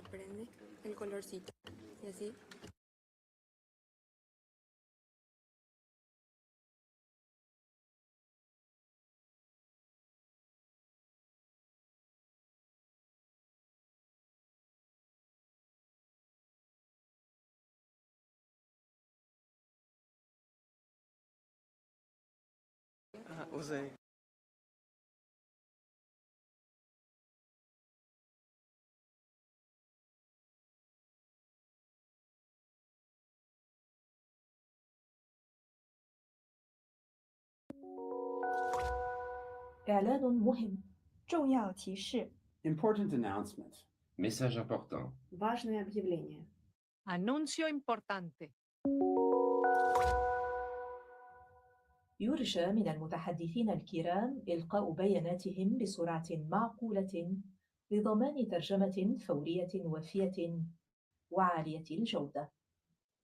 prende el colorcito y así. usei. إعلان مهم. 重要提示 Important announcement. Message important. Важное объявление. Anuncio importante. يرجى من المتحدثين الكرام إلقاء بياناتهم بسرعة معقولة لضمان ترجمة فورية وافية وعالية الجودة.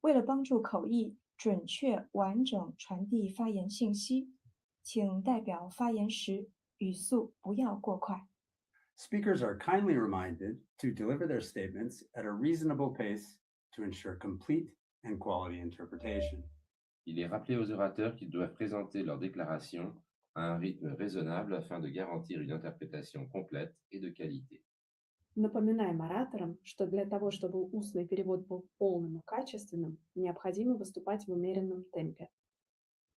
为了帮助口译准确完整传递发言信息，请代表发言时语速不要过快。 Speakers are kindly reminded to deliver their statements at a reasonable pace to ensure complete and quality interpretation. Il est rappelé aux orateurs qu'ils doivent présenter leur déclaration à un rythme raisonnable afin de garantir une interprétation complète et de qualité. Напоминаем ораторам, что для того, чтобы устный перевод был полным и качественным, необходимо выступать в умеренном темпе.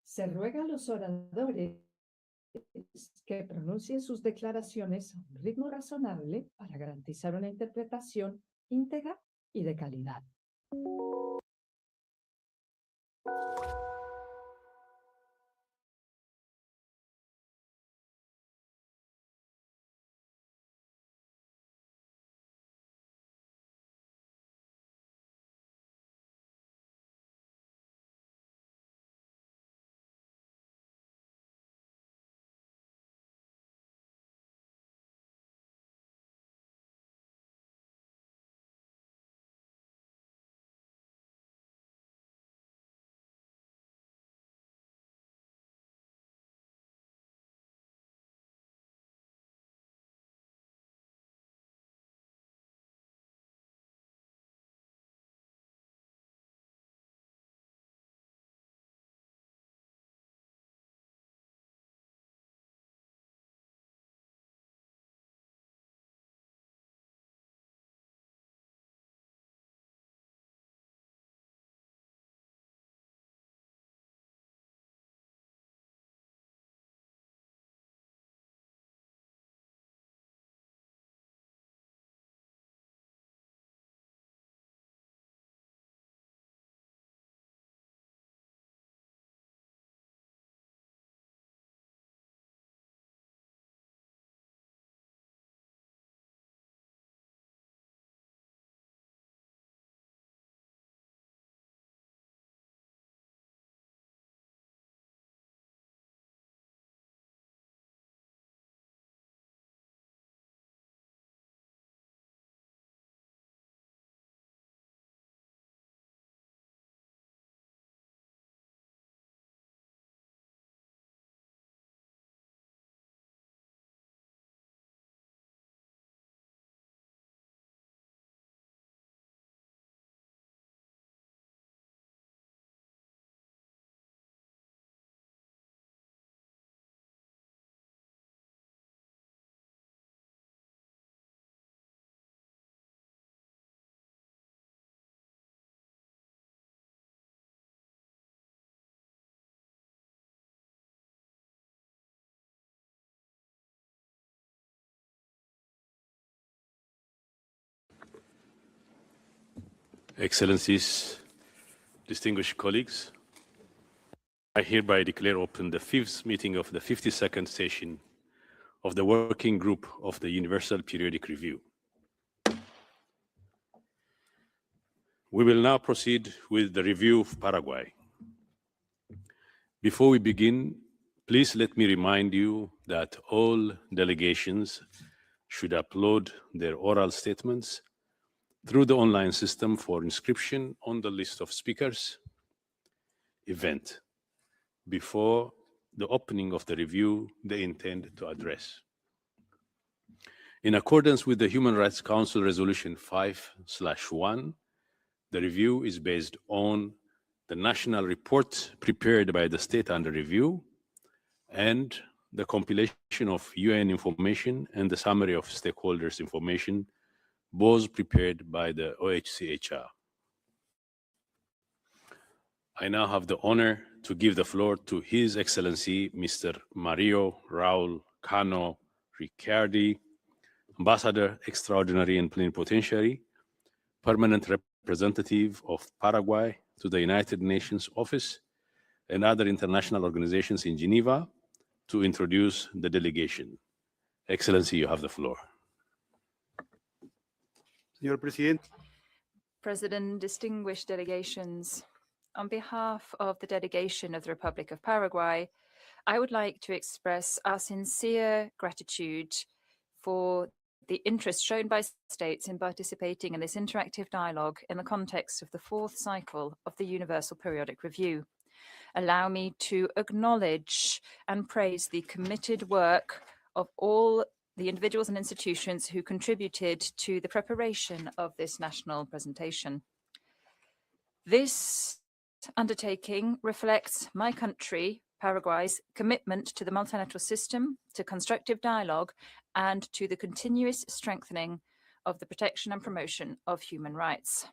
Se ruega a los oradores que pronuncien sus declaraciones a un ritmo razonable para garantizar una interpretación íntegra y de calidad. Excellencies, distinguished colleagues, I hereby declare open the fifth meeting of the 52nd session of the Working Group of the Universal Periodic Review. We will now proceed with the review of Paraguay. Before we begin, please let me remind you that all delegations should upload their oral statements through the online system for inscription on the list of speakers event before the opening of the review they intend to address. In accordance with the Human Rights Council Resolution 5/1, the review is based on the national report prepared by the state under review and the compilation of UN information and the summary of stakeholders' information, both prepared by the OHCHR. I now have the honor to give the floor to His Excellency Mr. Mario Raul Cano Ricciardi, Ambassador Extraordinary and Plenipotentiary, Permanent Representative of Paraguay to the United Nations Office and other international organizations in Geneva, to introduce the delegation. Excellency, you have the floor. Señor Presidente. President, distinguished delegations, on behalf of the delegation of the Republic of Paraguay, I would like to express our sincere gratitude for the interest shown by states in participating in this interactive dialogue in the context of the fourth cycle of the Universal Periodic Review. Allow me to acknowledge and praise the committed work of all the individuals and institutions who contributed to the preparation of this national presentation. This undertaking reflects my country, Paraguay's, commitment to the multilateral system, to constructive dialogue, and to the continuous strengthening of the protection and promotion of human rights.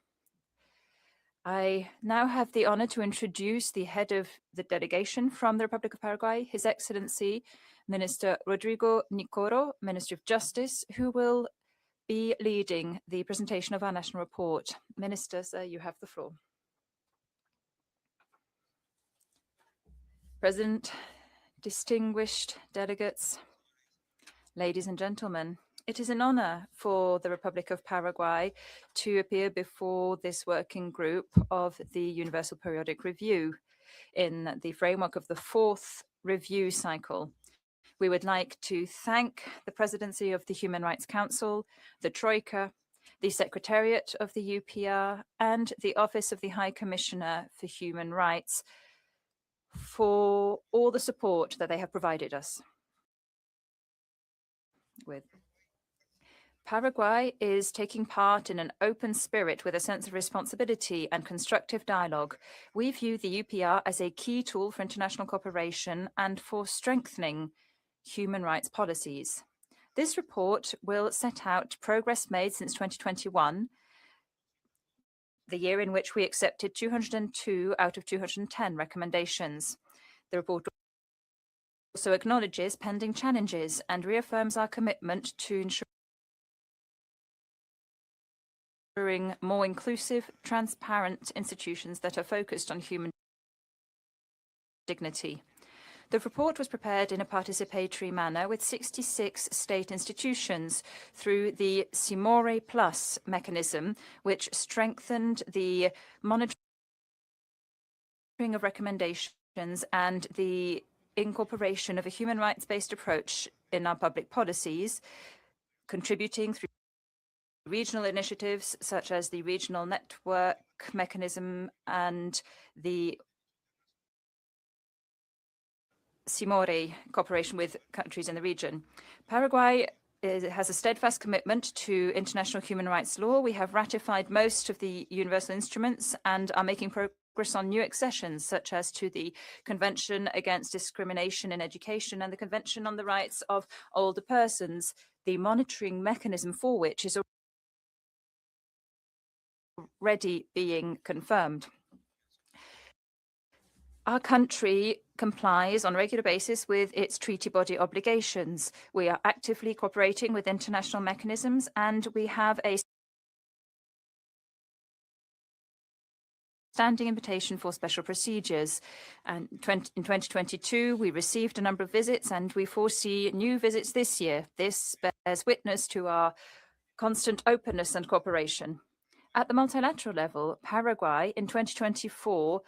I now have the honor to introduce the head of the delegation from the Republic of Paraguay, His Excellency Minister Rodrigo Nicoro, Minister of Justice, who will be leading the presentation of our national report. Minister, sir, you have the floor. President, distinguished delegates, ladies and gentlemen, it is an honor for the Republic of Paraguay to appear before this working group of the Universal Periodic Review in the framework of the fourth review cycle. We would like to thank the Presidency of the Human Rights Council, the Troika, the Secretariat of the UPR, and the Office of the High Commissioner for Human Rights for all the support that they have provided us with. Paraguay is taking part in an open spirit with a sense of responsibility and constructive dialogue. We view the UPR as a key tool for international cooperation and for strengthening human rights policies. This report will set out progress made since 2021, the year in which we accepted 202 out of 210 recommendations. The report also acknowledges pending challenges and reaffirms our commitment to ensuring more inclusive, transparent institutions that are focused on human dignity. The report was prepared in a participatory manner with 66 state institutions through the Simore Plus mechanism, which strengthened the monitoring of recommendations and the incorporation of a human rights-based approach in our public policies, contributing through regional initiatives such as the regional network mechanism and the Simore cooperation with countries in the region. Paraguay has a steadfast commitment to international human rights law. We have ratified most of the universal instruments and are making progress on new accessions, such as to the Convention Against Discrimination in Education and the Convention on the Rights of Older Persons, the monitoring mechanism for which is already being confirmed. Our country complies on a regular basis with its treaty body obligations. We are actively cooperating with international mechanisms, and we have a standing invitation for special procedures. And in 2022, we received a number of visits, and we foresee new visits this year. This bears witness to our constant openness and cooperation. At the multilateral level, Paraguay in 2024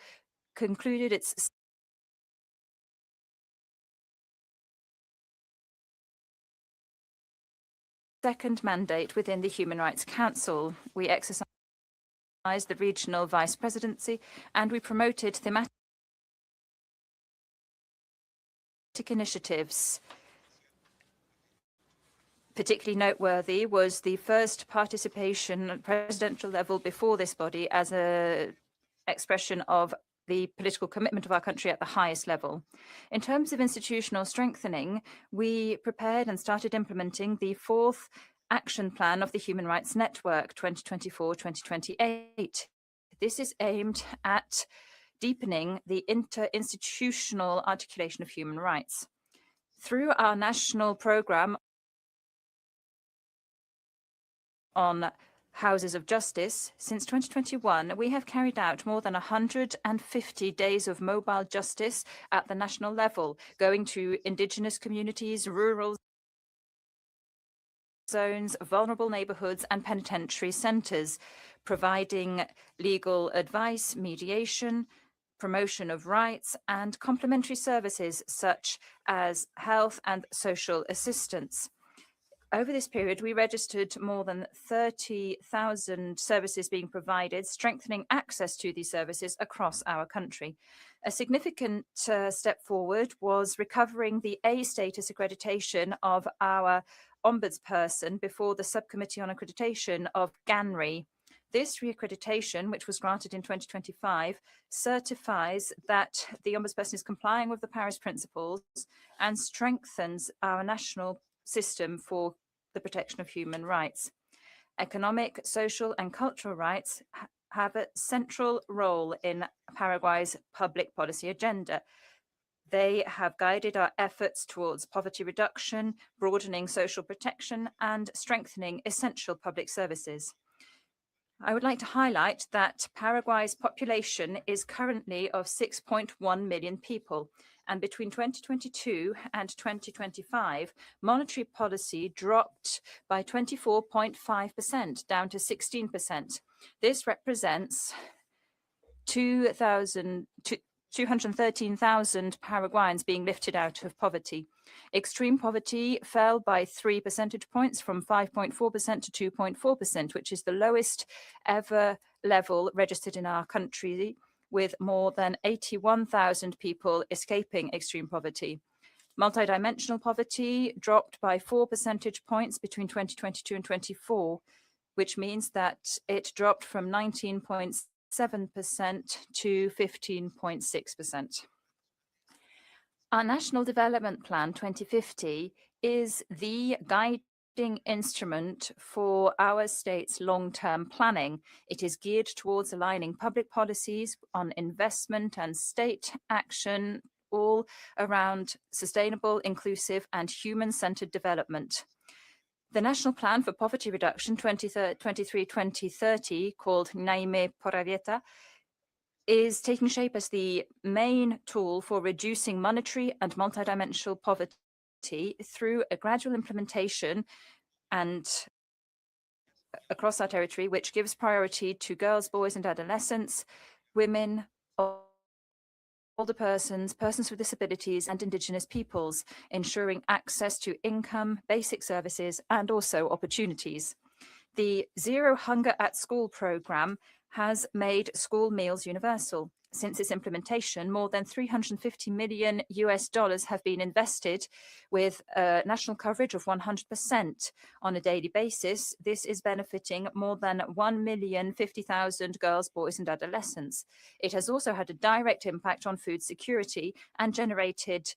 concluded its second mandate within the Human Rights Council. We exercised the regional vice presidency and we promoted thematic initiatives Particularly noteworthy was the first participation at presidential level before this body as an expression of the political commitment of our country at the highest level. In terms of institutional strengthening, we prepared and started implementing the fourth action plan of the Human Rights Network 2024-2028. This is aimed at deepening the interinstitutional articulation of human rights. Through our national program on houses of justice, since 2021, we have carried out more than 150 days of mobile justice at the national level, going to indigenous communities, rural zones, vulnerable neighborhoods, and penitentiary centers, providing legal advice, mediation, promotion of rights, and complementary services such as health and social assistance. Over this period, we registered more than 30,000 services being provided, strengthening access to these services across our country. A significant step forward was recovering the A status accreditation of our ombudsperson before the Subcommittee on Accreditation of GANRI. This reaccreditation, which was granted in 2025, certifies that the ombudsperson is complying with the Paris Principles and strengthens our national system for the protection of human rights. Economic, social, and cultural rights have a central role in Paraguay's public policy agenda. They have guided our efforts towards poverty reduction, broadening social protection, and strengthening essential public services. I would like to highlight that Paraguay's population is currently of 6.1 million people, and between 2022 and 2025, monetary policy dropped by 24.5%, down to 16%. This represents 213,000 Paraguayans being lifted out of poverty. Extreme poverty fell by 3 percentage points from 5.4% to 2.4%, which is the lowest ever level registered in our country, with more than 81,000 people escaping extreme poverty. Multidimensional poverty dropped by 4 percentage points between 2022 and 24, which means that it dropped from 19.7% to 15.6%. Our National Development Plan 2050 is the guiding instrument for our state's long-term planning. It is geared towards aligning public policies on investment and state action, all around sustainable, inclusive, and human-centered development. The National Plan for Poverty Reduction 2023-2030, called Naime Poravieta, is taking shape as the main tool for reducing monetary and multidimensional poverty through a gradual implementation and across our territory, which gives priority to girls, boys, and adolescents, women, older persons, persons with disabilities, and indigenous peoples, ensuring access to income, basic services, and also opportunities. The Zero Hunger at School program has made school meals universal. Since its implementation, more than $350 million have been invested with national coverage of 100% on a daily basis. This is benefiting more than 1,050,000 girls, boys, and adolescents. It has also had a direct impact on food security and generated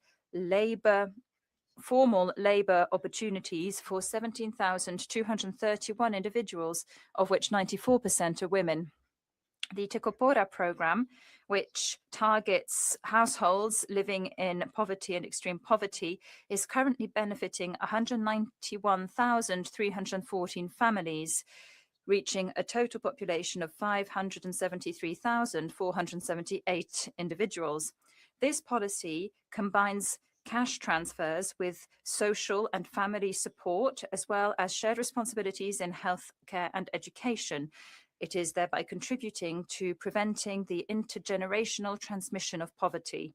formal labor opportunities for 17,231 individuals, of which 94% are women. The Tecopora program, which targets households living in poverty and extreme poverty, is currently benefiting 191,314 families, reaching a total population of 573,478 individuals. This policy combines cash transfers with social and family support, as well as shared responsibilities in healthcare and education. It is thereby contributing to preventing the intergenerational transmission of poverty.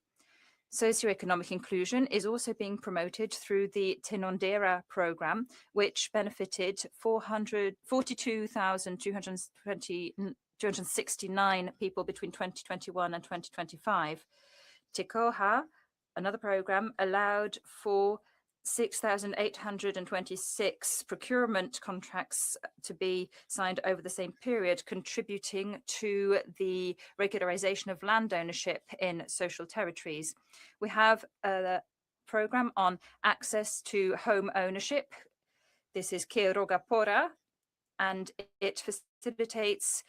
Socioeconomic inclusion is also being promoted through the Tinondera program, which benefited 42,269 people between 2021 and 2025. Tikoha, another program, allowed for 6,826 procurement contracts to be signed over the same period, contributing to the regularization of land ownership in social territories. We have a program on access to home ownership. This is Que Roga Pora, and it facilitates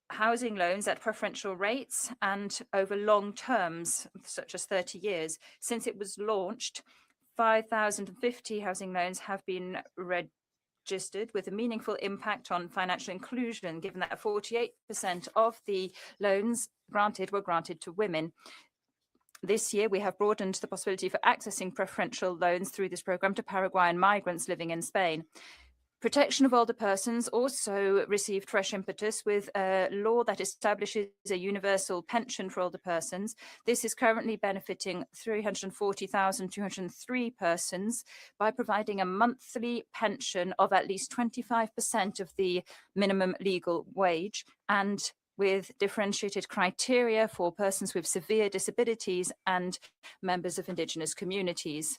housing loans at preferential rates and over long terms, such as 30 years. Since it was launched, 5,050 housing loans have been registered with a meaningful impact on financial inclusion, given that 48% of the loans granted were granted to women. This year, we have broadened the possibility for accessing preferential loans through this program to Paraguayan migrants living in Spain. Protection of older persons also received fresh impetus with a law that establishes a universal pension for older persons. This is currently benefiting 340,203 persons by providing a monthly pension of at least 25% of the minimum legal wage, and with differentiated criteria for persons with severe disabilities and members of indigenous communities.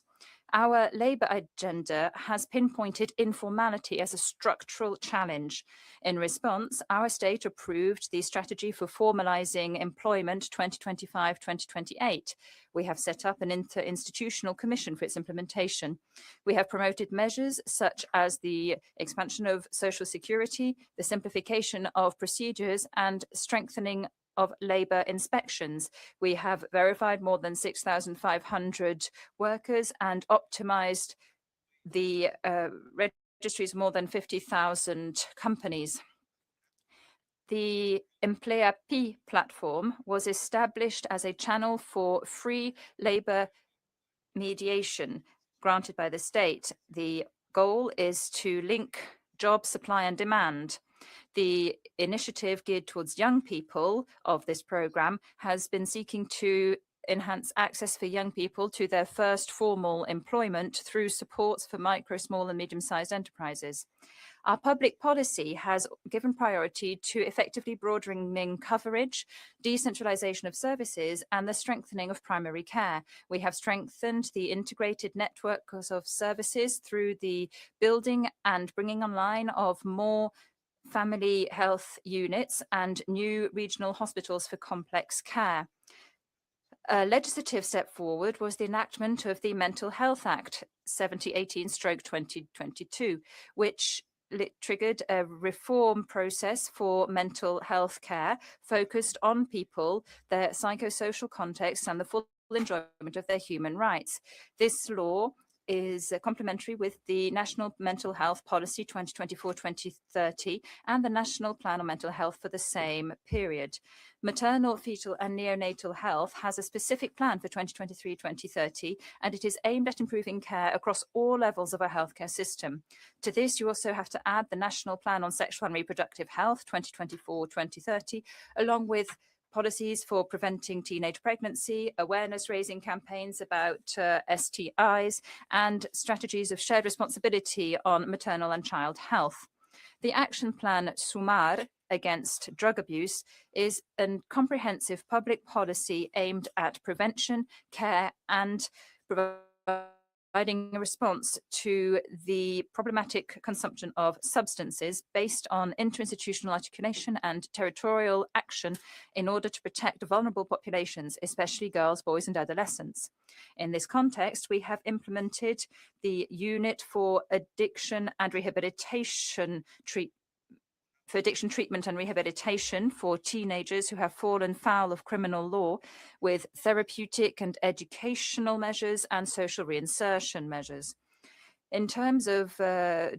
Our labour agenda has pinpointed informality as a structural challenge. In response, our state approved the strategy for formalising employment 2025-2028. We have set up an interinstitutional commission for its implementation. We have promoted measures such as the expansion of social security, the simplification of procedures, and strengthening of labour inspections. We have verified more than 6,500 workers and optimised the registries of more than 50,000 companies. The Emplea Pi platform was established as a channel for free labour mediation granted by the state. The goal is to link job supply and demand. The initiative geared towards young people of this program has been seeking to enhance access for young people to their first formal employment through supports for micro, small and medium-sized enterprises. Our public policy has given priority to effectively broadening coverage, decentralization of services, and the strengthening of primary care. We have strengthened the integrated networks of services through the building and bringing online of more family health units and new regional hospitals for complex care. A legislative step forward was the enactment of the Mental Health Act 7018/2022, which triggered a reform process for mental health care focused on people, their psychosocial context, and the full enjoyment of their human rights. This law is complementary with the National Mental Health Policy 2024-2030 and the National Plan on Mental Health for the same period. Maternal, fetal and neonatal health has a specific plan for 2023-2030, and it is aimed at improving care across all levels of our healthcare system. To this, you also have to add the National Plan on Sexual and Reproductive Health 2024-2030, along with policies for preventing teenage pregnancy, awareness-raising campaigns about STIs, and strategies of shared responsibility on maternal and child health. The action plan SUMAR against drug abuse is a comprehensive public policy aimed at prevention, care, and providing a response to the problematic consumption of substances based on interinstitutional articulation and territorial action in order to protect vulnerable populations, especially girls, boys, and adolescents. In this context, we have implemented the Unit for Addiction and Rehabilitation treatment and rehabilitation for teenagers who have fallen foul of criminal law, with therapeutic and educational measures and social reinsertion measures. In terms of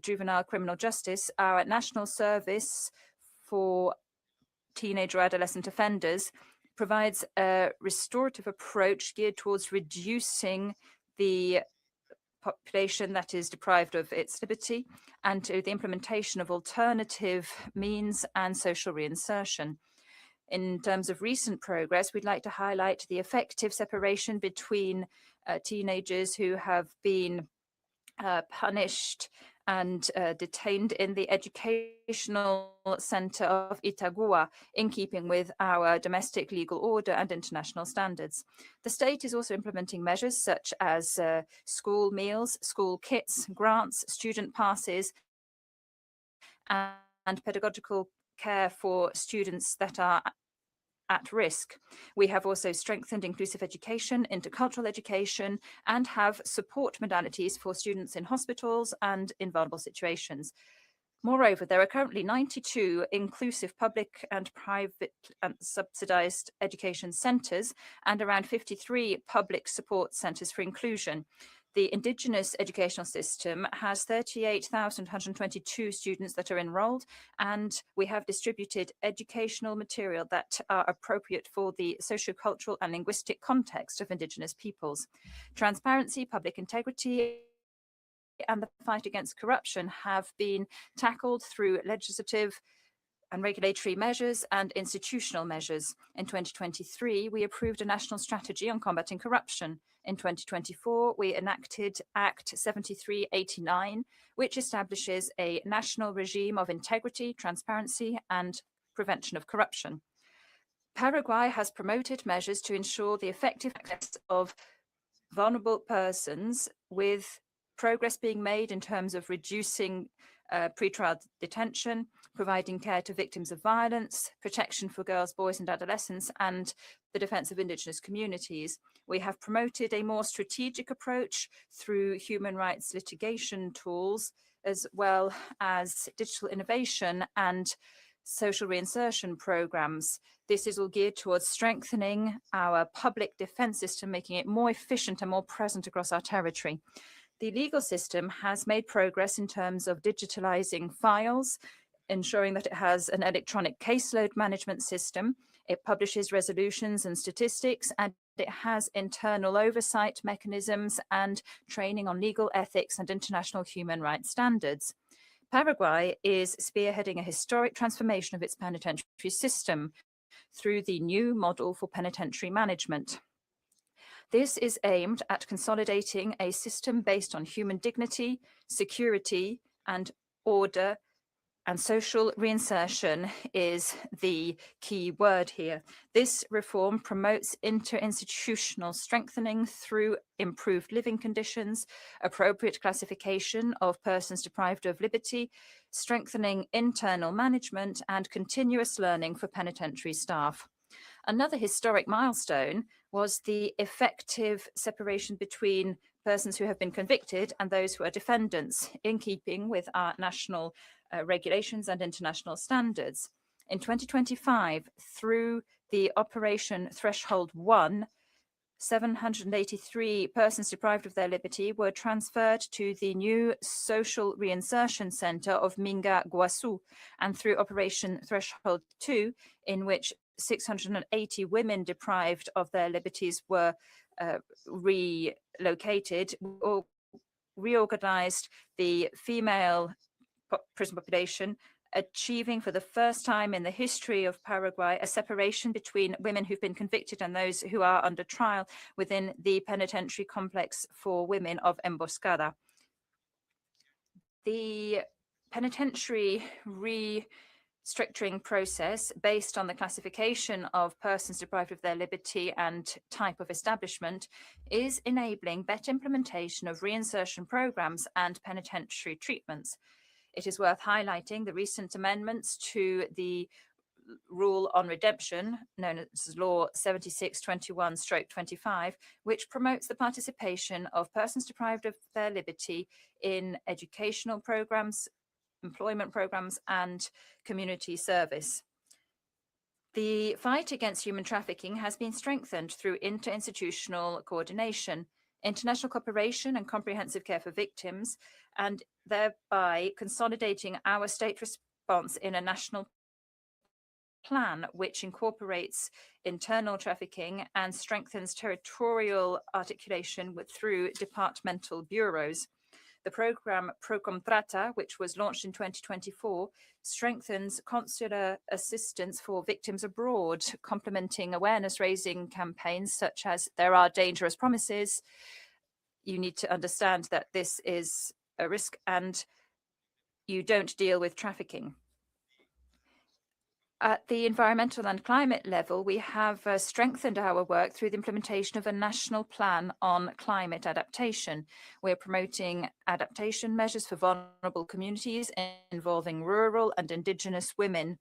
juvenile criminal justice, our National Service for Teenage or Adolescent Offenders provides a restorative approach geared towards reducing the population that is deprived of its liberty and to the implementation of alternative means and social reinsertion. In terms of recent progress, we'd like to highlight the effective separation between teenagers who have been punished and detained in the educational center of Itagua, in keeping with our domestic legal order and international standards. The state is also implementing measures such as school meals, school kits, grants, student passes, and pedagogical care for students that are at risk. We have also strengthened inclusive education, intercultural education, and have support modalities for students in hospitals and in vulnerable situations. Moreover, there are currently 92 inclusive public and private and subsidized education centers and around 53 public support centers for inclusion. The indigenous educational system has 38,122 students that are enrolled, and we have distributed educational material that are appropriate for the sociocultural and linguistic context of indigenous peoples. Transparency, public integrity, and the fight against corruption have been tackled through legislative and regulatory measures and institutional measures. In 2023, we approved a national strategy on combating corruption. In 2024, we enacted Act 7389, which establishes a national regime of integrity, transparency, and prevention of corruption. Paraguay has promoted measures to ensure the effective access of vulnerable persons, with progress being made in terms of reducing pretrial detention, providing care to victims of violence, protection for girls, boys, and adolescents, and the defense of indigenous communities. We have promoted a more strategic approach through human rights litigation tools, as well as digital innovation and social reinsertion programs. This is all geared towards strengthening our public defense system, making it more efficient and more present across our territory. The legal system has made progress in terms of digitalizing files, ensuring that it has an electronic caseload management system. It publishes resolutions and statistics, and it has internal oversight mechanisms and training on legal ethics and international human rights standards. Paraguay is spearheading a historic transformation of its penitentiary system through the new model for penitentiary management. This is aimed at consolidating a system based on human dignity, security, and order, and social reinsertion is the key word here. This reform promotes interinstitutional strengthening through improved living conditions, appropriate classification of persons deprived of liberty, strengthening internal management, and continuous learning for penitentiary staff. Another historic milestone was the effective separation between persons who have been convicted and those who are defendants, in keeping with our national regulations and international standards. In 2025, through the Operation Threshold 1, 783 persons deprived of their liberty were transferred to the new Social Reinsertion Center of Minga Guasu, and through Operation Threshold 2, in which 680 women deprived of their liberties were relocated, or reorganized the female prison population, achieving for the first time in the history of Paraguay a separation between women who've been convicted and those who are under trial within the penitentiary complex for women of Emboscada. The penitentiary restructuring process, based on the classification of persons deprived of their liberty and type of establishment, is enabling better implementation of reinsertion programs and penitentiary treatments. It is worth highlighting the recent amendments to the rule on redemption, known as Law 7621/25, which promotes the participation of persons deprived of their liberty in educational programs, employment programs, and community service. The fight against human trafficking has been strengthened through interinstitutional coordination, international cooperation, and comprehensive care for victims, and thereby consolidating our state response in a national plan which incorporates internal trafficking and strengthens territorial articulation through departmental bureaus. The program Procomtrata, which was launched in 2024, strengthens consular assistance for victims abroad, complementing awareness-raising campaigns such as "There are dangerous promises," "You need to understand that this is a risk," and you don't deal with trafficking. At the environmental and climate level, we have strengthened our work through the implementation of a national plan on climate adaptation. We're promoting adaptation measures for vulnerable communities involving rural and indigenous women,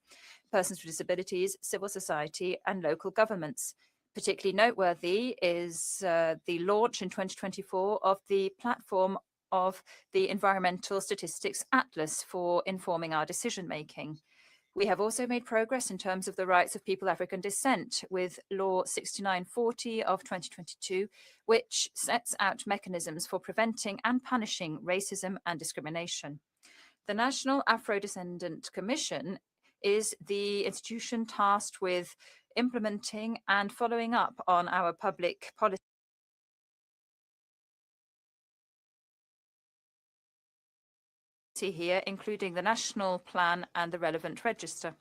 persons with disabilities, civil society, and local governments. Particularly noteworthy is the launch in 2024 of the platform of the Environmental Statistics Atlas for informing our decision-making. We have also made progress in terms of the rights of people of African descent with Law 6940 of 2022, which sets out mechanisms for preventing and punishing racism and discrimination. The National Afro-Descendant Commission is the institution tasked with implementing and following up on our public policy here, including the national plan and the relevant register.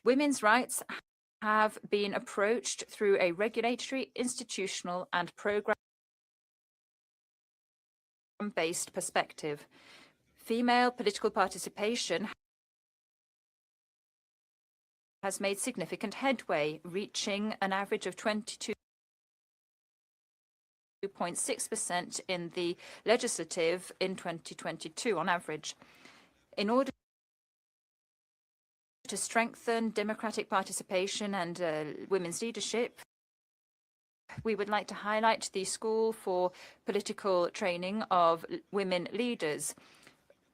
Women's rights have been approached through a regulatory, institutional, and program-based perspective. Female political participation has made significant headway, reaching an average of 22.6% in the legislative in 2022 on average. In order to strengthen democratic participation and women's leadership, we would like to highlight the School for Political Training of Women Leaders.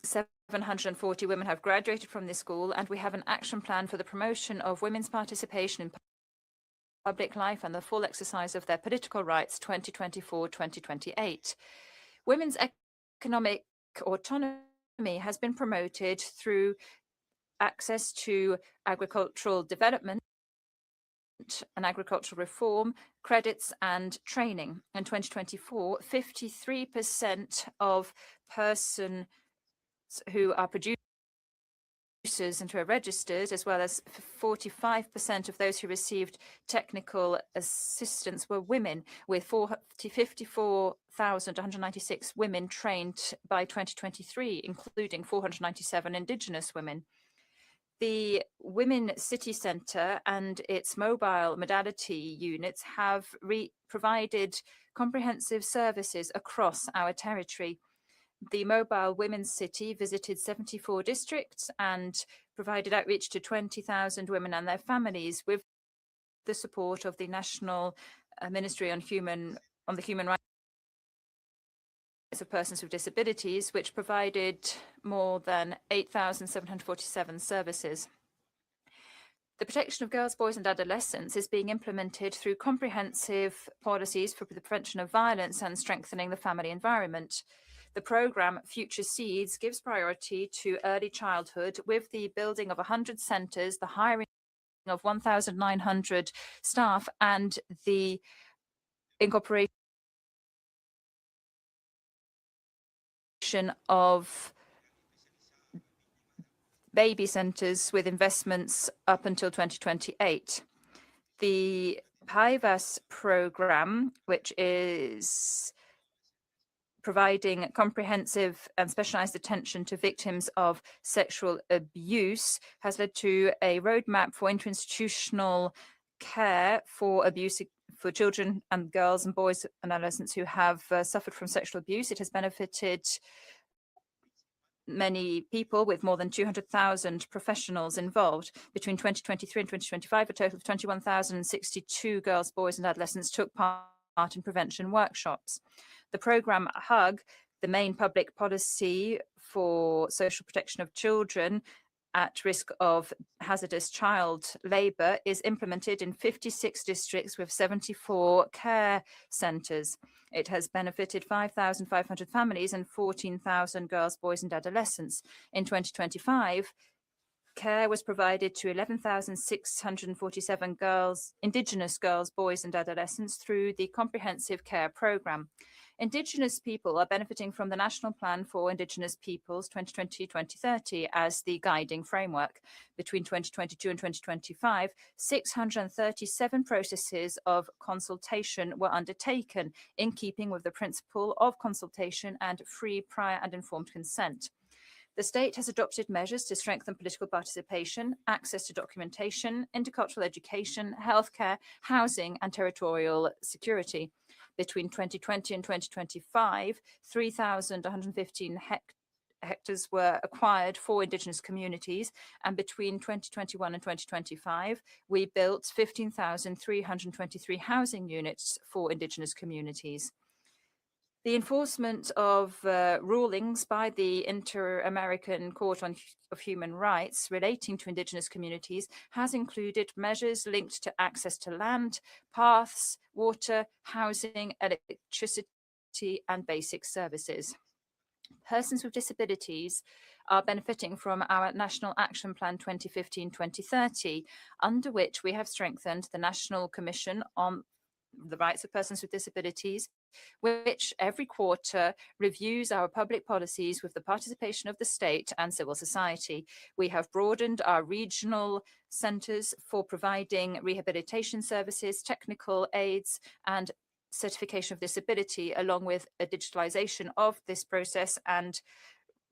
740 women have graduated from this school, and we have an action plan for the promotion of women's participation in public life and the full exercise of their political rights 2024-2028. Women's economic autonomy has been promoted through access to agricultural development and agricultural reform, credits and training. In 2024, 53% of persons who are producers and who are registered, as well as 45% of those who received technical assistance were women, with 54,196 women trained by 2023, including 497 indigenous women. The Women City Centre and its mobile modality units have provided comprehensive services across our territory. The Mobile Women's City visited 74 districts and provided outreach to 20,000 women and their families with the support of the National Ministry on the Human Rights of Persons with Disabilities, which provided more than 8,747 services. The protection of girls, boys and adolescents is being implemented through comprehensive policies for the prevention of violence and strengthening the family environment. The programme Future Seeds gives priority to early childhood with the building of 100 centres, the hiring of 1,900 staff, and the incorporation of baby centres with investments up until 2028. The PAIVAS programme, which is providing comprehensive and specialised attention to victims of sexual abuse, has led to a roadmap for interinstitutional care for abuse for children and girls and boys and adolescents who have suffered from sexual abuse. It has benefited many people, with more than 200,000 professionals involved. Between 2023 and 2025, a total of 21,062 girls, boys and adolescents took part in prevention workshops. The programme HUG, the main public policy for social protection of children at risk of hazardous child labour, is implemented in 56 districts with 74 care centres. It has benefited 5,500 families and 14,000 girls, boys and adolescents. In 2025, care was provided to 11,647 indigenous girls, boys and adolescents through the Comprehensive Care Programme. Indigenous people are benefiting from the National Plan for Indigenous Peoples 2020-2030 as the guiding framework. Between 2022 and 2025, 637 processes of consultation were undertaken in keeping with the principle of consultation and free, prior and informed consent. The state has adopted measures to strengthen political participation, access to documentation, intercultural education, healthcare, housing, and territorial security. Between 2020 and 2025, 3,115 hectares were acquired for Indigenous communities, and between 2021 and 2025, we built 15,323 housing units for Indigenous communities. The enforcement of rulings by the Inter-American Court of Human Rights relating to Indigenous communities has included measures linked to access to land, paths, water, housing, electricity, and basic services. Persons with disabilities are benefiting from our National Action Plan 2015-2030, under which we have strengthened the National Commission on the Rights of Persons with Disabilities, which every quarter reviews our public policies with the participation of the state and civil society. We have broadened our regional centres for providing rehabilitation services, technical aids, and certification of disability, along with a digitalization of this process and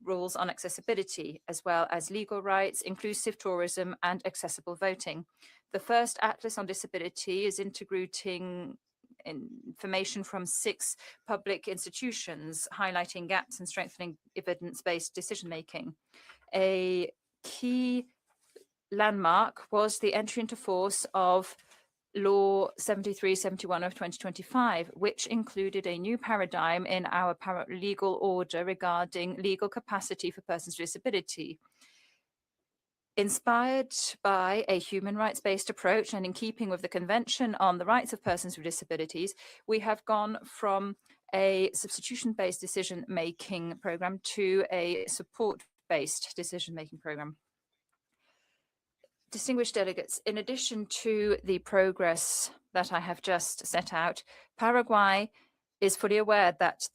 rules on accessibility, as well as legal rights, inclusive tourism, and accessible voting. The first Atlas on Disability is integrating information from 6 public institutions, highlighting gaps and strengthening evidence-based decision-making. A key landmark was the entry into force of Law 7371 of 2025, which included a new paradigm in our legal order regarding legal capacity for persons with disability. Inspired by a human rights-based approach and in keeping with the Convention on the Rights of Persons with Disabilities, we have gone from a substitution-based decision-making program to a support-based decision-making program. Distinguished delegates, in addition to the progress that I have just set out, Paraguay is fully aware that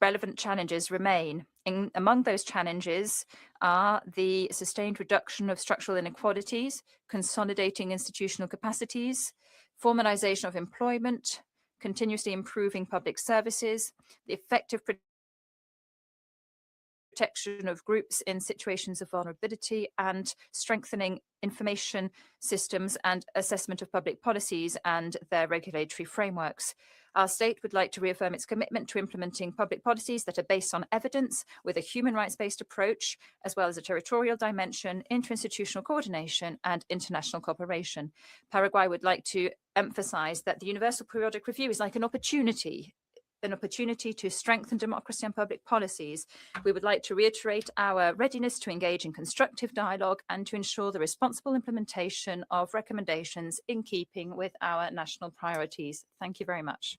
relevant challenges remain. Among those challenges are the sustained reduction of structural inequalities, consolidating institutional capacities, formalization of employment, continuously improving public services, the effective protection of groups in situations of vulnerability, and strengthening information systems and assessment of public policies and their regulatory frameworks. Our state would like to reaffirm its commitment to implementing public policies that are based on evidence with a human rights-based approach, as well as a territorial dimension, interinstitutional coordination, and international cooperation. Paraguay would like to emphasize that the Universal Periodic Review is like an opportunity to strengthen democracy and public policies. We would like to reiterate our readiness to engage in constructive dialogue and to ensure the responsible implementation of recommendations in keeping with our national priorities. Thank you very much.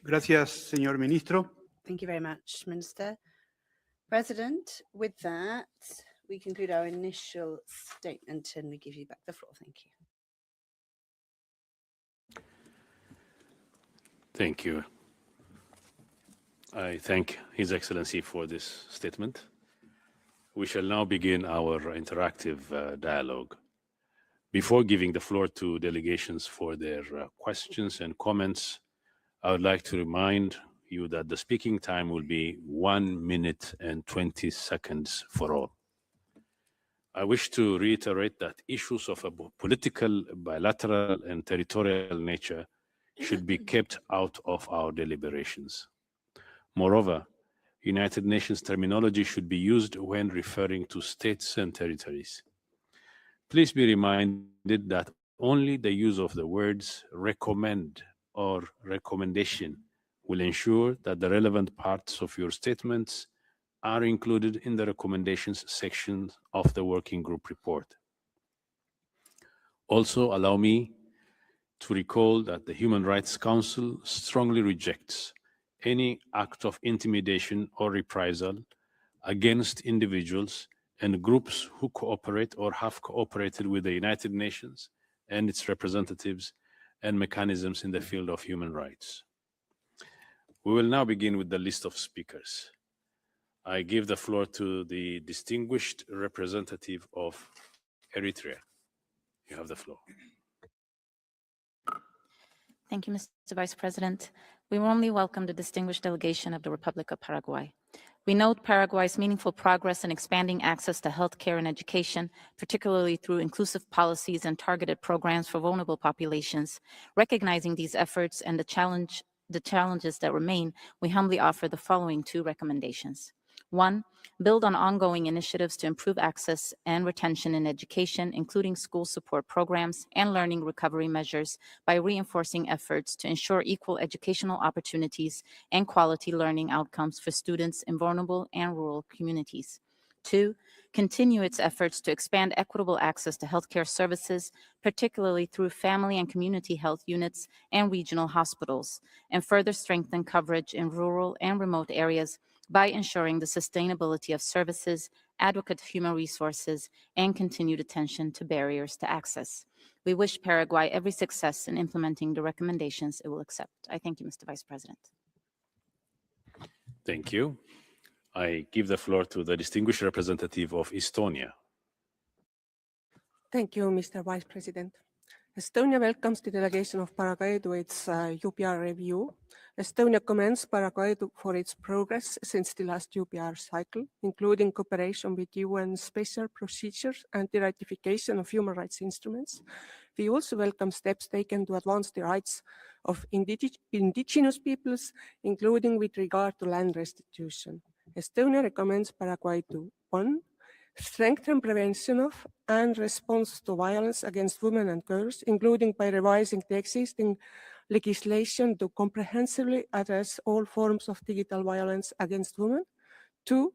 Gracias, señor ministro. Thank you very much, Minister. President, with that, we conclude our initial statement and we give you back the floor. Thank you. Thank you. I thank His Excellency for this statement. We shall now begin our interactive dialogue. Before giving the floor to delegations for their questions and comments, I would like to remind you that the speaking time will be 1 minute and 20 seconds for all. I wish to reiterate that issues of a political, bilateral, and territorial nature should be kept out of our deliberations. Moreover, United Nations terminology should be used when referring to states and territories. Please be reminded that only the use of the words recommend or recommendation will ensure that the relevant parts of your statements are included in the recommendations section of the working group report. Also, allow me to recall that the Human Rights Council strongly rejects any act of intimidation or reprisal against individuals and groups who cooperate or have cooperated with the United Nations and its representatives and mechanisms in the field of human rights. We will now begin with the list of speakers. I give the floor to the distinguished representative of Eritrea. You have the floor. Thank you, Mr. Vice President. We warmly welcome the distinguished delegation of the Republic of Paraguay. We note Paraguay's meaningful progress in expanding access to healthcare and education, particularly through inclusive policies and targeted programs for vulnerable populations. Recognizing these efforts and the challenges that remain, we humbly offer the following 2 recommendations. 1, build on ongoing initiatives to improve access and retention in education, including school support programs and learning recovery measures, by reinforcing efforts to ensure equal educational opportunities and quality learning outcomes for students in vulnerable and rural communities. 2, continue its efforts to expand equitable access to healthcare services, particularly through family and community health units and regional hospitals, and further strengthen coverage in rural and remote areas by ensuring the sustainability of services, adequate human resources, and continued attention to barriers to access. We wish Paraguay every success in implementing the recommendations it will accept. I thank you, Mr. Vice President. Thank you. I give the floor to the distinguished representative of Estonia. Thank you, Mr. Vice President. Estonia welcomes the delegation of Paraguay to its UPR review. Estonia commends Paraguay for its progress since the last UPR cycle, including cooperation with UN special procedures and the ratification of human rights instruments. We also welcome steps taken to advance the rights of indigenous peoples, including with regard to land restitution. Estonia recommends Paraguay to 1, strengthen prevention of and response to violence against women and girls, including by revising the existing legislation to comprehensively address all forms of digital violence against women. 2,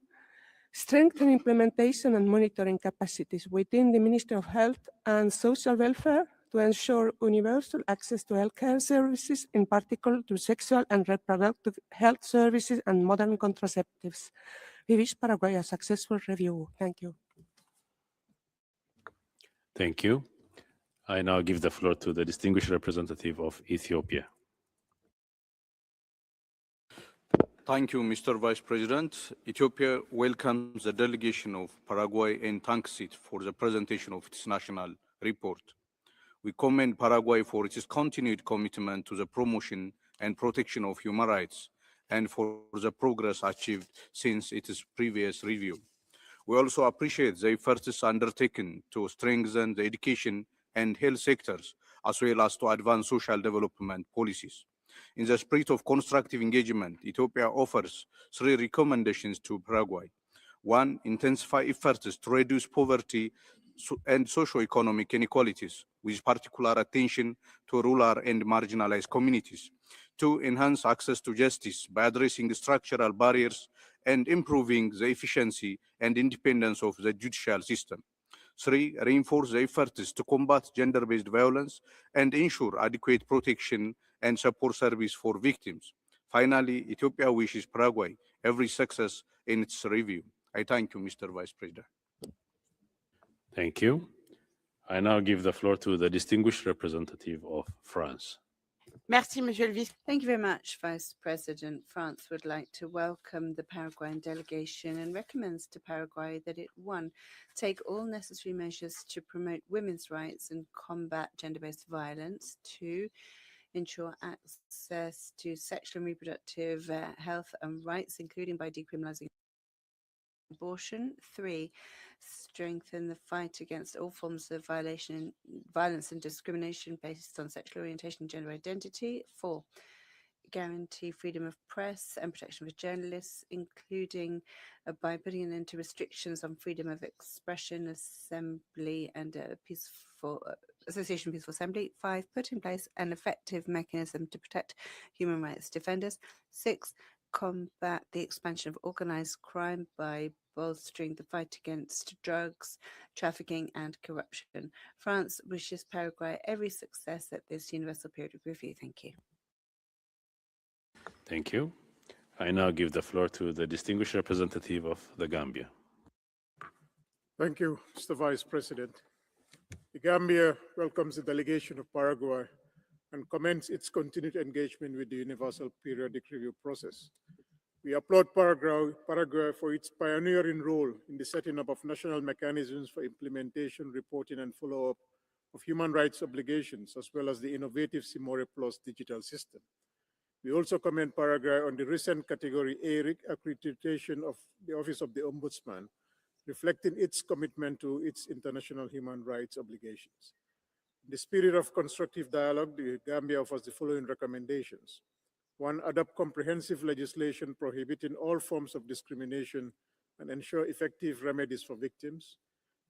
strengthen implementation and monitoring capacities within the Ministry of Health and Social Welfare to ensure universal access to healthcare services, in particular to sexual and reproductive health services and modern contraceptives. We wish Paraguay a successful review. Thank you. Thank you. I now give the floor to the distinguished representative of Ethiopia. Thank you, Mr. Vice President. Ethiopia welcomes the delegation of Paraguay and thanks it for the presentation of its national report. We commend Paraguay for its continued commitment to the promotion and protection of human rights and for the progress achieved since its previous review. We also appreciate the efforts undertaken to strengthen the education and health sectors, as well as to advance social development policies. In the spirit of constructive engagement, Ethiopia offers 3 recommendations to Paraguay. 1, intensify efforts to reduce poverty and socio-economic inequalities, with particular attention to rural and marginalized communities. 2, enhance access to justice by addressing structural barriers and improving the efficiency and independence of the judicial system. 3, reinforce the efforts to combat gender-based violence and ensure adequate protection and support service for victims. Finally, Ethiopia wishes Paraguay every success in its review. I thank you, Mr. Vice President. Thank you. I now give the floor to the distinguished representative of France. Merci, Monsieur le Vice. Thank you very much, Vice President. France would like to welcome the Paraguayan delegation and recommends to Paraguay that it, 1, take all necessary measures to promote women's rights and combat gender-based violence. 2, ensure access to sexual and reproductive health and rights, including by decriminalizing abortion. 3, strengthen the fight against all forms of violence and discrimination based on sexual orientation and gender identity. 4, guarantee freedom of press and protection for journalists, including by putting an end to restrictions on freedom of expression, assembly, and peaceful association, peaceful assembly. 5, put in place an effective mechanism to protect human rights defenders. 6, combat the expansion of organized crime by bolstering the fight against drugs, trafficking, and corruption. France wishes Paraguay every success at this universal period of review. Thank you. Thank you. I now give the floor to the distinguished representative of the Gambia. Thank you, Mr. Vice President. The Gambia welcomes the delegation of Paraguay and commends its continued engagement with the Universal Periodic Review process. We applaud Paraguay for its pioneering role in the setting up of national mechanisms for implementation, reporting, and follow-up of human rights obligations, as well as the innovative Simore Plus digital system. We also commend Paraguay on the recent Category A accreditation of the Office of the Ombudsman, reflecting its commitment to its international human rights obligations. In the spirit of constructive dialogue, the Gambia offers the following recommendations. 1, adopt comprehensive legislation prohibiting all forms of discrimination and ensure effective remedies for victims.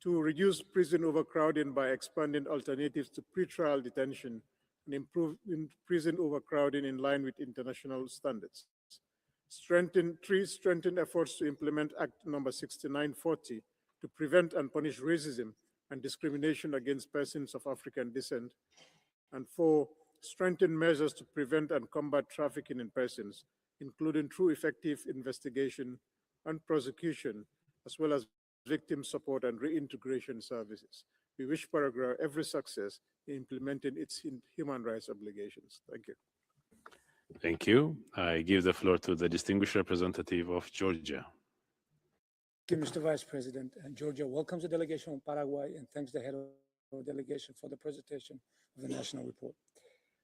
2, reduce prison overcrowding by expanding alternatives to pretrial detention and improving prison overcrowding in line with international standards. 3, strengthen efforts to implement Act number 6940 to prevent and punish racism and discrimination against persons of African descent. And 4, strengthen measures to prevent and combat trafficking in persons, including through effective investigation and prosecution, as well as victim support and reintegration services. We wish Paraguay every success in implementing its human rights obligations. Thank you. Thank you. I give the floor to the distinguished representative of Georgia. Thank you, Mr. Vice President. And Georgia welcomes the delegation of Paraguay and thanks the head of the delegation for the presentation of the national report.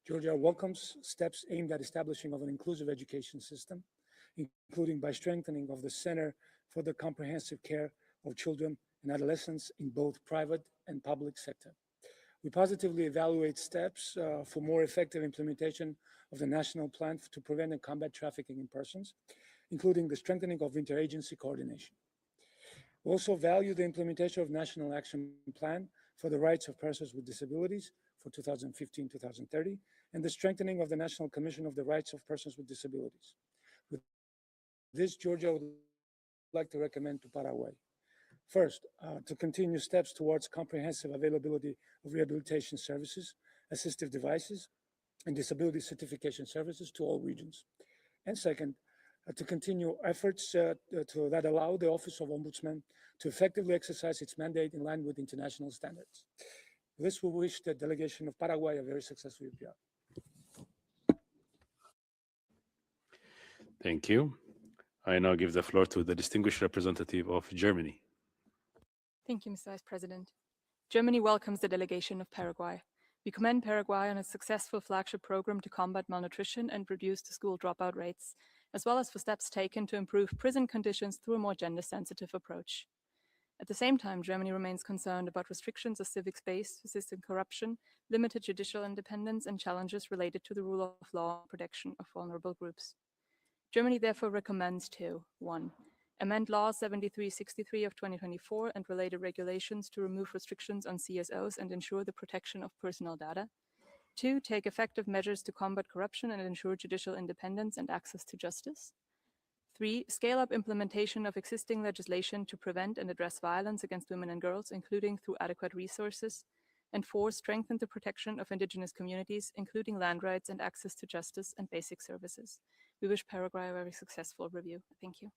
Georgia welcomes steps aimed at establishing of an inclusive education system, including by strengthening of the Center for the Comprehensive Care of Children and Adolescents in both private and public sector. We positively evaluate steps for more effective implementation of the national plan to prevent and combat trafficking in persons, including the strengthening of interagency coordination. We also value the implementation of National Action Plan for the Rights of Persons with Disabilities for 2015-2030, and the strengthening of the National Commission of the Rights of Persons with Disabilities. With this, Georgia would like to recommend to Paraguay. First, to continue steps towards comprehensive availability of rehabilitation services, assistive devices, and disability certification services to all regions. And second, to continue efforts that allow the Office of Ombudsman to effectively exercise its mandate in line with international standards. With this, we wish the delegation of Paraguay a very successful UPR. Thank you. I now give the floor to the distinguished representative of Germany. Thank you, Mr. Vice President. Germany welcomes the delegation of Paraguay. We commend Paraguay on its successful flagship program to combat malnutrition and reduce the school dropout rates, as well as for steps taken to improve prison conditions through a more gender-sensitive approach. At the same time, Germany remains concerned about restrictions of civic space, persistent corruption, limited judicial independence, and challenges related to the rule of law and protection of vulnerable groups. Germany therefore recommends to 1. Amend Law 7363 of 2024 and related regulations to remove restrictions on CSOs and ensure the protection of personal data. 2. Take effective measures to combat corruption and ensure judicial independence and access to justice. 3. Scale up implementation of existing legislation to prevent and address violence against women and girls, including through adequate resources. And 4. Strengthen the protection of indigenous communities, including land rights and access to justice and basic services. We wish Paraguay a very successful review. Thank you.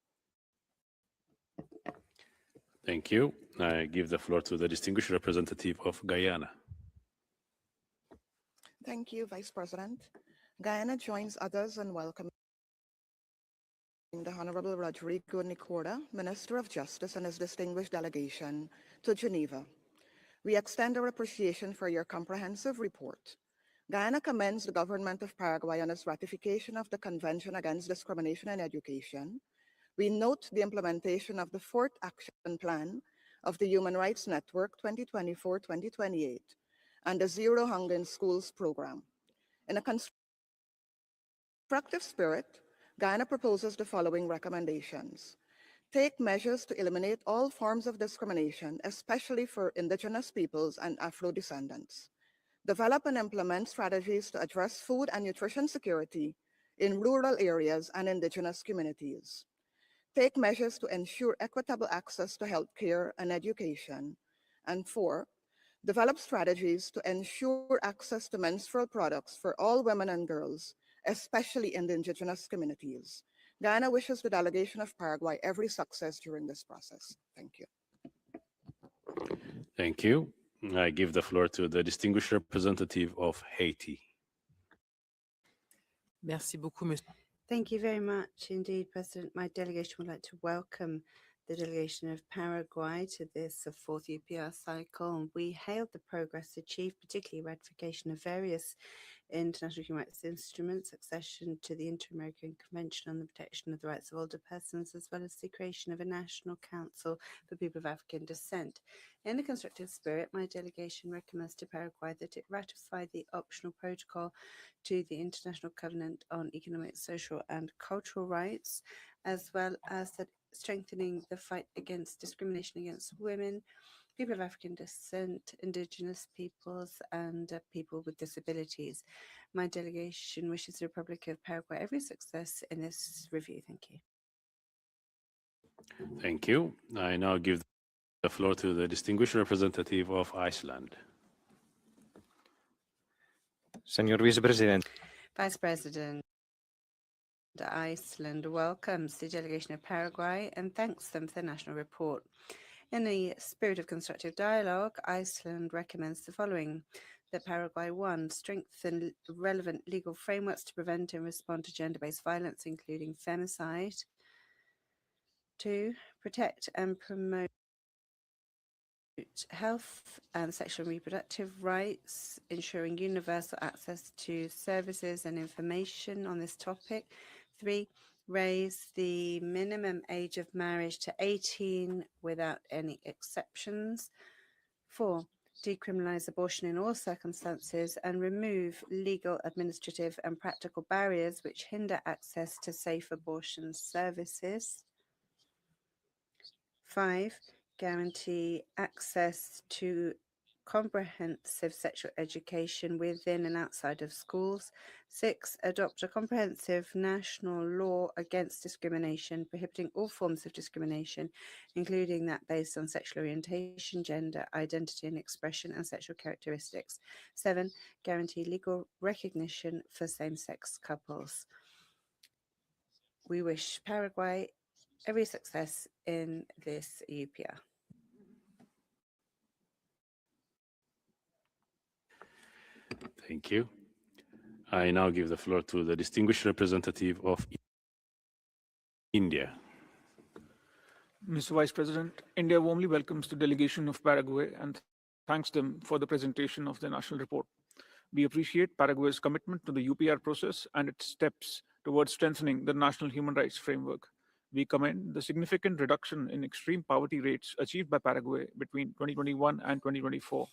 Thank you. I give the floor to the distinguished representative of Guyana. Thank you, Vice President. Guyana joins others in welcoming the Honorable Rodrigo Nicorda, Minister of Justice, and his distinguished delegation to Geneva. We extend our appreciation for your comprehensive report. Guyana commends the government of Paraguay on its ratification of the Convention Against Discrimination in Education. We note the implementation of the 4th Action Plan of the Human Rights Network 2024-2028 and the Zero Hunger in Schools program. In a constructive spirit, Guyana proposes the following recommendations. Take measures to eliminate all forms of discrimination, especially for indigenous peoples and Afro-descendants. Develop and implement strategies to address food and nutrition security in rural areas and indigenous communities. Take measures to ensure equitable access to healthcare and education. And 4, develop strategies to ensure access to menstrual products for all women and girls, especially in the indigenous communities. Guyana wishes the delegation of Paraguay every success during this process. Thank you. Thank you. I give the floor to the distinguished representative of Haiti. Merci beaucoup, Monsieur. Thank you very much indeed, President. My delegation would like to welcome the delegation of Paraguay to this 4th UPR cycle. And we hailed the progress achieved, particularly ratification of various international human rights instruments, accession to the Inter-American Convention on the Protection of the Rights of Older Persons, as well as the creation of a National Council for People of African Descent. In a constructive spirit, my delegation recommends to Paraguay that it ratify the optional protocol to the International Covenant on Economic, Social and Cultural Rights, as well as that strengthening the fight against discrimination against women, people of African descent, indigenous peoples, and people with disabilities. My delegation wishes the Republic of Paraguay every success in this review. Thank you. Thank you. I now give the floor to the distinguished representative of Iceland. Señor Vicepresidente. Vice President, Iceland welcomes the delegation of Paraguay and thanks them for the national report. In the spirit of constructive dialogue, Iceland recommends the following: that Paraguay 1, strengthen relevant legal frameworks to prevent and respond to gender-based violence, including femicide. 2, protect and promote health and sexual and reproductive rights, ensuring universal access to services and information on this topic. 3, raise the minimum age of marriage to 18 without any exceptions. 4, decriminalize abortion in all circumstances and remove legal, administrative and practical barriers which hinder access to safe abortion services. 5, guarantee access to comprehensive sexual education within and outside of schools. 6, adopt a comprehensive national law against discrimination, prohibiting all forms of discrimination, including that based on sexual orientation, gender, identity and expression, and sexual characteristics. 7, guarantee legal recognition for same-sex couples. We wish Paraguay every success in this UPR. Thank you. I now give the floor to the distinguished representative of India. Mr. Vice President, India warmly welcomes the delegation of Paraguay and thanks them for the presentation of the national report. We appreciate Paraguay's commitment to the UPR process and its steps towards strengthening the national human rights framework. We commend the significant reduction in extreme poverty rates achieved by Paraguay between 2021 and 2024,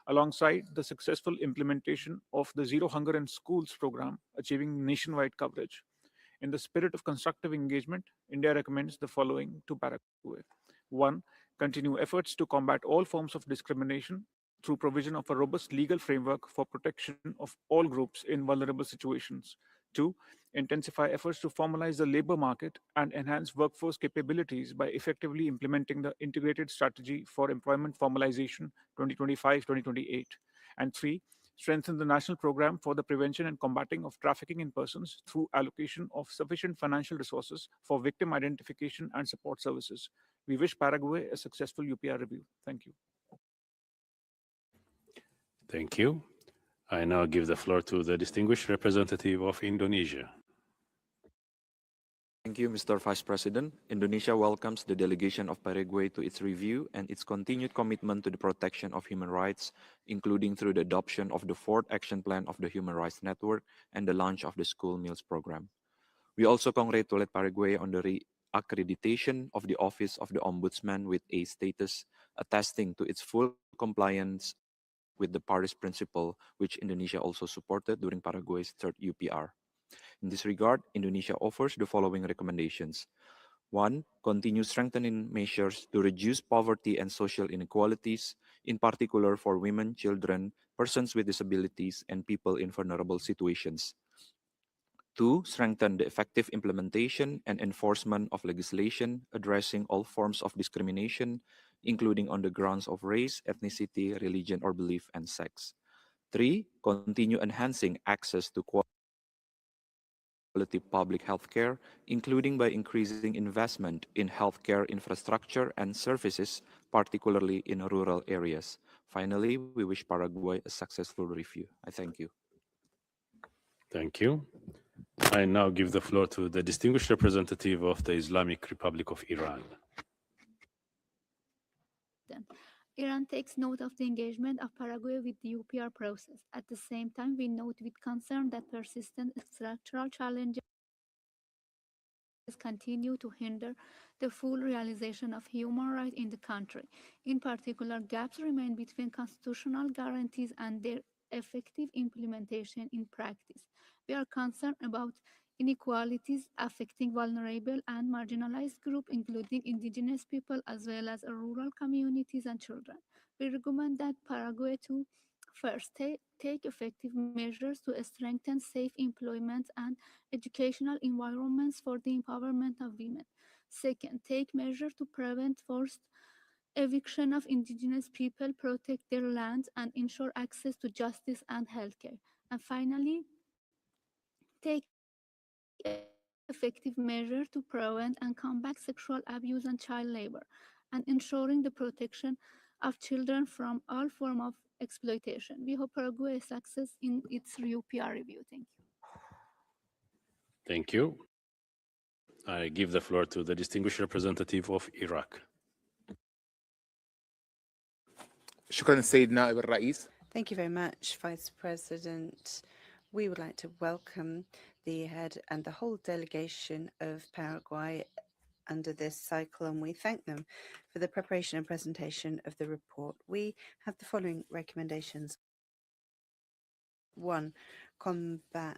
alongside the successful implementation of the Zero Hunger in Schools program, achieving nationwide coverage. In the spirit of constructive engagement, India recommends the following to Paraguay. 1, continue efforts to combat all forms of discrimination through provision of a robust legal framework for protection of all groups in vulnerable situations. 2, intensify efforts to formalize the labor market and enhance workforce capabilities by effectively implementing the Integrated Strategy for Employment Formalization 2025-2028. And 3, strengthen the national program for the prevention and combating of trafficking in persons through allocation of sufficient financial resources for victim identification and support services. We wish Paraguay a successful UPR review. Thank you. Thank you. I now give the floor to the distinguished representative of Indonesia. Thank you, Mr. Vice President. Indonesia welcomes the delegation of Paraguay to its review and its continued commitment to the protection of human rights, including through the adoption of the 4th Action Plan of the Human Rights Network and the launch of the School Meals Program. We also congratulate Paraguay on the re-accreditation of the Office of the Ombudsman with A status, attesting to its full compliance with the Paris Principle, which Indonesia also supported during Paraguay's 3rd UPR. In this regard, Indonesia offers the following recommendations. 1, continue strengthening measures to reduce poverty and social inequalities, in particular for women, children, persons with disabilities, and people in vulnerable situations. 2, strengthen the effective implementation and enforcement of legislation addressing all forms of discrimination, including on the grounds of race, ethnicity, religion, or belief, and sex. 3, continue enhancing access to quality public health care, including by increasing investment in healthcare infrastructure and services, particularly in rural areas. Finally, we wish Paraguay a successful review. I thank you. Thank you. I now give the floor to the distinguished representative of the Islamic Republic of Iran. Iran takes note of the engagement of Paraguay with the UPR process. At the same time, we note with concern that persistent structural challenges continue to hinder the full realization of human rights in the country. In particular, gaps remain between constitutional guarantees and their effective implementation in practice. We are concerned about inequalities affecting vulnerable and marginalized groups, including indigenous people, as well as rural communities and children. We recommend that Paraguay to first take effective measures to strengthen safe employment and educational environments for the empowerment of women. Second, take measures to prevent forced eviction of indigenous people, protect their lands, and ensure access to justice and healthcare. And finally, take effective measures to prevent and combat sexual abuse and child labor, and ensuring the protection of children from all forms of exploitation. We hope Paraguay success in its UPR review. Thank you. Thank you. I give the floor to the distinguished representative of Iraq. Thank you very much, Vice President. We would like to welcome the head and the whole delegation of Paraguay under this cycle, and we thank them for the preparation and presentation of the report. We have the following recommendations. 1. Combat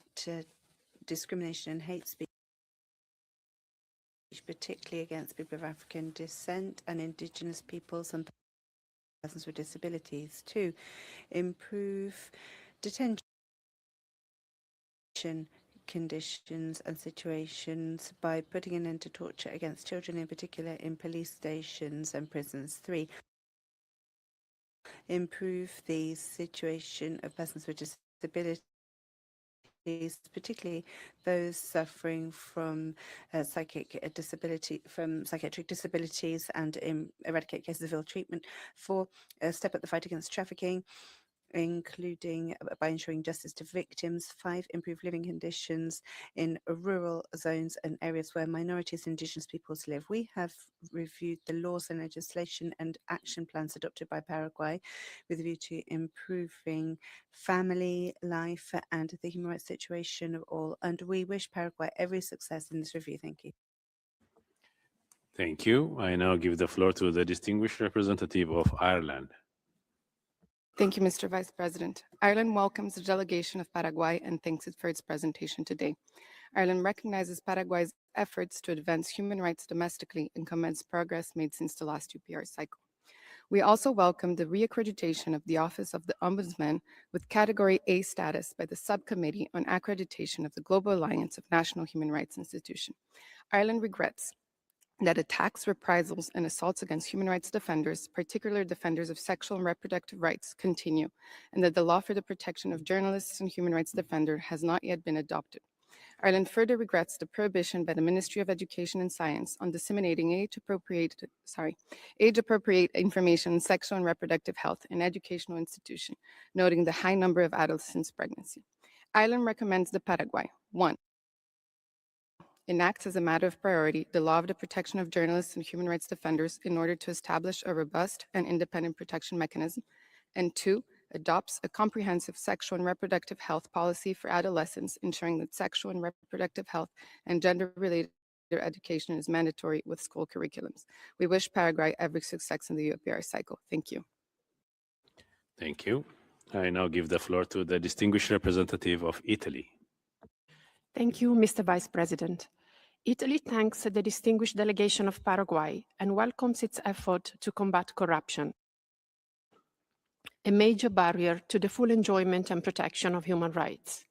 discrimination and hate speech, particularly against people of African descent and indigenous peoples and persons with disabilities. 2. Improve detention conditions and situations by putting an end to torture against children, in particular in police stations and prisons. 3. Improve the situation of persons with disabilities, particularly those suffering from psychiatric disabilities, and eradicate cases of ill treatment. 4. Step up the fight against trafficking, including by ensuring justice to victims. 5. Improve living conditions in rural zones and areas where minorities and indigenous peoples live. We have reviewed the laws and legislation and action plans adopted by Paraguay with a view to improving family life and the human rights situation of all, and we wish Paraguay every success in this review. Thank you. Thank you. I now give the floor to the distinguished representative of Ireland. Thank you, Mr. Vice President. Ireland welcomes the delegation of Paraguay and thanks it for its presentation today. Ireland recognizes Paraguay's efforts to advance human rights domestically and commends progress made since the last UPR cycle. We also welcome the reaccreditation of the Office of the Ombudsman with Category A status by the Subcommittee on Accreditation of the Global Alliance of National Human Rights Institutions. Ireland regrets that attacks, reprisals, and assaults against human rights defenders, particularly defenders of sexual and reproductive rights, continue, and that the law for the protection of journalists and human rights defenders has not yet been adopted. Ireland further regrets the prohibition by the Ministry of Education and Science on disseminating age-appropriate information on sexual and reproductive health in educational institutions, noting the high number of adolescents' pregnancy. Ireland recommends that Paraguay, 1. enacts as a matter of priority the law of the protection of journalists and human rights defenders in order to establish a robust and independent protection mechanism, and 2, adopts a comprehensive sexual and reproductive health policy for adolescents, ensuring that sexual and reproductive health and gender-related education is mandatory with school curriculums. We wish Paraguay every success in the UPR cycle. Thank you. Thank you. I now give the floor to the distinguished representative of Italy. Thank you, Mr. Vice President. Italy thanks the distinguished delegation of Paraguay and welcomes its effort to combat corruption, a major barrier to the full enjoyment and protection of human rights.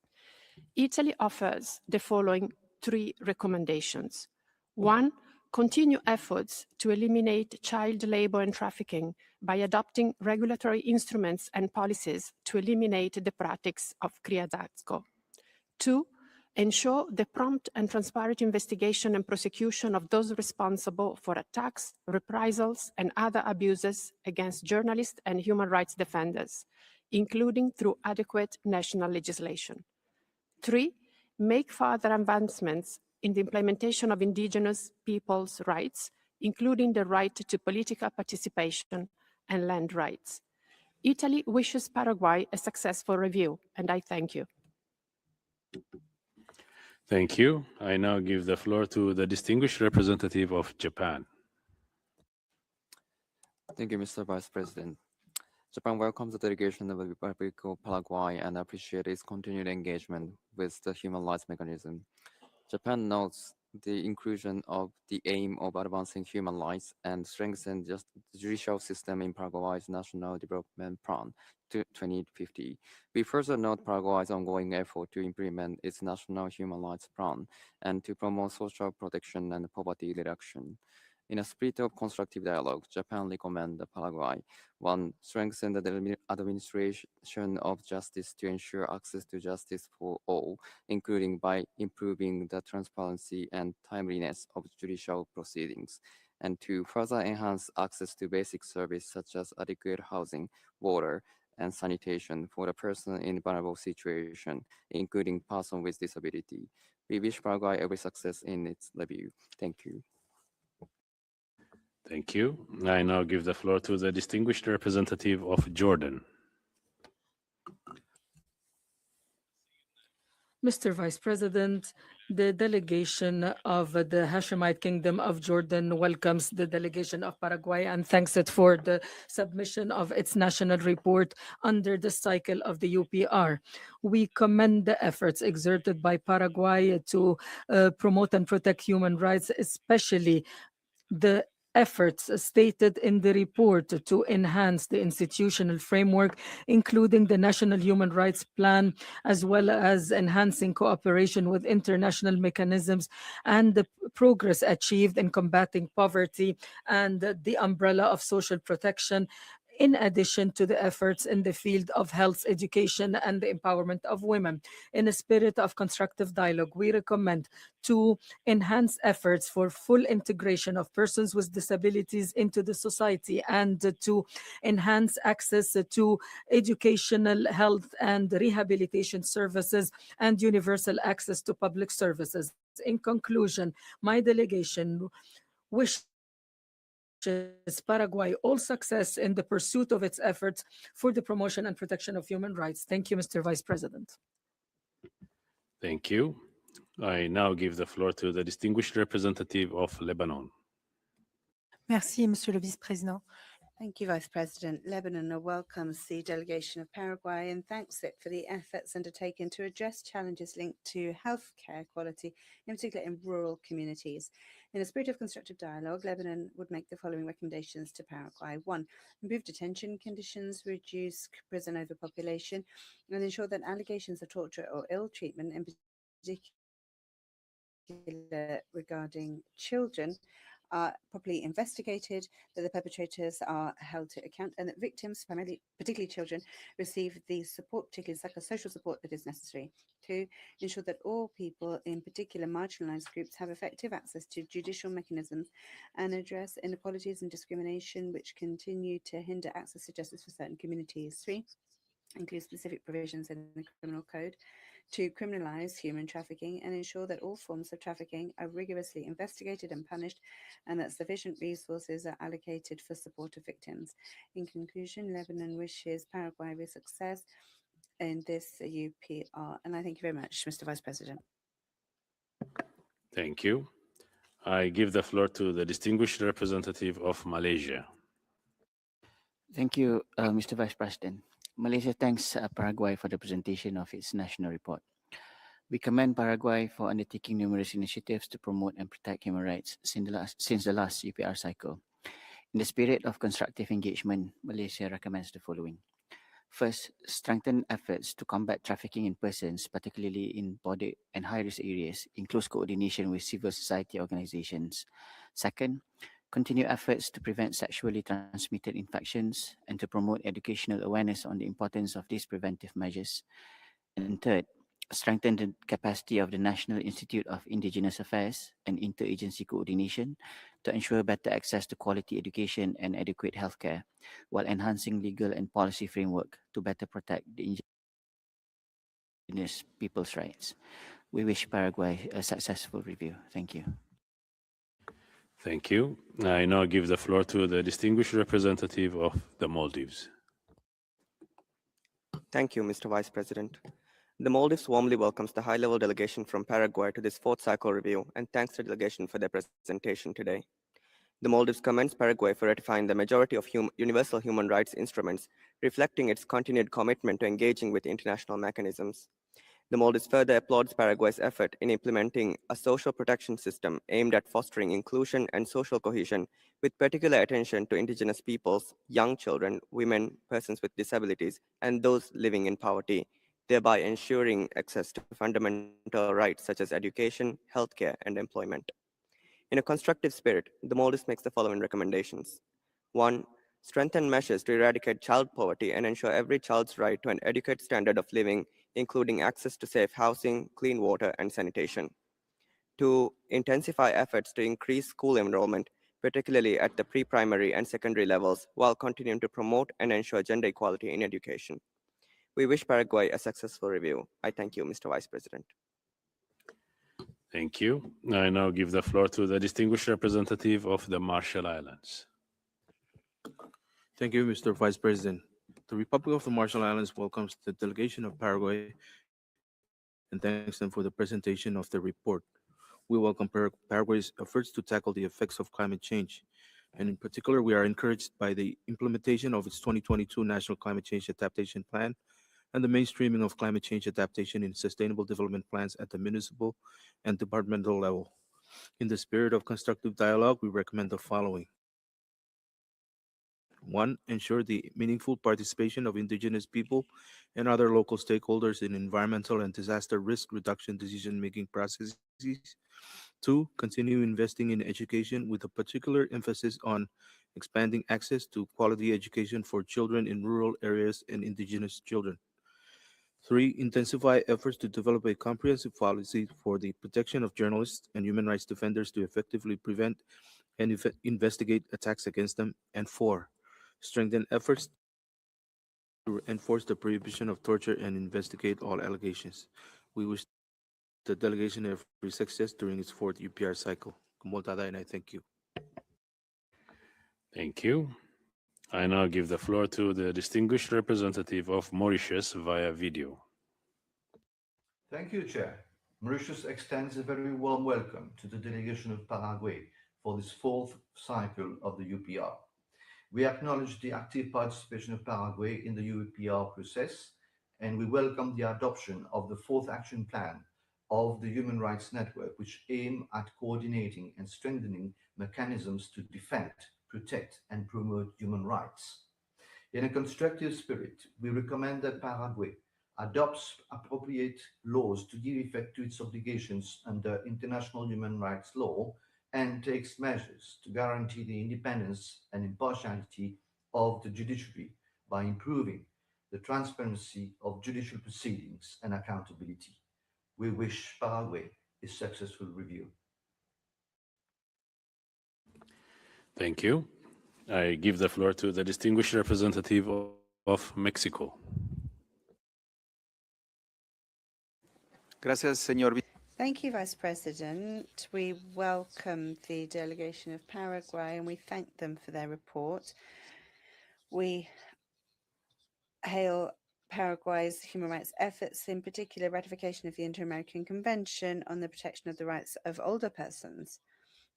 Italy offers the following 3 recommendations. 1, continue efforts to eliminate child labor and trafficking by adopting regulatory instruments and policies to eliminate the practice of criadazgo. 2, ensure the prompt and transparent investigation and prosecution of those responsible for attacks, reprisals, and other abuses against journalists and human rights defenders, including through adequate national legislation. 3, make further advancements in the implementation of indigenous peoples' rights, including the right to political participation and land rights. Italy wishes Paraguay a successful review, and I thank you. Thank you. I now give the floor to the distinguished representative of Japan. Thank you, Mr. Vice President. Japan welcomes the delegation of the Republic of Paraguay and appreciates its continued engagement with the human rights mechanism. Japan notes the inclusion of the aim of advancing human rights and strengthening the judicial system in Paraguay's National Development Plan to 2050. We further note Paraguay's ongoing effort to implement its National Human Rights Plan and to promote social protection and poverty reduction. In a spirit of constructive dialogue, Japan recommends Paraguay, 1, strengthen the administration of justice to ensure access to justice for all, including by improving the transparency and timeliness of judicial proceedings, and 2, further enhance access to basic services such as adequate housing, water, and sanitation for the person in vulnerable situation, including person with disability. We wish Paraguay every success in its review. Thank you. Thank you. I now give the floor to the distinguished representative of Jordan. Mr. Vice President, the delegation of the Hashemite Kingdom of Jordan welcomes the delegation of Paraguay and thanks it for the submission of its national report under the cycle of the UPR. We commend the efforts exerted by Paraguay to promote and protect human rights, especially the efforts stated in the report to enhance the institutional framework, including the National Human Rights Plan, as well as enhancing cooperation with international mechanisms and the progress achieved in combating poverty and the umbrella of social protection, in addition to the efforts in the field of health education and the empowerment of women. In a spirit of constructive dialogue, we recommend to enhance efforts for full integration of persons with disabilities into the society and to enhance access to educational, health, and rehabilitation services and universal access to public services. In conclusion, my delegation wishes Paraguay all success in the pursuit of its efforts for the promotion and protection of human rights. Thank you, Mr. Vice President. Thank you. I now give the floor to the distinguished representative of Lebanon. Merci, Monsieur le Vice-président. Thank you, Vice President. Lebanon welcomes the delegation of Paraguay and thanks it for the efforts undertaken to address challenges linked to healthcare quality, in particular in rural communities. In a spirit of constructive dialogue, Lebanon would make the following recommendations to Paraguay. 1, improve detention conditions, reduce prison overpopulation, and ensure that allegations of torture or ill treatment, in particular regarding children, are properly investigated, that the perpetrators are held to account, and that victims, particularly children, receive the support, particularly psychosocial support that is necessary. 2, ensure that all people, in particular marginalized groups, have effective access to judicial mechanisms and address inequalities and discrimination which continue to hinder access to justice for certain communities. 3, include specific provisions in the criminal code to criminalize human trafficking and ensure that all forms of trafficking are rigorously investigated and punished, and that sufficient resources are allocated for support of victims. In conclusion, Lebanon wishes Paraguay with success in this UPR. And I thank you very much, Mr. Vice President. Thank you. I give the floor to the distinguished representative of Malaysia. Thank you, Mr. Vice President. Malaysia thanks Paraguay for the presentation of its national report. We commend Paraguay for undertaking numerous initiatives to promote and protect human rights since the last UPR cycle. In the spirit of constructive engagement, Malaysia recommends the following. First, strengthen efforts to combat trafficking in persons, particularly in border and high-risk areas, in close coordination with civil society organizations. Second, continue efforts to prevent sexually transmitted infections and to promote educational awareness on the importance of these preventive measures. And third, strengthen the capacity of the National Institute of Indigenous Affairs and interagency coordination to ensure better access to quality education and adequate healthcare, while enhancing legal and policy framework to better protect the indigenous people's rights. We wish Paraguay a successful review. Thank you. Thank you. I now give the floor to the distinguished representative of the Maldives. Thank you, Mr. Vice President. The Maldives warmly welcomes the high-level delegation from Paraguay to this fourth cycle review and thanks the delegation for their presentation today. The Maldives commends Paraguay for ratifying the majority of universal human rights instruments, reflecting its continued commitment to engaging with international mechanisms. The Maldives further applauds Paraguay's effort in implementing a social protection system aimed at fostering inclusion and social cohesion, with particular attention to indigenous peoples, young children, women, persons with disabilities, and those living in poverty, thereby ensuring access to fundamental rights such as education, healthcare, and employment. In a constructive spirit, the Maldives makes the following recommendations. 1. Strengthen measures to eradicate child poverty and ensure every child's right to an adequate standard of living, including access to safe housing, clean water, and sanitation. 2. Intensify efforts to increase school enrollment, particularly at the pre-primary and secondary levels, while continuing to promote and ensure gender equality in education. We wish Paraguay a successful review. I thank you, Mr. Vice President. Thank you. I now give the floor to the distinguished representative of the Marshall Islands. Thank you, Mr. Vice President. The Republic of the Marshall Islands welcomes the delegation of Paraguay and thanks them for the presentation of the report. We welcome Paraguay's efforts to tackle the effects of climate change. And in particular, we are encouraged by the implementation of its 2022 National Climate Change Adaptation Plan and the mainstreaming of climate change adaptation in sustainable development plans at the municipal and departmental level. In the spirit of constructive dialogue, we recommend the following. 1. Ensure the meaningful participation of indigenous people and other local stakeholders in environmental and disaster risk reduction decision-making processes. 2. Continue investing in education with a particular emphasis on expanding access to quality education for children in rural areas and indigenous children. 3. Intensify efforts to develop a comprehensive policy for the protection of journalists and human rights defenders to effectively prevent and investigate attacks against them. And 4. Strengthen efforts to enforce the prohibition of torture and investigate all allegations. We wish the delegation every success during its fourth UPR cycle. Kumoltada, and I thank you. Thank you. I now give the floor to the distinguished representative of Mauritius via video. Thank you, Chair. Mauritius extends a very warm welcome to the delegation of Paraguay for this fourth cycle of the UPR. We acknowledge the active participation of Paraguay in the UPR process, and we welcome the adoption of the fourth action plan of the Human Rights Network, which aim at coordinating and strengthening mechanisms to defend, protect, and promote human rights. In a constructive spirit, we recommend that Paraguay adopts appropriate laws to give effect to its obligations under international human rights law and takes measures to guarantee the independence and impartiality of the judiciary by improving the transparency of judicial proceedings and accountability. We wish Paraguay a successful review. Thank you. I give the floor to the distinguished representative of Mexico. Gracias, señor. Thank you, Vice President. We welcome the delegation of Paraguay and we thank them for their report. We hail Paraguay's human rights efforts, in particular ratification of the Inter-American Convention on the Protection of the Rights of Older Persons.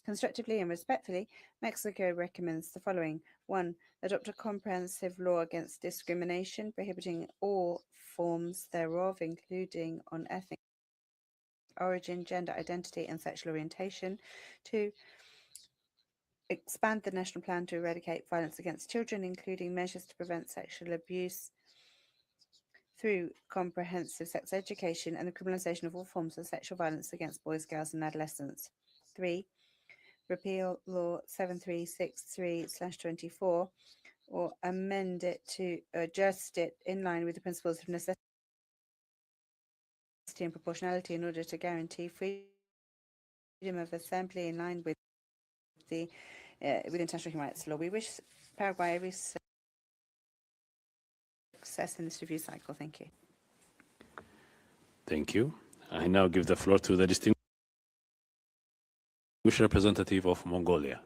Constructively and respectfully, Mexico recommends the following. 1. Adopt a comprehensive law against discrimination, prohibiting all forms thereof, including on ethnic origin, gender identity, and sexual orientation. 2. Expand the national plan to eradicate violence against children, including measures to prevent sexual abuse through comprehensive sex education and the criminalization of all forms of sexual violence against boys, girls, and adolescents. 3. Repeal Law 7363/24 or amend it to adjust it in line with the principles of necessity and proportionality in order to guarantee freedom of assembly in line with the with international human rights law. We wish Paraguay every success in this review cycle. Thank you. Thank you. I now give the floor to the distinguished Representative of Mongolia.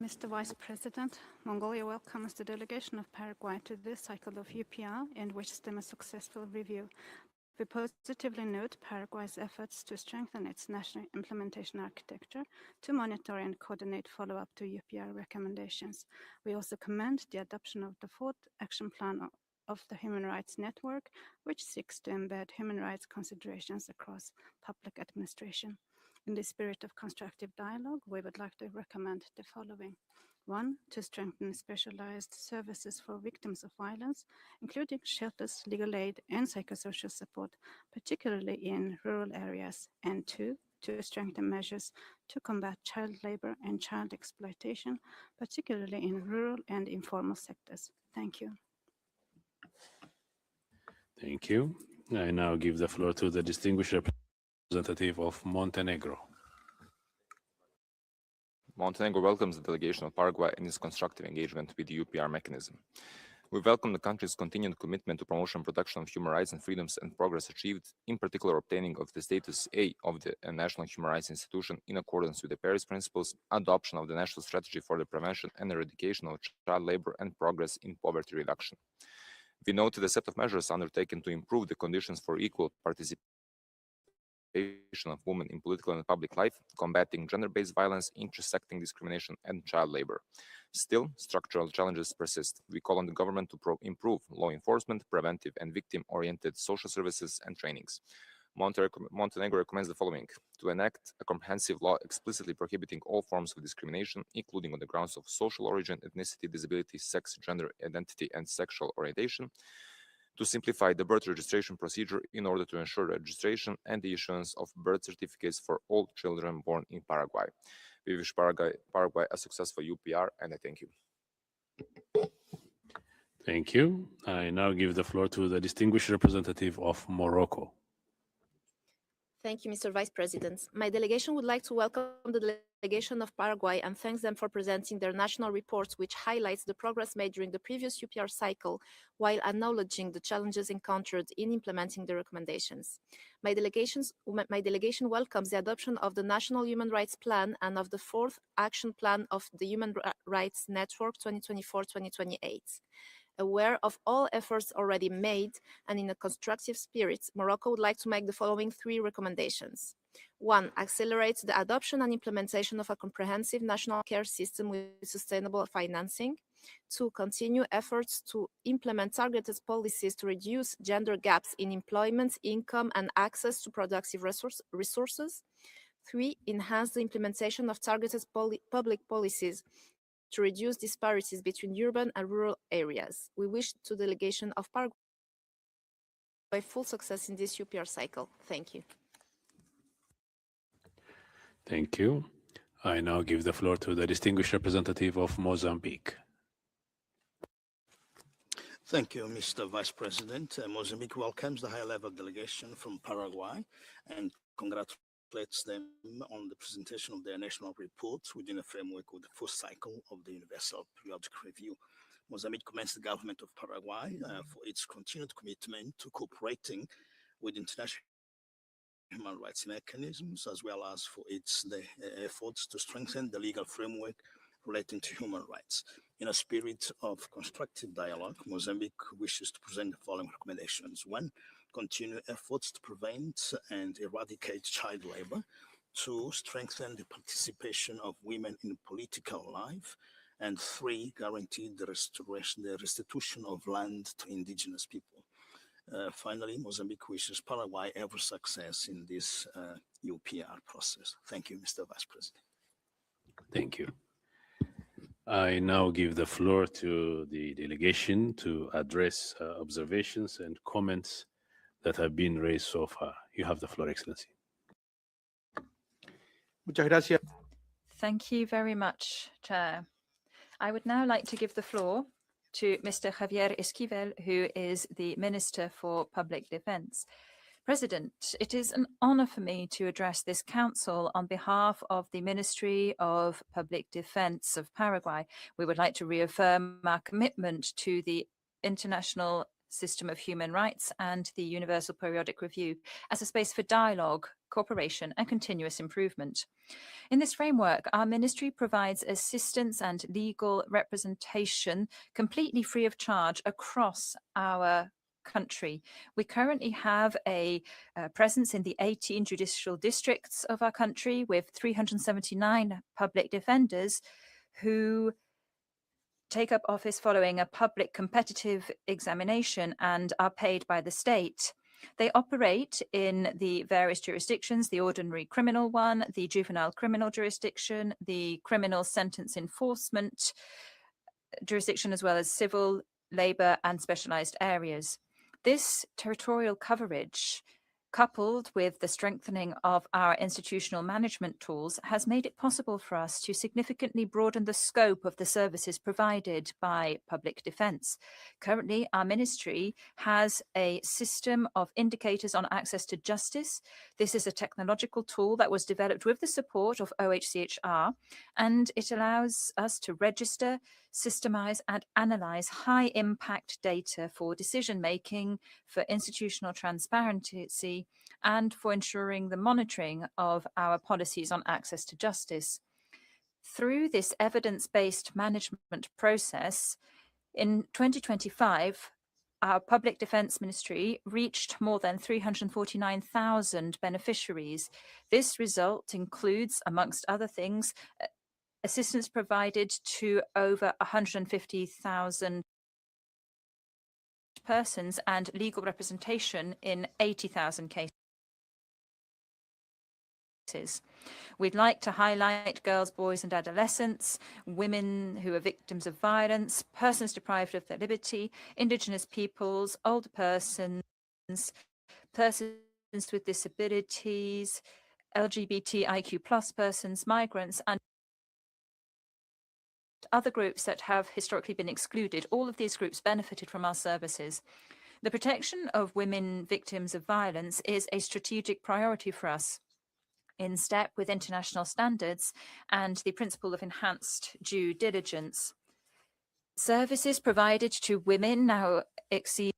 Mr. Vice President, Mongolia welcomes the delegation of Paraguay to this cycle of UPR and wishes them a successful review. We positively note Paraguay's efforts to strengthen its national implementation architecture to monitor and coordinate follow-up to UPR recommendations. We also commend the adoption of the fourth action plan of the Human Rights Network, which seeks to embed human rights considerations across public administration. In the spirit of constructive dialogue, we would like to recommend the following. 1, to strengthen specialized services for victims of violence, including shelters, legal aid, and psychosocial support, particularly in rural areas. And 2, to strengthen measures to combat child labor and child exploitation, particularly in rural and informal sectors. Thank you. Thank you. I now give the floor to the distinguished representative of Montenegro. Montenegro welcomes the delegation of Paraguay and its constructive engagement with the UPR mechanism. We welcome the country's continued commitment to promotion and protection of human rights and freedoms and progress achieved, in particular obtaining of the status A of the National Human Rights Institution in accordance with the Paris Principles, adoption of the National Strategy for the Prevention and Eradication of Child Labor, and progress in poverty reduction. We noted a set of measures undertaken to improve the conditions for equal participation of women in political and public life, combating gender-based violence, intersecting discrimination, and child labor. Still, structural challenges persist. We call on the government to improve law enforcement, preventive and victim-oriented social services and trainings. Montenegro recommends the following: to enact a comprehensive law explicitly prohibiting all forms of discrimination, including on the grounds of social origin, ethnicity, disability, sex, gender identity, and sexual orientation; to simplify the birth registration procedure in order to ensure registration and the issuance of birth certificates for all children born in Paraguay. We wish Paraguay a successful UPR, and I thank you. Thank you. I now give the floor to the distinguished representative of Morocco. Thank you, Mr. Vice President. My delegation would like to welcome the delegation of Paraguay and thanks them for presenting their national reports, which highlights the progress made during the previous UPR cycle, while acknowledging the challenges encountered in implementing the recommendations. My delegation welcomes the adoption of the National Human Rights Plan and of the fourth action plan of the Human Rights Network 2024-2028. Aware of all efforts already made and in a constructive spirit, Morocco would like to make the following 3 recommendations. 1, accelerate the adoption and implementation of a comprehensive national care system with sustainable financing. 2, continue efforts to implement targeted policies to reduce gender gaps in employment, income, and access to productive resources. 3, enhance the implementation of targeted public policies to reduce disparities between urban and rural areas. We wish to the delegation of Paraguay full success in this UPR cycle. Thank you. Thank you. I now give the floor to the distinguished representative of Mozambique. Thank you, Mr. Vice President. Mozambique welcomes the high-level delegation from Paraguay and congratulates them on the presentation of their national report within the framework of the first cycle of the Universal Periodic Review. Mozambique commends the government of Paraguay for its continued commitment to cooperating with international human rights mechanisms, as well as for the efforts to strengthen the legal framework relating to human rights. In a spirit of constructive dialogue, Mozambique wishes to present the following recommendations. 1, continue efforts to prevent and eradicate child labor. 2, strengthen the participation of women in political life. And 3, guarantee the restitution of land to indigenous people. Finally, Mozambique wishes Paraguay every success in this UPR process. Thank you, Mr. Vice President. Thank you. I now give the floor to the delegation to address observations and comments that have been raised so far. You have the floor, Excellency. Muchas gracias. Thank you very much, Chair. I would now like to give the floor to Mr. Javier Esquivel, who is the Minister for Public Defense. President, it is an honor for me to address this council on behalf of the Ministry of Public Defense of Paraguay. We would like to reaffirm our commitment to the international system of human rights and the Universal Periodic Review as a space for dialogue, cooperation, and continuous improvement. In this framework, our ministry provides assistance and legal representation completely free of charge across our country. We currently have a presence in the 18 judicial districts of our country with 379 public defenders who take up office following a public competitive examination and are paid by the state. They operate in the various jurisdictions, the ordinary criminal one, the juvenile criminal jurisdiction, the criminal sentence enforcement jurisdiction, as well as civil, labor, and specialized areas. This territorial coverage, coupled with the strengthening of our institutional management tools, has made it possible for us to significantly broaden the scope of the services provided by public defense. Currently, our ministry has a system of indicators on access to justice. This is a technological tool that was developed with the support of OHCHR, and it allows us to register, systemize, and analyze high-impact data for decision-making, for institutional transparency, and for ensuring the monitoring of our policies on access to justice. Through this evidence-based management process, in 2025, our Public Defense Ministry reached more than 349,000 beneficiaries. This result includes, amongst other things, assistance provided to over 150,000 persons and legal representation in 80,000 cases. We'd like to highlight girls, boys and adolescents, women who are victims of violence, persons deprived of their liberty, indigenous peoples, older persons, persons with disabilities, LGBTIQ+ persons, migrants, and other groups that have historically been excluded. All of these groups benefited from our services. The protection of women victims of violence is a strategic priority for us, in step with international standards and the principle of enhanced due diligence. Services provided to women now exceed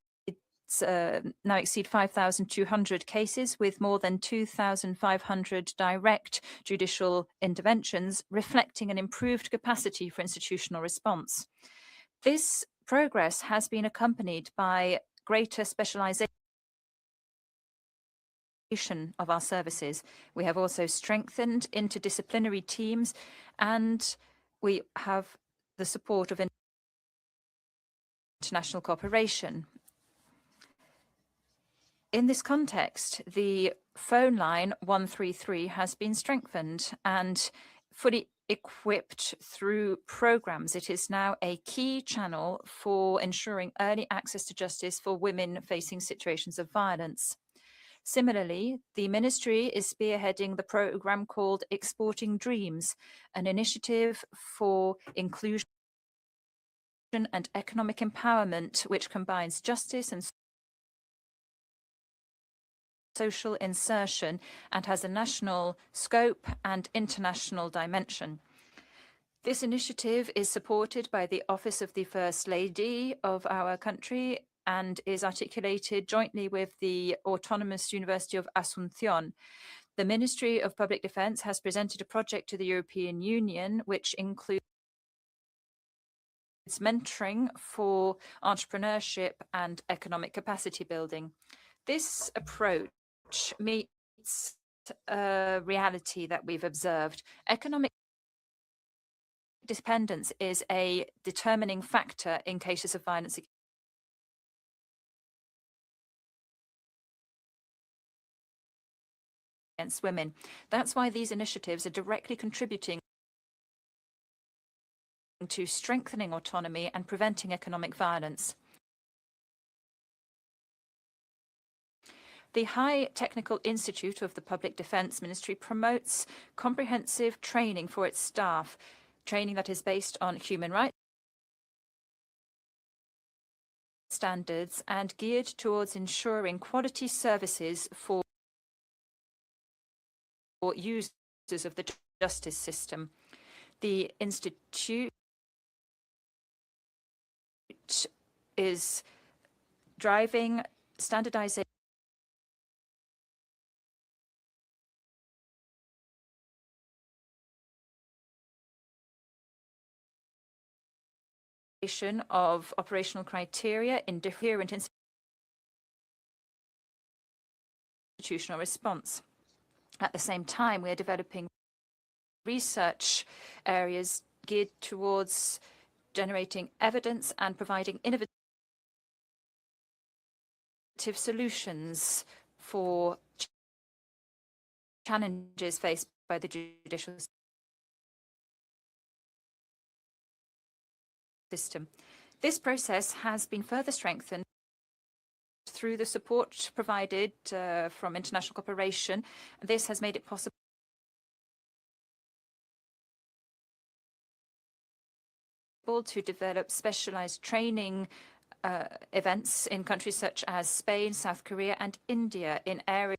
5,200 cases, with more than 2,500 direct judicial interventions, reflecting an improved capacity for institutional response. This progress has been accompanied by greater specialization of our services. We have also strengthened interdisciplinary teams, and we have the support of international cooperation. In this context, the phone line 133 has been strengthened and fully equipped through programs. It is now a key channel for ensuring early access to justice for women facing situations of violence. Similarly, the ministry is spearheading the program called Exporting Dreams, an initiative for inclusion and economic empowerment, which combines justice and social insertion and has a national scope and international dimension. This initiative is supported by the Office of the First Lady of our country and is articulated jointly with the Autonomous University of Asunción. The Ministry of Public Defense has presented a project to the European Union, which includes mentoring for entrepreneurship and economic capacity building. This approach meets a reality that we've observed. Economic dependence is a determining factor in cases of violence against women. That's why these initiatives are directly contributing to strengthening autonomy and preventing economic violence. The High Technical Institute of the Public Defense Ministry promotes comprehensive training for its staff, training that is based on human rights standards and geared towards ensuring quality services for users of the justice system. The institute is driving standardization of operational criteria in different institutional response. At the same time, we are developing research areas geared towards generating evidence and providing innovative solutions for challenges faced by the judicial system. This process has been further strengthened through the support provided from international cooperation. This has made it possible to develop specialized training events in countries such as Spain, South Korea, and India in areas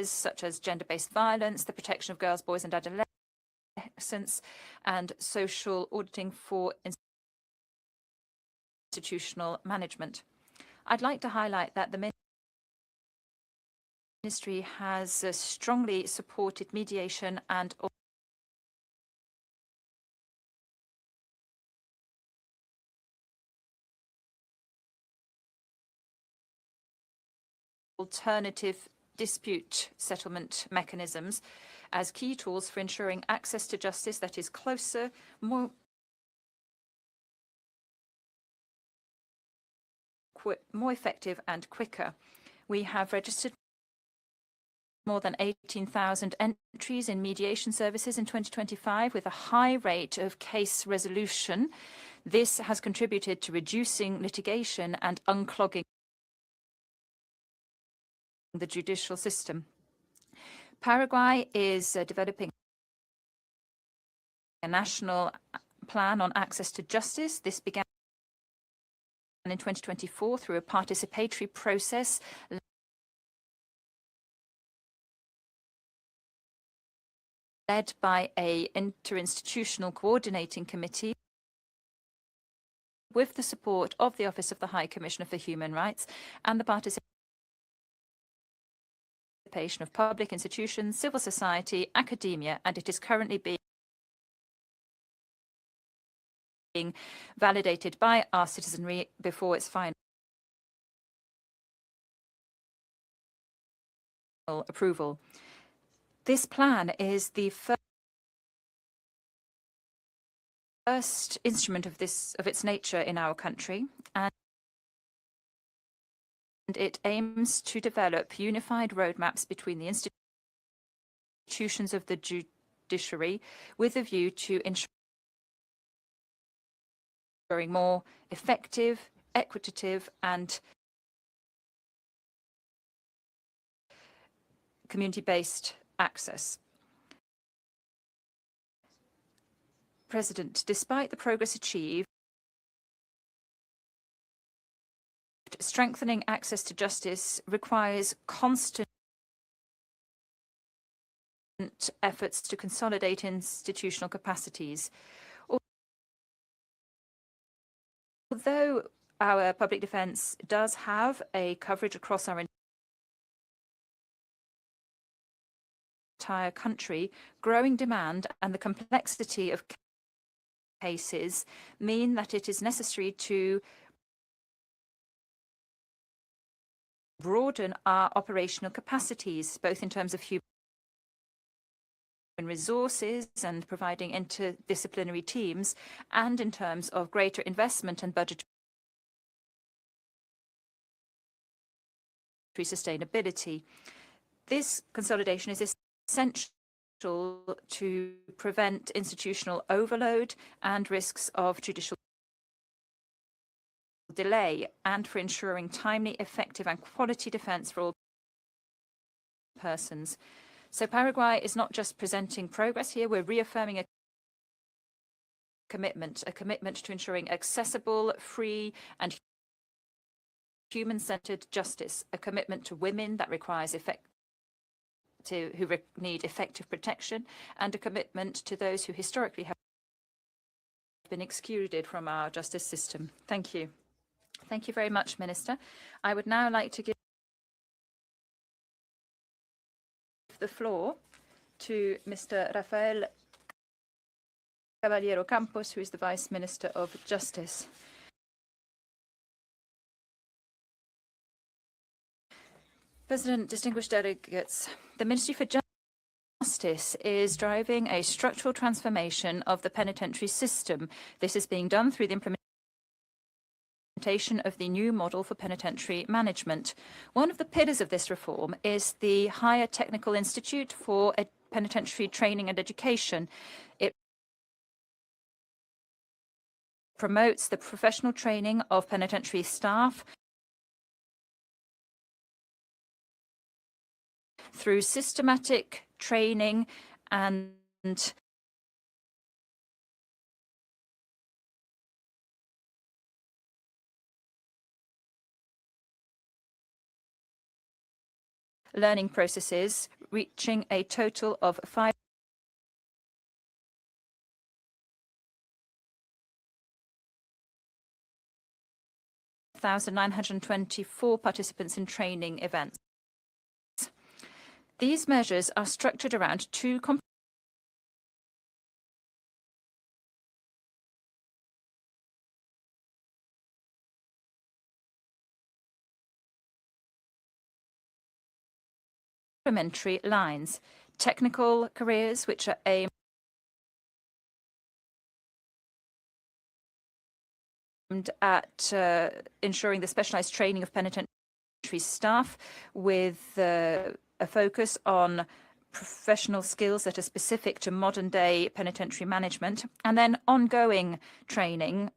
such as gender-based violence, the protection of girls, boys, and adolescents, and social auditing for institutional management. I'd like to highlight that the Ministry has strongly supported mediation and alternative dispute settlement mechanisms as key tools for ensuring access to justice that is closer, more effective and quicker. We have registered more than 18,000 entries in mediation services in 2025 with a high rate of case resolution. This has contributed to reducing litigation and unclogging the judicial system. Paraguay is developing a national plan on access to justice. This began in 2024 through a participatory process led by an interinstitutional coordinating committee with the support of the Office of the High Commissioner for Human Rights and the participation of public institutions, civil society, academia, and it is currently being validated by our citizenry before its final approval. This plan is the first instrument of its nature in our country, and it aims to develop unified roadmaps between the institutions of the judiciary with a view to ensuring more effective, equitative, and community-based access. President, despite the progress achieved, strengthening access to justice requires constant efforts to consolidate institutional capacities. Although our public defense does have a coverage across our entire country, growing demand and the complexity of cases mean that it is necessary to broaden our operational capacities, both in terms of human resources and providing interdisciplinary teams, and in terms of greater investment and budgetary sustainability. This consolidation is essential to prevent institutional overload and risks of judicial delay, and for ensuring timely, effective, and quality defense for all persons. So Paraguay is not just presenting progress here, we're reaffirming a commitment to ensuring accessible, free, and human-centered justice, a commitment to women that requires who need effective protection, and a commitment to those who historically have been excluded from our justice system. Thank you. Thank you very much, Minister. I would now like to give the floor to Mr. Rafael Caballero Campos, who is the Vice Minister of Justice. President, distinguished delegates, the Ministry for Justice is driving a structural transformation of the penitentiary system. This is being done through the implementation of the new model for penitentiary management. One of the pillars of this reform is the Higher Technical Institute for Penitentiary Training and Education. It promotes the professional training of penitentiary staff through systematic training and learning processes, reaching a total of 5,924 participants in training events. These measures are structured around two complementary lines: technical careers, which are aimed at ensuring the specialized training of penitentiary staff with a focus on professional skills that are specific to modern-day penitentiary management, and then ongoing training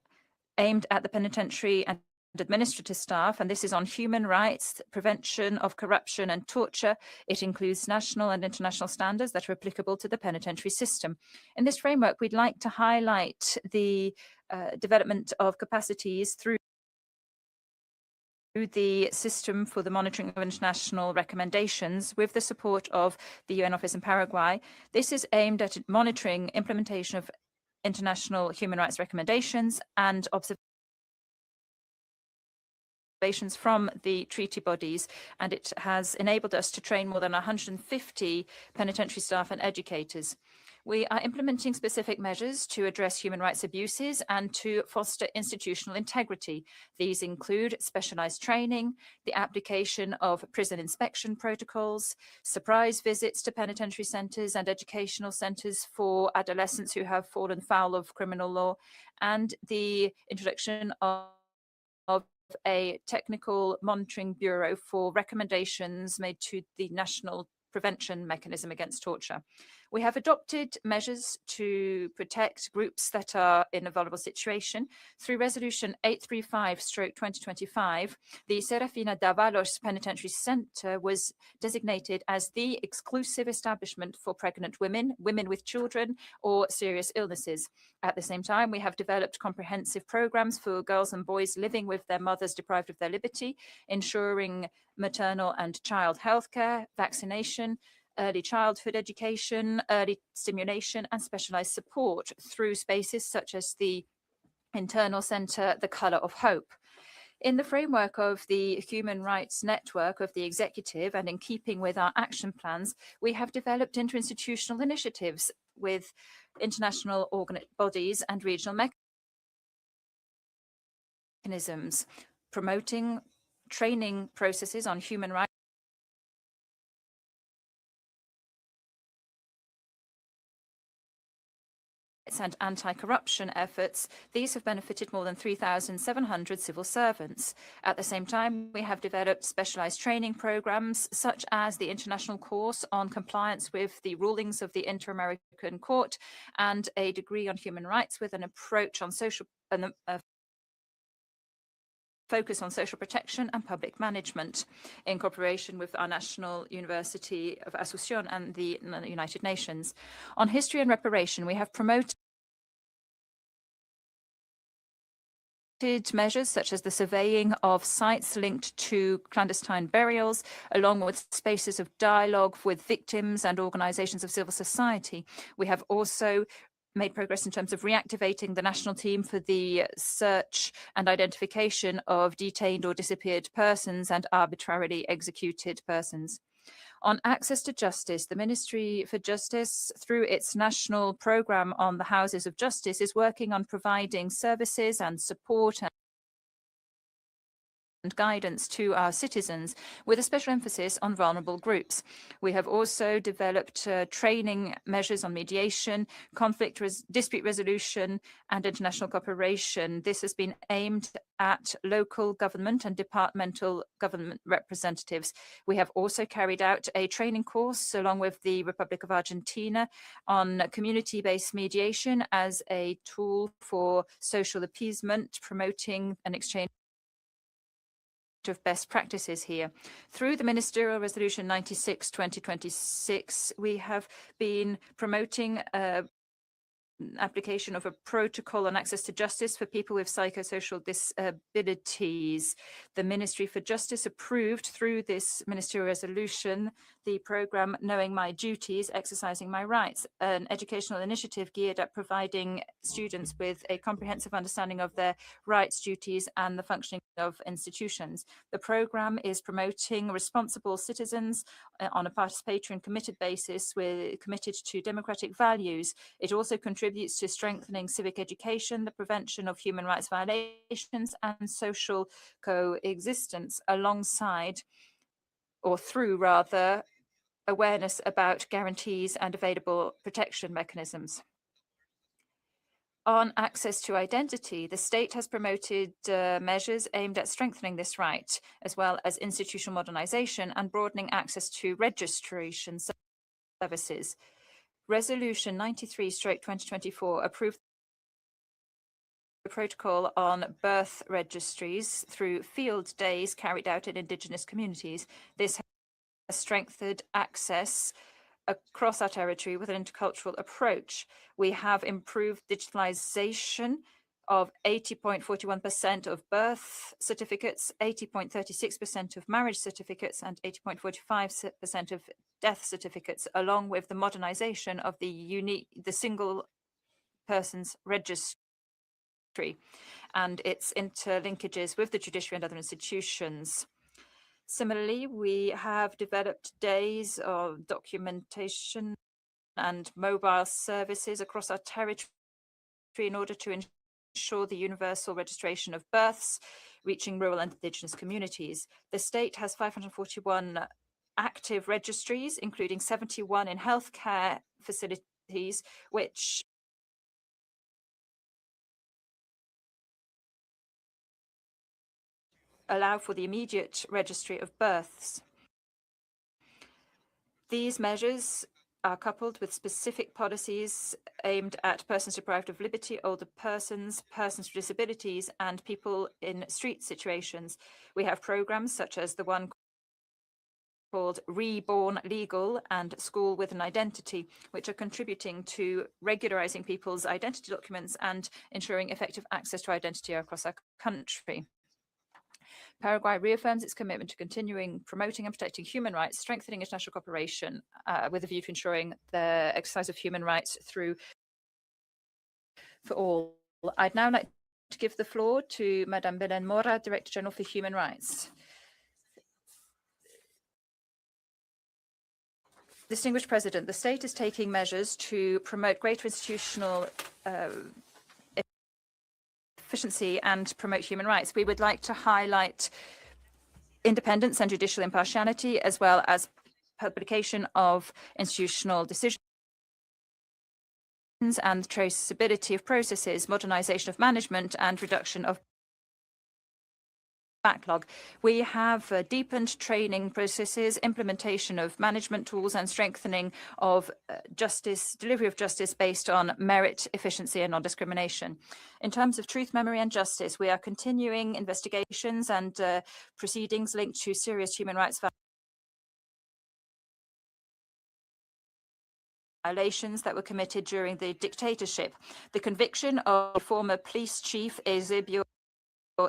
aimed at the penitentiary and administrative staff, and this is on human rights, prevention of corruption and torture. It includes national and international standards that are applicable to the penitentiary system. In this framework, we'd like to highlight the development of capacities through the system for the monitoring of international recommendations with the support of the UN office in Paraguay. This is aimed at monitoring implementation of international human rights recommendations and observations from the treaty bodies, and it has enabled us to train more than 150 penitentiary staff and educators. We are implementing specific measures to address human rights abuses and to foster institutional integrity. These include specialized training, the application of prison inspection protocols, surprise visits to penitentiary centers and educational centers for adolescents who have fallen foul of criminal law, and the introduction of a technical monitoring bureau for recommendations made to the national prevention mechanism against torture. We have adopted measures to protect groups that are in a vulnerable situation. Through Resolution 835/2025, the Serafina Davalos Penitentiary Center was designated as the exclusive establishment for pregnant women, women with children, or serious illnesses. At the same time, we have developed comprehensive programs for girls and boys living with their mothers deprived of their liberty, ensuring maternal and child health care, vaccination, early childhood education, early stimulation, and specialized support through spaces such as the internal center, The Color of Hope. In the framework of the Human Rights Network of the Executive and in keeping with our action plans, we have developed interinstitutional initiatives with international bodies and regional mechanisms, promoting training processes on human rights and anti-corruption efforts. These have benefited more than 3,700 civil servants. At the same time, we have developed specialized training programs, such as the International Course on Compliance with the Rulings of the Inter-American Court and a degree on human rights with an approach on focus on social protection and public management in cooperation with our National University of Asunción and the United Nations. On history and reparation, we have promoted measures such as the surveying of sites linked to clandestine burials, along with spaces of dialogue with victims and organizations of civil society. We have also made progress in terms of reactivating the national team for the search and identification of detained or disappeared persons and arbitrarily executed persons. On access to justice, the Ministry for Justice, through its national program on the Houses of Justice, is working on providing services and support and guidance to our citizens, with a special emphasis on vulnerable groups. We have also developed training measures on mediation, dispute resolution, and international cooperation. This has been aimed at local government and departmental government representatives. We have also carried out a training course along with the Republic of Argentina on community-based mediation as a tool for social appeasement, promoting an exchange of best practices here. Through the Ministerial Resolution 96/2026, we have been promoting application of a protocol on access to justice for people with psychosocial disabilities. The Ministry for Justice approved through this ministerial resolution the program Knowing My Duties, Exercising My Rights, an educational initiative geared at providing students with a comprehensive understanding of their rights, duties, and the functioning of institutions. The program is promoting responsible citizens on a participatory and committed basis. We're committed to democratic values. It also contributes to strengthening civic education, the prevention of human rights violations, and social coexistence alongside, or through rather, awareness about guarantees and available protection mechanisms. On access to identity, the state has promoted measures aimed at strengthening this right, as well as institutional modernization and broadening access to registration services. Resolution 93/2024 approved the protocol on birth registries through field days carried out in indigenous communities. This has strengthened access across our territory with an intercultural approach. We have improved digitalization of 80.41% of birth certificates, 80.36% of marriage certificates, and 80.45% of death certificates, along with the modernization of the single person's registry and its interlinkages with the judiciary and other institutions. Similarly, we have developed days of documentation and mobile services across our territory in order to ensure the universal registration of births, reaching rural and indigenous communities. The state has 541 active registries, including 71 in healthcare facilities, which allow for the immediate registry of births. These measures are coupled with specific policies aimed at persons deprived of liberty, older persons, persons with disabilities, and people in street situations. We have programs such as the one called Reborn Legal and School with an Identity, which are contributing to regularizing people's identity documents and ensuring effective access to identity across our country. Paraguay reaffirms its commitment to continuing promoting and protecting human rights, strengthening international cooperation with a view to ensuring the exercise of human rights for all. I'd now like to give the floor to Madame Belén Mora, Director General for Human Rights. Distinguished President, the state is taking measures to promote greater institutional efficiency and promote human rights. We would like to highlight independence and judicial impartiality, as well as publication of institutional decisions and traceability of processes, modernization of management, and reduction of backlog. We have deepened training processes, implementation of management tools, and strengthening of delivery of justice based on merit, efficiency, and non-discrimination. In terms of truth, memory, and justice, we are continuing investigations and proceedings linked to serious human rights violations that were committed during the dictatorship. The conviction of former police chief Eusebio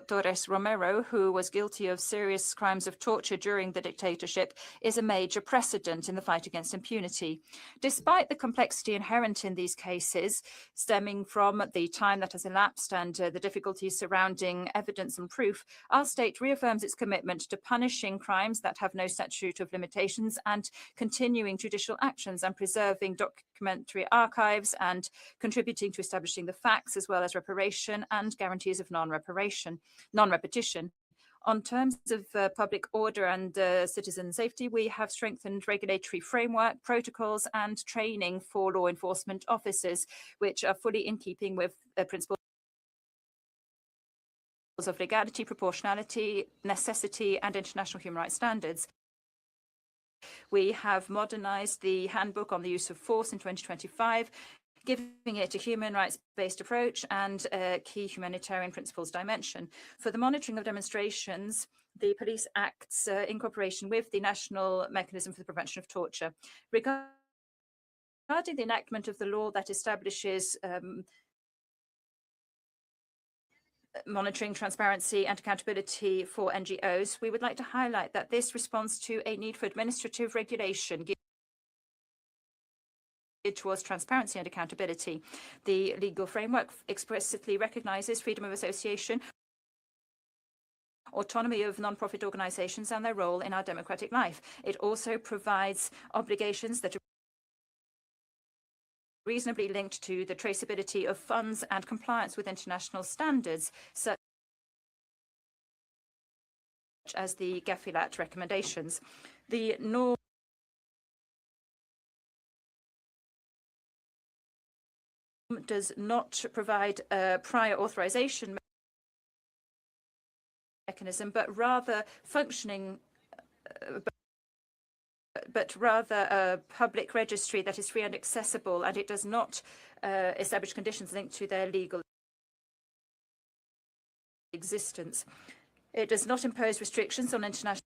Torres Romero, who was guilty of serious crimes of torture during the dictatorship, is a major precedent in the fight against impunity. Despite the complexity inherent in these cases, stemming from the time that has elapsed and the difficulties surrounding evidence and proof, our state reaffirms its commitment to punishing crimes that have no statute of limitations and continuing judicial actions and preserving documentary archives and contributing to establishing the facts as well as reparation and guarantees of non-repetition. On terms of public order and citizen safety, we have strengthened regulatory framework, protocols and training for law enforcement officers, which are fully in keeping with principles of legality, proportionality, necessity and international human rights standards. We have modernized the handbook on the use of force in 2025, giving it a human rights-based approach and a key humanitarian principles dimension. For the monitoring of demonstrations, the police acts in cooperation with the National Mechanism for the Prevention of Torture. Regarding the enactment of the law that establishes monitoring, transparency and accountability for NGOs, we would like to highlight that this responds to a need for administrative regulation towards transparency and accountability. The legal framework explicitly recognizes freedom of association, autonomy of non-profit organizations and their role in our democratic life. It also provides obligations that are reasonably linked to the traceability of funds and compliance with international standards, such as the GAFILAT recommendations. The norm does not provide a prior authorization mechanism, but rather a public registry that is free and accessible, and it does not establish conditions linked to their legal existence. It does not impose restrictions on international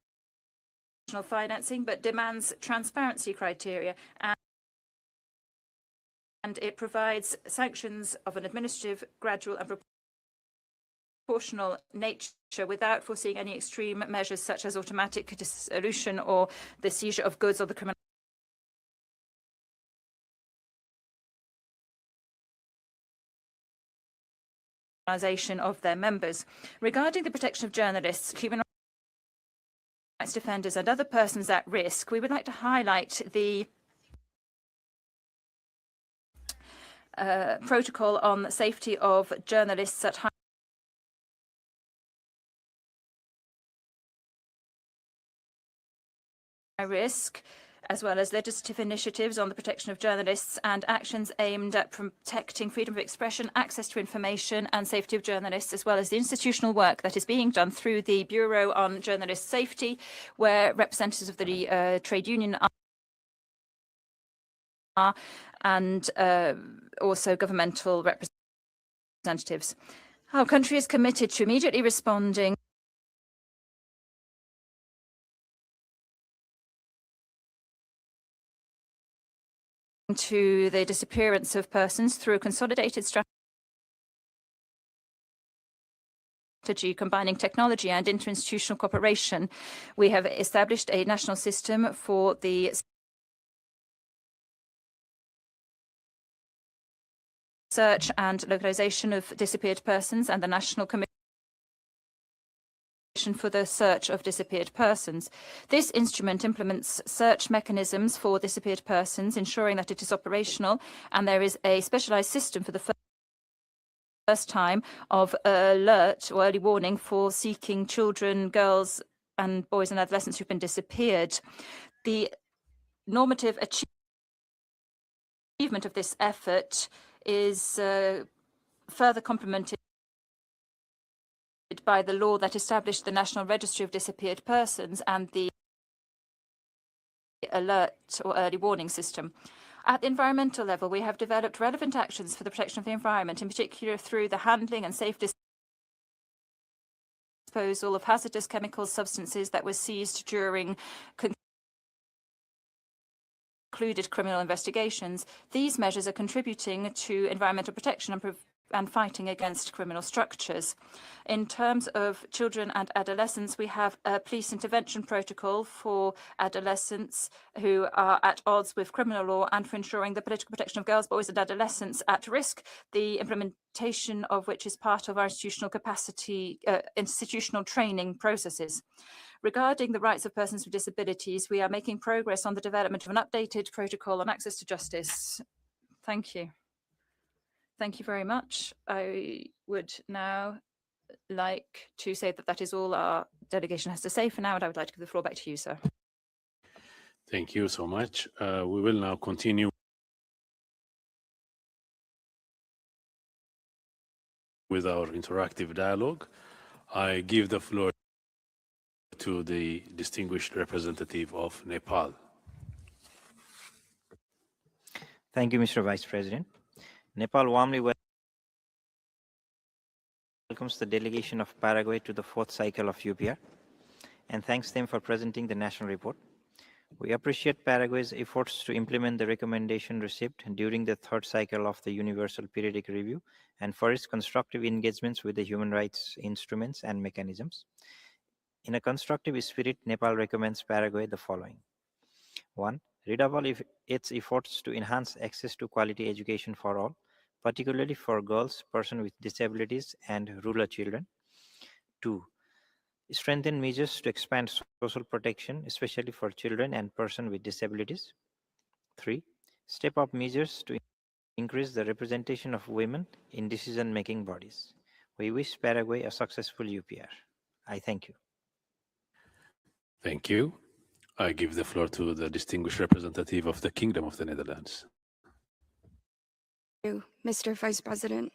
financing, but demands transparency criteria, and it provides sanctions of an administrative, gradual and proportional nature without foreseeing any extreme measures such as automatic dissolution or the seizure of goods or the criminalization of their members. Regarding the protection of journalists, human rights defenders and other persons at risk, we would like to highlight the protocol on the safety of journalists at high risk, as well as legislative initiatives on the protection of journalists and actions aimed at protecting freedom of expression, access to information and safety of journalists, as well as the institutional work that is being done through the Bureau on Journalist Safety, where representatives of the trade union are and also governmental representatives. Our country is committed to immediately responding to the disappearance of persons through a consolidated strategy combining technology and interinstitutional cooperation. We have established a national system for the search and localization of disappeared persons and the National Commission for the search of disappeared persons. This instrument implements search mechanisms for disappeared persons, ensuring that it is operational, and there is a specialized system for the first time of alert or early warning for seeking children, girls and boys and adolescents who've been disappeared. The normative achievement of this effort is further complemented by the law that established the National Registry of Disappeared Persons and the alert or early warning system. At the environmental level, we have developed relevant actions for the protection of the environment, in particular through the handling and safe disposal of hazardous chemical substances that were seized during concluded criminal investigations. These measures are contributing to environmental protection and and fighting against criminal structures. In terms of children and adolescents, we have a police intervention protocol for adolescents who are at odds with criminal law and for ensuring the political protection of girls, boys and adolescents at risk, the implementation of which is part of our institutional capacity, institutional training processes. Regarding the rights of persons with disabilities, we are making progress on the development of an updated protocol on access to justice. Thank you. Thank you very much. I would now like to say that that is all our delegation has to say for now, and I would like to give the floor back to you, sir. Thank you so much. We will now continue with our interactive dialogue. I give the floor to the distinguished representative of Nepal. Thank you, Mr. Vice President. Nepal warmly welcomes the delegation of Paraguay to the 4th cycle of UPR and thanks them for presenting the national report. We appreciate Paraguay's efforts to implement the recommendation received during the 3rd cycle of the Universal Periodic Review and for its constructive engagements with the human rights instruments and mechanisms. In a constructive spirit, Nepal recommends Paraguay the following. 1. Redouble its efforts to enhance access to quality education for all, particularly for girls, persons with disabilities, and rural children. 2. Strengthen measures to expand social protection, especially for children and persons with disabilities. 3. Step up measures to increase the representation of women in decision-making bodies. We wish Paraguay a successful UPR. I thank you. Thank you. I give the floor to the distinguished representative of the Kingdom of the Netherlands. Thank you, Mr. Vice President.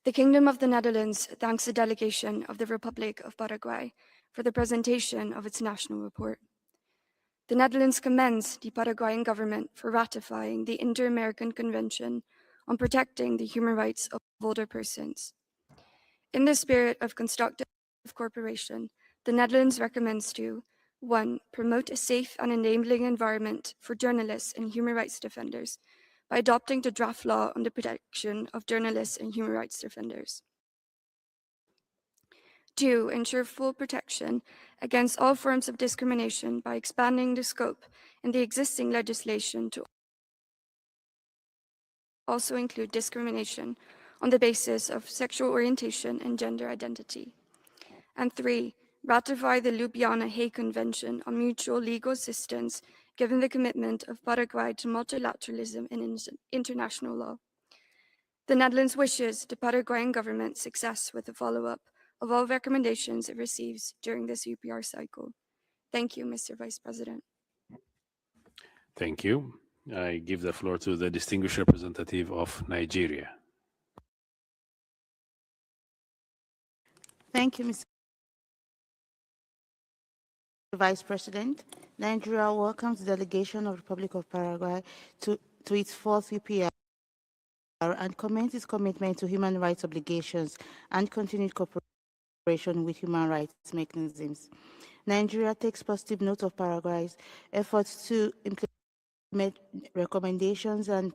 The Kingdom of the Netherlands thanks the delegation of the Republic of Paraguay for the presentation of its national report. The Netherlands commends the Paraguayan government for ratifying the Inter-American Convention on protecting the human rights of older persons. In the spirit of constructive cooperation, the Netherlands recommends to 1. Promote a safe and enabling environment for journalists and human rights defenders by adopting the draft law on the protection of journalists and human rights defenders. 2. Ensure full protection against all forms of discrimination by expanding the scope in the existing legislation to also include discrimination on the basis of sexual orientation and gender identity. And 3. Ratify the Ljubljana Hague Convention on Mutual Legal Assistance, given the commitment of Paraguay to multilateralism in international law. The Netherlands wishes the Paraguayan government success with the follow-up of all recommendations it receives during this UPR cycle. Thank you, Mr. Vice President. Thank you. I give the floor to the distinguished representative of Nigeria. Thank you, Mr. Vice President. Nigeria welcomes the delegation of the Republic of Paraguay to its 4th UPR and commends its commitment to human rights obligations and continued cooperation with human rights mechanisms. Nigeria takes positive note of Paraguay's efforts to implement recommendations and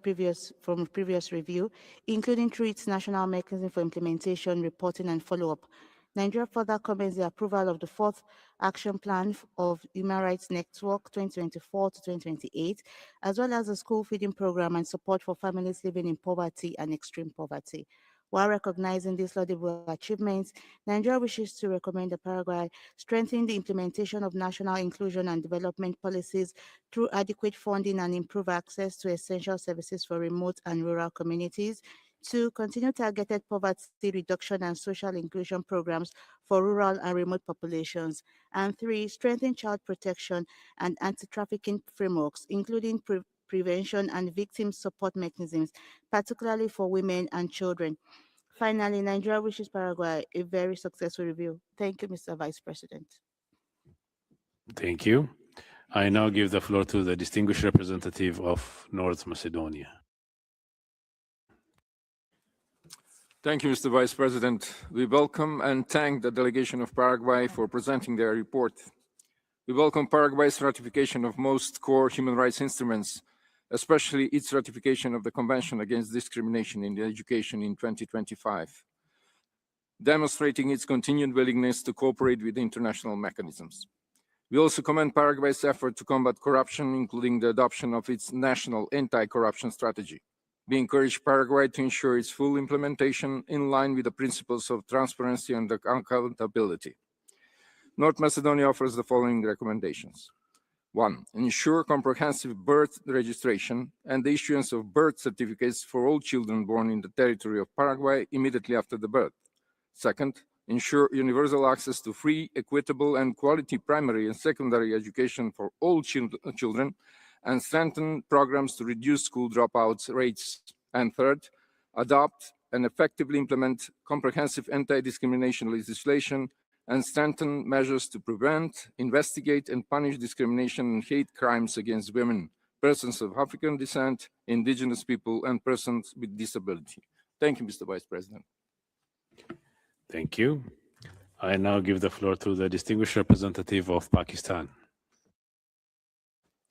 from previous review, including through its national mechanism for implementation, reporting, and follow-up. Nigeria further commends the approval of the 4th Action Plan of Human Rights Network 2024 to 2028, as well as the school feeding program and support for families living in poverty and extreme poverty. While recognizing these laudable achievements, Nigeria wishes to recommend that Paraguay strengthen the implementation of national inclusion and development policies through adequate funding and improve access to essential services for remote and rural communities. 2. Continue targeted poverty reduction and social inclusion programs for rural and remote populations. And 3. Strengthen child protection and anti-trafficking frameworks, including prevention and victim support mechanisms, particularly for women and children. Finally, Nigeria wishes Paraguay a very successful review. Thank you, Mr. Vice President. Thank you. I now give the floor to the distinguished representative of North Macedonia. Thank you, Mr. Vice President. We welcome and thank the delegation of Paraguay for presenting their report. We welcome Paraguay's ratification of most core human rights instruments, especially its ratification of the Convention Against Discrimination in Education in 2025, demonstrating its continued willingness to cooperate with international mechanisms. We also commend Paraguay's effort to combat corruption, including the adoption of its national anti-corruption strategy. We encourage Paraguay to ensure its full implementation in line with the principles of transparency and accountability. North Macedonia offers the following recommendations. 1. Ensure comprehensive birth registration and the issuance of birth certificates for all children born in the territory of Paraguay immediately after the birth. 2nd, ensure universal access to free, equitable, and quality primary and secondary education for all children, and strengthen programs to reduce school dropout rates. And 3rd, adopt and effectively implement comprehensive anti-discrimination legislation and strengthen measures to prevent, investigate, and punish discrimination and hate crimes against women, persons of African descent, indigenous people, and persons with disability. Thank you, Mr. Vice President. Thank you. I now give the floor to the distinguished representative of Pakistan.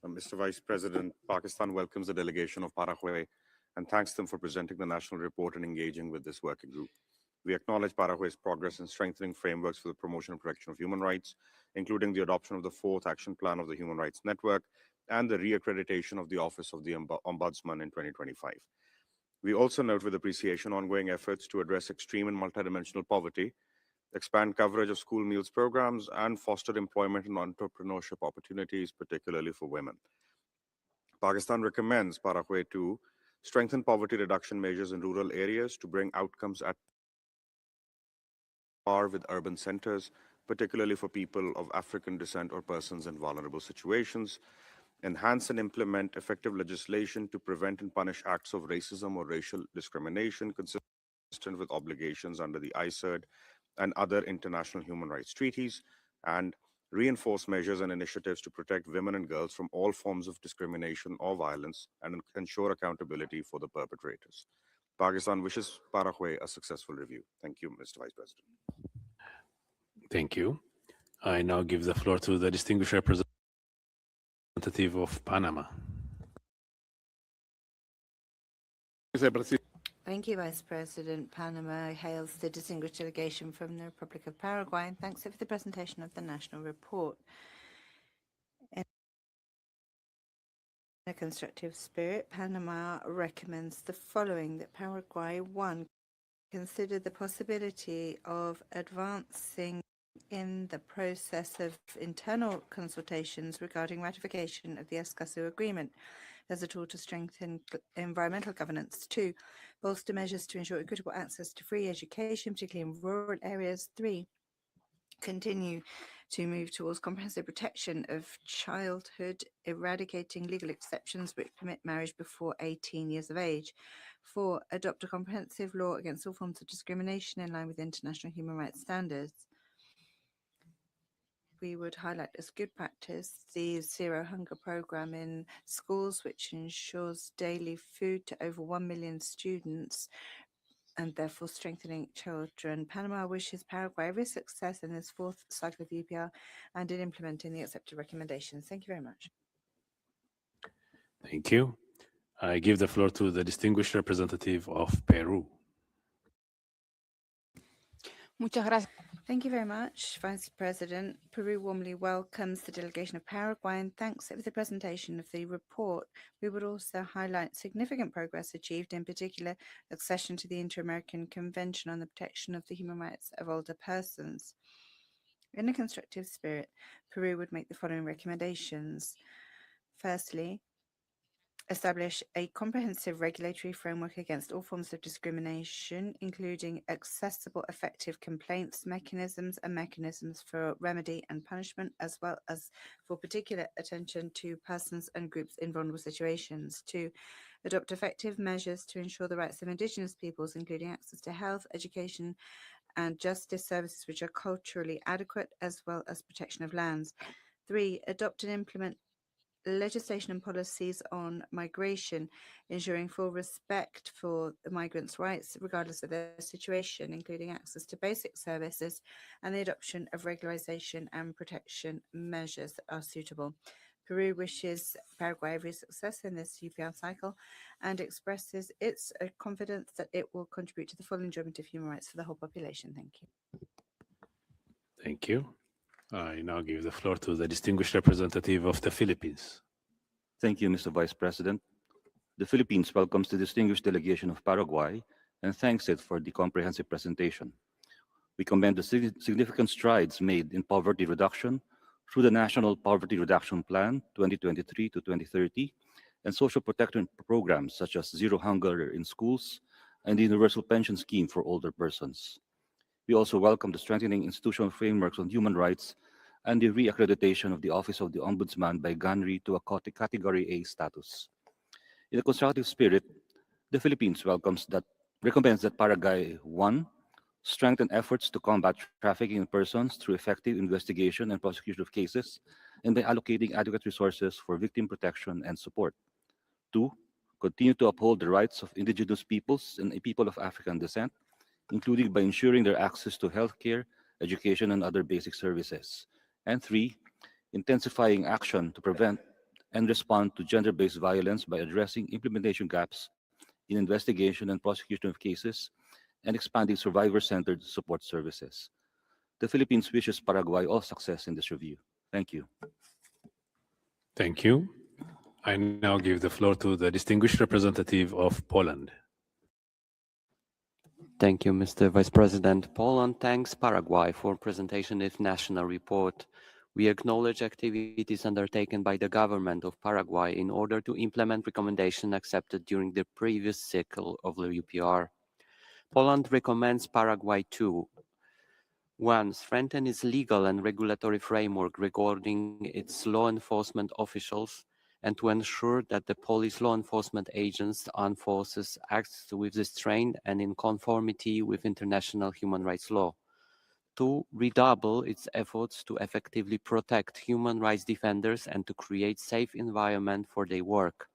Mr. Vice President, Pakistan welcomes the delegation of Paraguay and thanks them for presenting the national report and engaging with this working group. We acknowledge Paraguay's progress in strengthening frameworks for the promotion and protection of human rights, including the adoption of the 4th Action Plan of the Human Rights Network and the reaccreditation of the Office of the Ombudsman in 2025. We also note with appreciation ongoing efforts to address extreme and multidimensional poverty, expand coverage of school meals programs, and foster employment and entrepreneurship opportunities, particularly for women. Pakistan recommends Paraguay to strengthen poverty reduction measures in rural areas to bring outcomes at par with urban centers, particularly for people of African descent or persons in vulnerable situations, enhance and implement effective legislation to prevent and punish acts of racism or racial discrimination consistent with obligations under the ICERD and other international human rights treaties, and reinforce measures and initiatives to protect women and girls from all forms of discrimination or violence and ensure accountability for the perpetrators. Pakistan wishes Paraguay a successful review. Thank you, Mr. Vice President. Thank you. I now give the floor to the distinguished representative of Panama. Thank you, Vice President. Panama hails the distinguished delegation from the Republic of Paraguay and thanks it for the presentation of the national report. In a constructive spirit, Panama recommends the following: that Paraguay, 1, consider the possibility of advancing in the process of internal consultations regarding ratification of the Escazú Agreement as a tool to strengthen environmental governance. 2, bolster measures to ensure equitable access to free education, particularly in rural areas. 3, continue to move towards comprehensive protection of childhood, eradicating legal exceptions which permit marriage before 18 years of age. 4, adopt a comprehensive law against all forms of discrimination in line with international human rights standards. We would highlight as good practice the Zero Hunger program in schools, which ensures daily food to over 1 million students and therefore strengthening children. Panama wishes Paraguay every success in this 4th cycle of UPR and in implementing the accepted recommendations. Thank you very much. Thank you. I give the floor to the distinguished representative of Peru. Muchas gracias. Thank you very much, Vice President. Peru warmly welcomes the delegation of Paraguay and thanks it for the presentation of the report. We would also highlight significant progress achieved, in particular accession to the Inter-American Convention on the Protection of the Human Rights of Older Persons. In a constructive spirit, Peru would make the following recommendations. Firstly, establish a comprehensive regulatory framework against all forms of discrimination, including accessible, effective complaints mechanisms and mechanisms for remedy and punishment, as well as for particular attention to persons and groups in vulnerable situations. 2, adopt effective measures to ensure the rights of indigenous peoples, including access to health, education, and justice services which are culturally adequate, as well as protection of lands. 3, adopt and implement legislation and policies on migration, ensuring full respect for the migrants' rights, regardless of their situation, including access to basic services and the adoption of regularization and protection measures that are suitable. Peru wishes Paraguay every success in this UPR cycle and expresses its confidence that it will contribute to the full enjoyment of human rights for the whole population. Thank you. Thank you. I now give the floor to the distinguished representative of the Philippines. Thank you, Mr. Vice President. The Philippines welcomes the distinguished delegation of Paraguay and thanks it for the comprehensive presentation. We commend the significant strides made in poverty reduction through the National Poverty Reduction Plan 2023 to 2030 and social protection programs such as Zero Hunger in Schools and the Universal Pension Scheme for older persons. We also welcome the strengthening institutional frameworks on human rights and the re-accreditation of the Office of the Ombudsman by GANRI to a Category A status. In a constructive spirit, the Philippines recommends that Paraguay 1. Strengthen efforts to combat trafficking in persons through effective investigation and prosecution of cases and by allocating adequate resources for victim protection and support. 2. Continue to uphold the rights of indigenous peoples and people of African descent, including by ensuring their access to healthcare, education, and other basic services. And 3. Intensifying action to prevent and respond to gender-based violence by addressing implementation gaps in investigation and prosecution of cases and expanding survivor-centered support services. The Philippines wishes Paraguay all success in this review. Thank you. Thank you. I now give the floor to the distinguished representative of Poland. Thank you, Mr. Vice President. Poland thanks Paraguay for presentation of its national report. We acknowledge activities undertaken by the government of Paraguay in order to implement recommendations accepted during the previous cycle of the UPR. Poland recommends Paraguay to 1. Strengthen its legal and regulatory framework regarding its law enforcement officials and to ensure that the police law enforcement agents and forces act with restraint and in conformity with international human rights law. 2. Redouble its efforts to effectively protect human rights defenders and to create safe environment for their work.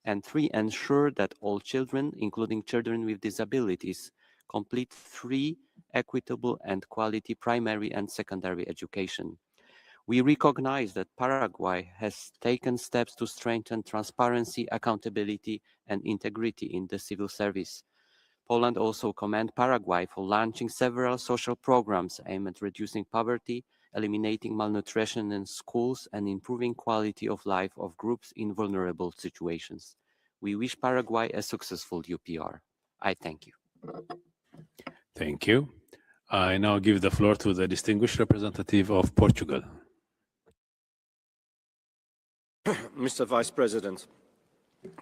And 3. Ensure that all children, including children with disabilities, complete free, equitable, and quality primary and secondary education. We recognize that Paraguay has taken steps to strengthen transparency, accountability, and integrity in the civil service. Poland also commends Paraguay for launching several social programs aimed at reducing poverty, eliminating malnutrition in schools, and improving quality of life of groups in vulnerable situations. We wish Paraguay a successful UPR. I thank you. Thank you. I now give the floor to the distinguished representative of Portugal. Mr. Vice President,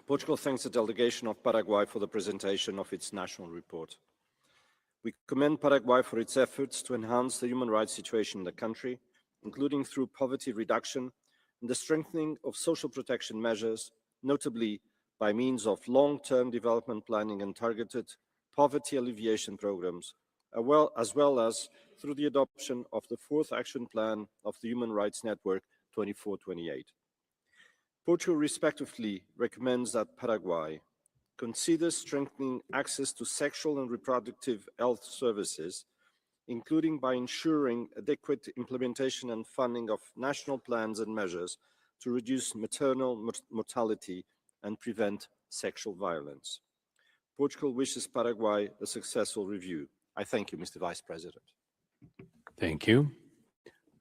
Portugal thanks the delegation of Paraguay for the presentation of its national report. We commend Paraguay for its efforts to enhance the human rights situation in the country, including through poverty reduction and the strengthening of social protection measures, notably by means of long-term development planning and targeted poverty alleviation programs, as well as through the adoption of the 4th Action Plan of the Human Rights Network 24-28. Portugal respectively recommends that Paraguay considers strengthening access to sexual and reproductive health services, including by ensuring adequate implementation and funding of national plans and measures to reduce maternal mortality and prevent sexual violence. Portugal wishes Paraguay a successful review. I thank you, Mr. Vice President. Thank you.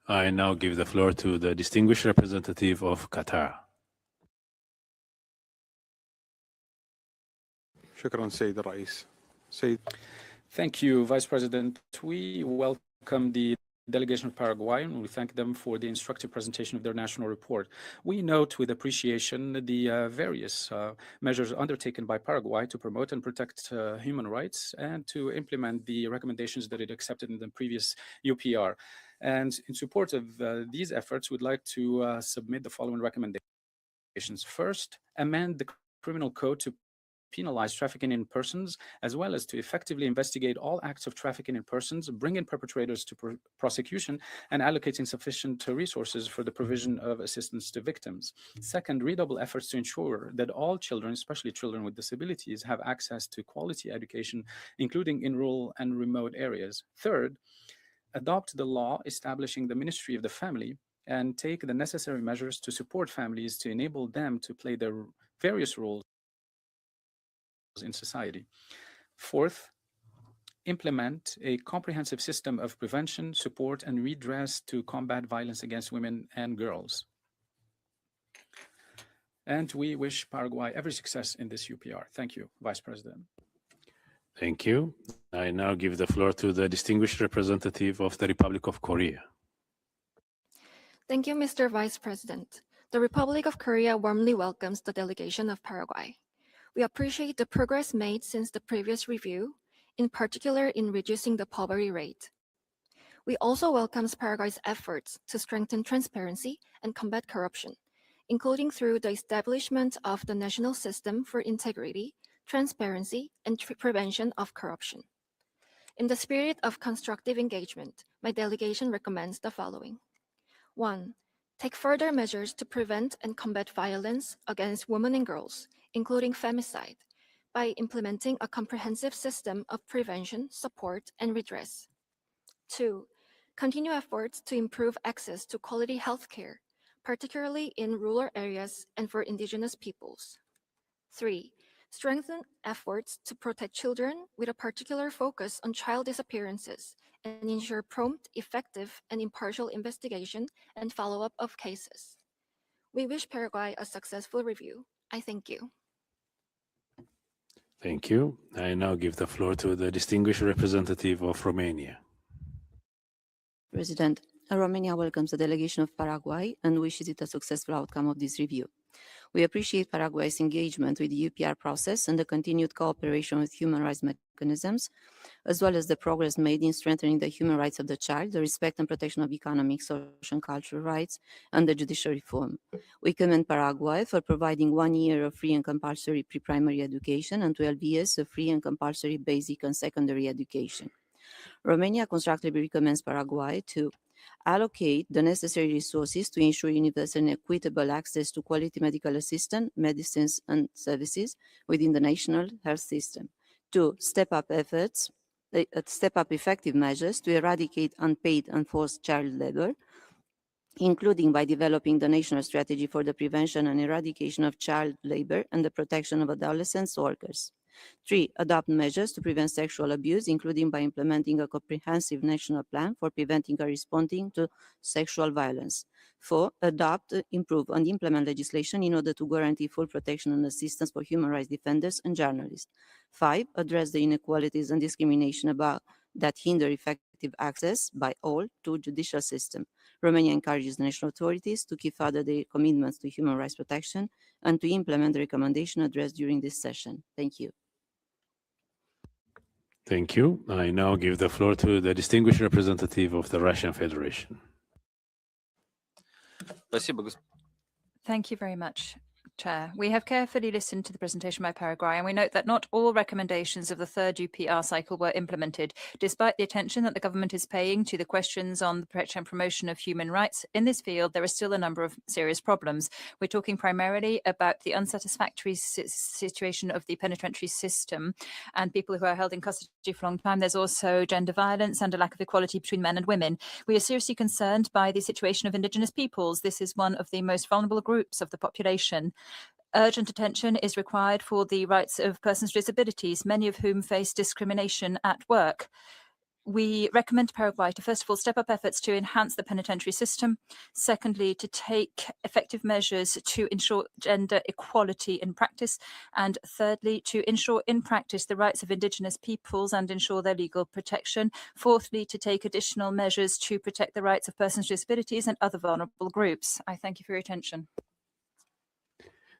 I now give the floor to the distinguished representative of Qatar. Thank you, Vice President. We welcome the delegation of Paraguay and we thank them for the instructive presentation of their national report. We note with appreciation the various measures undertaken by Paraguay to promote and protect human rights and to implement the recommendations that it accepted in the previous UPR. And in support of these efforts, we'd like to submit the following recommendations. First, amend the criminal code to penalize trafficking in persons, as well as to effectively investigate all acts of trafficking in persons, bring in perpetrators to prosecution, and allocating sufficient resources for the provision of assistance to victims. Second, redouble efforts to ensure that all children, especially children with disabilities, have access to quality education, including in rural and remote areas. Third, adopt the law establishing the Ministry of the Family and take the necessary measures to support families to enable them to play their various roles in society. Fourth, implement a comprehensive system of prevention, support, and redress to combat violence against women and girls. And we wish Paraguay every success in this UPR. Thank you, Vice President. Thank you. I now give the floor to the distinguished representative of the Republic of Korea. Thank you, Mr. Vice President. The Republic of Korea warmly welcomes the delegation of Paraguay. We appreciate the progress made since the previous review, in particular in reducing the poverty rate. We also welcome Paraguay's efforts to strengthen transparency and combat corruption, including through the establishment of the National System for Integrity, Transparency, and Prevention of Corruption. In the spirit of constructive engagement, my delegation recommends the following. 1. Take further measures to prevent and combat violence against women and girls, including femicide, by implementing a comprehensive system of prevention, support, and redress. 2. Continue efforts to improve access to quality health care, particularly in rural areas and for indigenous peoples. 3. Strengthen efforts to protect children with a particular focus on child disappearances and ensure prompt, effective, and impartial investigation and follow-up of cases. We wish Paraguay a successful review. I thank you. Thank you. I now give the floor to the distinguished representative of Romania. President, Romania welcomes the delegation of Paraguay and wishes it a successful outcome of this review. We appreciate Paraguay's engagement with the UPR process and the continued cooperation with human rights mechanisms, as well as the progress made in strengthening the human rights of the child, the respect and protection of economic, social, and cultural rights, and the judicial reform. We commend Paraguay for providing 1 year of free and compulsory pre-primary education and 12 years of free and compulsory basic and secondary education. Romania constructively recommends Paraguay to allocate the necessary resources to ensure universal and equitable access to quality medical assistance, medicines, and services within the national health system. 2. Step up effective measures to eradicate unpaid and forced child labor, including by developing the national strategy for the prevention and eradication of child labor and the protection of adolescent workers. 3. Adopt measures to prevent sexual abuse, including by implementing a comprehensive national plan for preventing or responding to sexual violence. 4. Adopt, improve, and implement legislation in order to guarantee full protection and assistance for human rights defenders and journalists. 5. Address the inequalities and discrimination that hinder effective access by all to judicial system. Romania encourages the national authorities to keep further their commitments to human rights protection and to implement the recommendation addressed during this session. Thank you. Thank you. I now give the floor to the distinguished representative of the Russian Federation. Thank you very much, Chair. We have carefully listened to the presentation by Paraguay, and we note that not all recommendations of the third UPR cycle were implemented, despite the attention that the government is paying to the questions on the protection and promotion of human rights. In this field, there are still a number of serious problems. We're talking primarily about the unsatisfactory situation of the penitentiary system and people who are held in custody for a long time. There's also gender violence and a lack of equality between men and women. We are seriously concerned by the situation of indigenous peoples. This is one of the most vulnerable groups of the population. Urgent attention is required for the rights of persons with disabilities, many of whom face discrimination at work. We recommend Paraguay to, first of all, step up efforts to enhance the penitentiary system. Secondly, to take effective measures to ensure gender equality in practice. And thirdly, to ensure in practice the rights of indigenous peoples and ensure their legal protection. Fourthly, to take additional measures to protect the rights of persons with disabilities and other vulnerable groups. I thank you for your attention.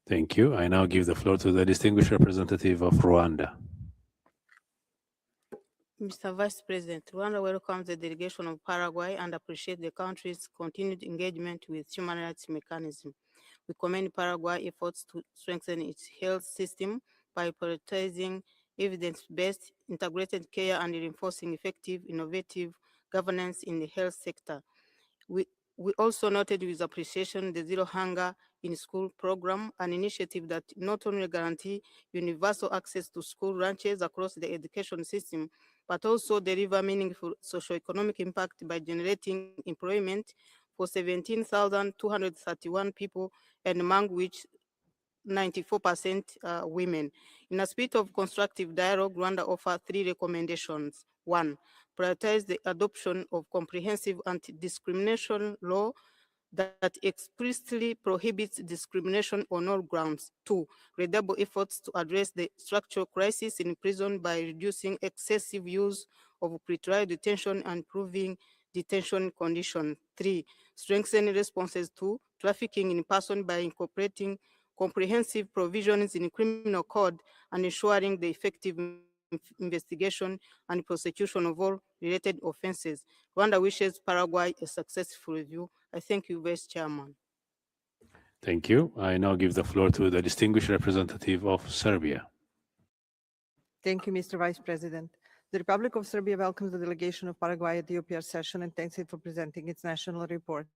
Thank you. I now give the floor to the distinguished representative of Rwanda. Mr. Vice President, Rwanda welcomes the delegation of Paraguay and appreciates the country's continued engagement with human rights mechanism. We commend Paraguay's efforts to strengthen its health system by prioritizing evidence-based integrated care and reinforcing effective, innovative governance in the health sector. We also noted with appreciation the Zero Hunger in School program, an initiative that not only guarantees universal access to school lunches across the education system, but also deliver meaningful socioeconomic impact by generating employment for 17,231 people, and among which 94% women. In a spirit of constructive dialogue, Rwanda offers 3 recommendations. 1. Prioritize the adoption of comprehensive anti-discrimination law that explicitly prohibits discrimination on all grounds. 2. Redouble efforts to address the structural crisis in prison by reducing excessive use of pretrial detention and improving detention conditions. 3. Strengthen responses to trafficking in person by incorporating comprehensive provisions in the criminal code and ensuring the effective investigation and prosecution of all related offenses. Rwanda wishes Paraguay a successful review. I thank you, Vice Chairman. Thank you. I now give the floor to the distinguished representative of Serbia. Thank you, Mr. Vice President. The Republic of Serbia welcomes the delegation of Paraguay at the UPR session and thanks it for presenting its national report.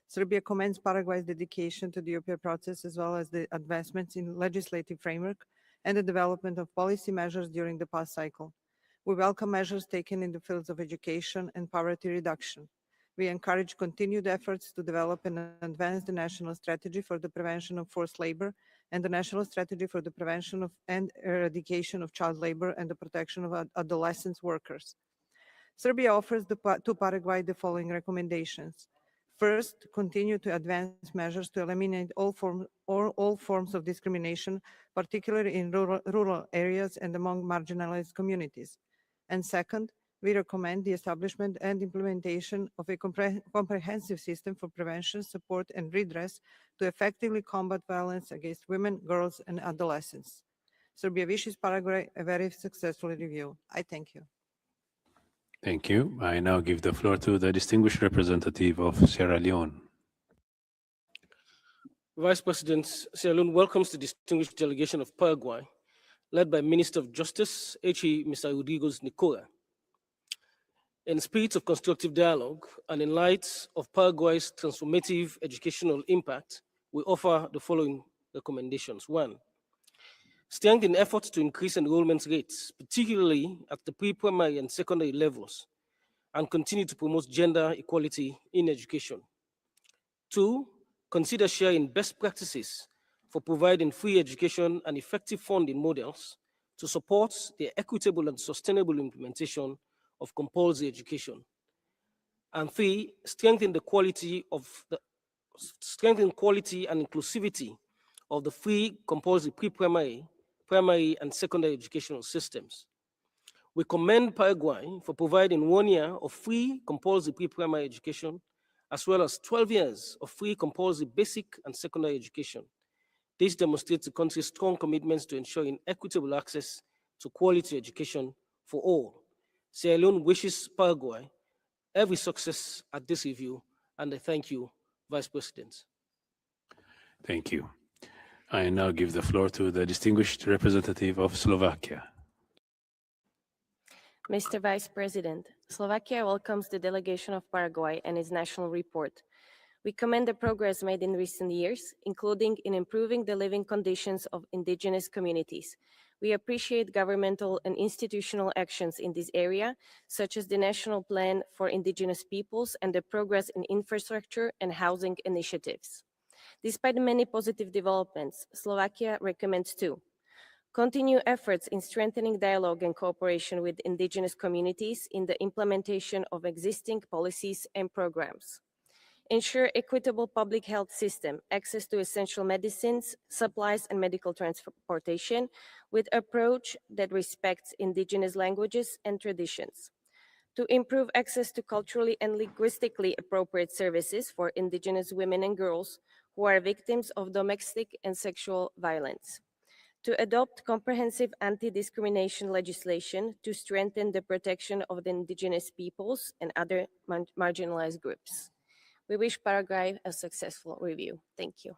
Serbia commends Paraguay's dedication to the UPR process as well as the advancements in legislative framework and the development of policy measures during the past cycle. We welcome measures taken in the fields of education and poverty reduction. We encourage continued efforts to develop and advance the national strategy for the prevention of forced labor and the national strategy for the prevention of and eradication of child labor and the protection of adolescent workers. Serbia offers to Paraguay the following recommendations. First, continue to advance measures to eliminate all forms of discrimination, particularly in rural areas and among marginalized communities. And second, we recommend the establishment and implementation of a comprehensive system for prevention, support, and redress to effectively combat violence against women, girls, and adolescents. Serbia wishes Paraguay a very successful review. I thank you. Thank you. I now give the floor to the distinguished representative of Sierra Leone. Vice President, Sierra Leone welcomes the distinguished delegation of Paraguay, led by Minister of Justice, H.E. Mr. Rodriguez Nicola. In spirit of constructive dialogue and in light of Paraguay's transformative educational impact, we offer the following recommendations. 1. Strengthen efforts to increase enrollment rates, particularly at the pre-primary and secondary levels, and continue to promote gender equality in education. 2. Consider sharing best practices for providing free education and effective funding models to support the equitable and sustainable implementation of compulsory education. And 3. Strengthen quality and inclusivity of the free compulsory pre-primary, primary, and secondary educational systems. We commend Paraguay for providing 1 year of free compulsory pre-primary education, as well as 12 years of free compulsory basic and secondary education. This demonstrates the country's strong commitments to ensuring equitable access to quality education for all. Sierra Leone wishes Paraguay every success at this review, and I thank you, Vice President. Thank you. I now give the floor to the distinguished representative of Slovakia. Mr. Vice President, Slovakia welcomes the delegation of Paraguay and its national report. We commend the progress made in recent years, including in improving the living conditions of indigenous communities. We appreciate governmental and institutional actions in this area, such as the National Plan for Indigenous Peoples and the progress in infrastructure and housing initiatives. Despite many positive developments, Slovakia recommends 2. Continue efforts in strengthening dialogue and cooperation with indigenous communities in the implementation of existing policies and programs. Ensure equitable public health system, access to essential medicines, supplies, and medical transportation with approach that respects indigenous languages and traditions. To improve access to culturally and linguistically appropriate services for indigenous women and girls who are victims of domestic and sexual violence. To adopt comprehensive anti-discrimination legislation to strengthen the protection of the indigenous peoples and other marginalized groups. We wish Paraguay a successful review. Thank you.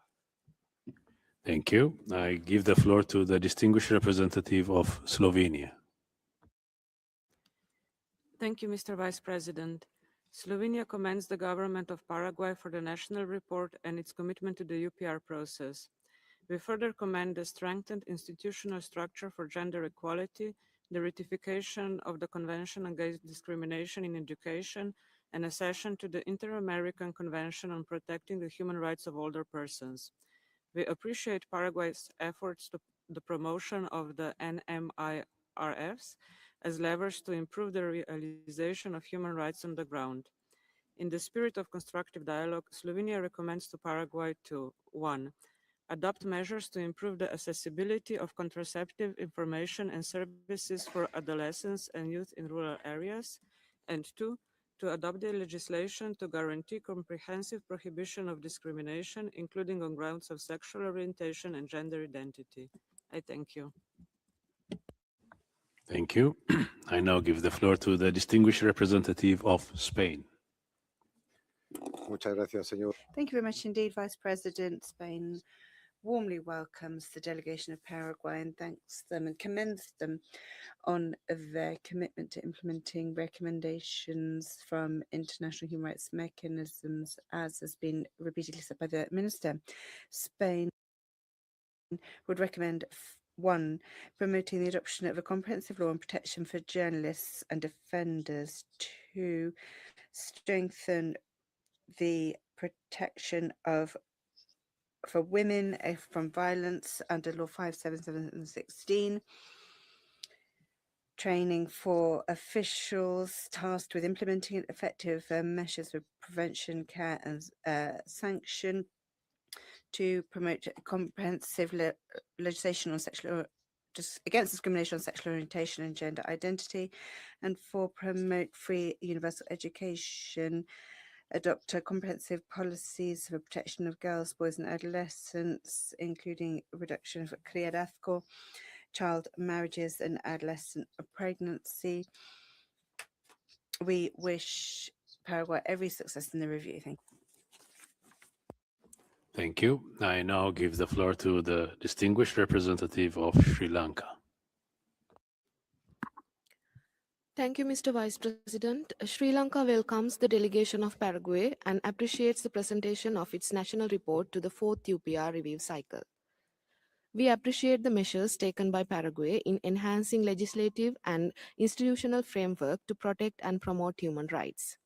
Thank you. I give the floor to the distinguished representative of Slovenia. Thank you, Mr. Vice President. Slovenia commends the government of Paraguay for the national report and its commitment to the UPR process. We further commend the strengthened institutional structure for gender equality, the ratification of the Convention Against Discrimination in Education, and accession to the Inter-American Convention on Protecting the Human Rights of Older Persons. We appreciate Paraguay's efforts to the promotion of the NMIRFs as levers to improve the realization of human rights on the ground. In the spirit of constructive dialogue, Slovenia recommends to Paraguay to 1. Adopt measures to improve the accessibility of contraceptive information and services for adolescents and youth in rural areas, and 2. To adopt the legislation to guarantee comprehensive prohibition of discrimination, including on grounds of sexual orientation and gender identity. I thank you. Thank you. I now give the floor to the distinguished representative of Spain. Muchas gracias, señor. Thank you very much indeed, Vice President. Spain warmly welcomes the delegation of Paraguay and thanks them and commends them on their commitment to implementing recommendations from international human rights mechanisms, as has been repeatedly said by the Minister. Spain would recommend 1. Promoting the adoption of a comprehensive law on protection for journalists and defenders. 2. Strengthen the protection for women from violence under Law 577/16, training for officials tasked with implementing effective measures for prevention, care and sanction, to promote comprehensive legislation on against discrimination on sexual orientation and gender identity, and 4. Promote free universal education, adopt comprehensive policies for protection of girls, boys and adolescents, including reduction of criadazgo, child marriages and adolescent pregnancy. We wish Paraguay every success in the review. Thank you. Thank you. I now give the floor to the distinguished representative of Sri Lanka. Thank you, Mr. Vice President. Sri Lanka welcomes the delegation of Paraguay and appreciates the presentation of its national report to the 4th UPR review cycle. We appreciate the measures taken by Paraguay in enhancing legislative and institutional framework to protect and promote human rights.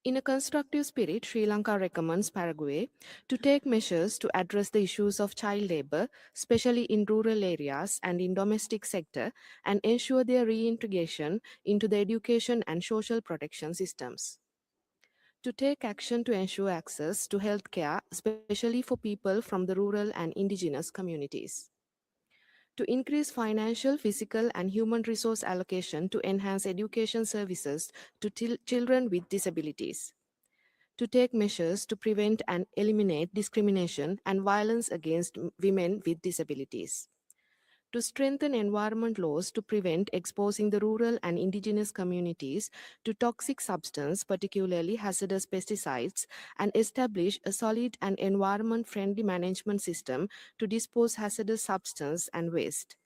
In a constructive spirit, Sri Lanka recommends Paraguay to take measures to address the issues of child labor, especially in rural areas and in domestic sector, and ensure their reintegration into the education and social protection systems. To take action to ensure access to health care, especially for people from the rural and indigenous communities. To increase financial, physical, and human resource allocation to enhance education services to children with disabilities. To take measures to prevent and eliminate discrimination and violence against women with disabilities. To strengthen environment laws to prevent exposing the rural and indigenous communities to toxic substances, particularly hazardous pesticides, and establish a solid and environment-friendly management system to dispose hazardous substances and waste.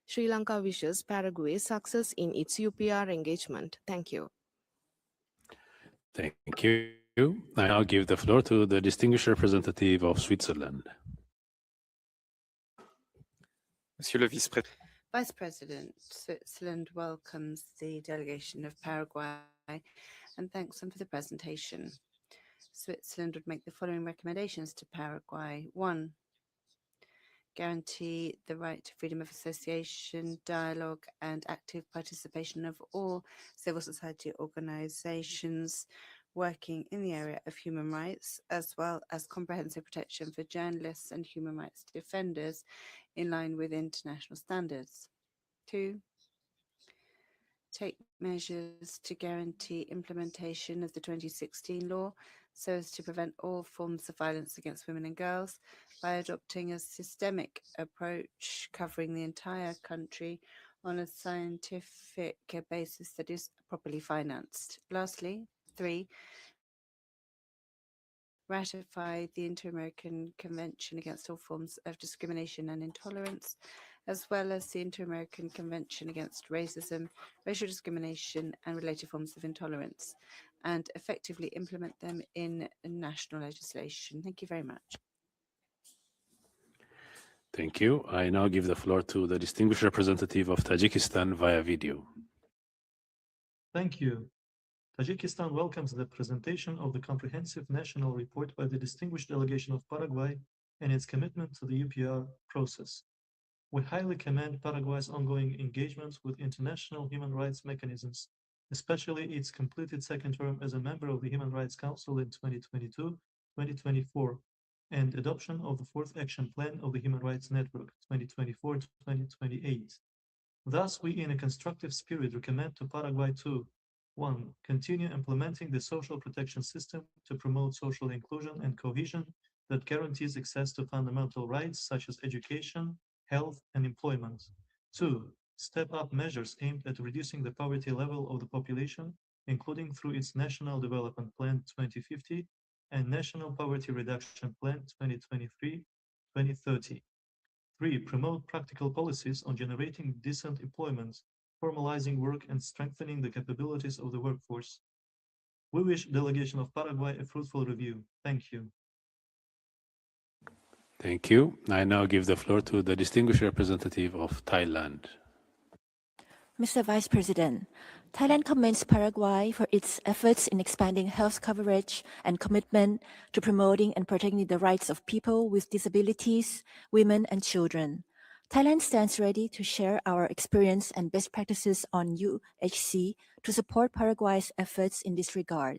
Sri Lanka wishes Paraguay success in its UPR engagement. Thank you. Thank you. I now give the floor to the distinguished representative of Switzerland. Monsieur le Vice-Président. Vice President, Switzerland welcomes the delegation of Paraguay and thanks them for the presentation. Switzerland would make the following recommendations to Paraguay. 1. Guarantee the right to freedom of association, dialogue, and active participation of all civil society organizations working in the area of human rights, as well as comprehensive protection for journalists and human rights defenders in line with international standards. 2. Take measures to guarantee implementation of the 2016 law so as to prevent all forms of violence against women and girls by adopting a systemic approach covering the entire country on a scientific basis that is properly financed. Lastly, 3. Ratify the Inter-American Convention against all forms of discrimination and intolerance, as well as the Inter-American Convention against racism, racial discrimination, and related forms of intolerance, and effectively implement them in national legislation. Thank you very much. Thank you. I now give the floor to the distinguished representative of Tajikistan via video. Thank you. Tajikistan welcomes the presentation of the comprehensive national report by the distinguished delegation of Paraguay and its commitment to the UPR process. We highly commend Paraguay's ongoing engagements with international human rights mechanisms, especially its completed second term as a member of the Human Rights Council in 2022-2024, and adoption of the fourth action plan of the Human Rights Network 2024-2028. Thus, we in a constructive spirit recommend to Paraguay to 1. Continue implementing the social protection system to promote social inclusion and cohesion that guarantees access to fundamental rights such as education, health, and employment. 2. Step up measures aimed at reducing the poverty level of the population, including through its National Development Plan 2050 and National Poverty Reduction Plan 2023-2030. 3. Promote practical policies on generating decent employment, formalizing work, and strengthening the capabilities of the workforce. We wish delegation of Paraguay a fruitful review. Thank you. Thank you. I now give the floor to the distinguished representative of Thailand. Mr. Vice President, Thailand commends Paraguay for its efforts in expanding health coverage and commitment to promoting and protecting the rights of people with disabilities, women, and children. Thailand stands ready to share our experience and best practices on UNHRC to support Paraguay's efforts in this regard.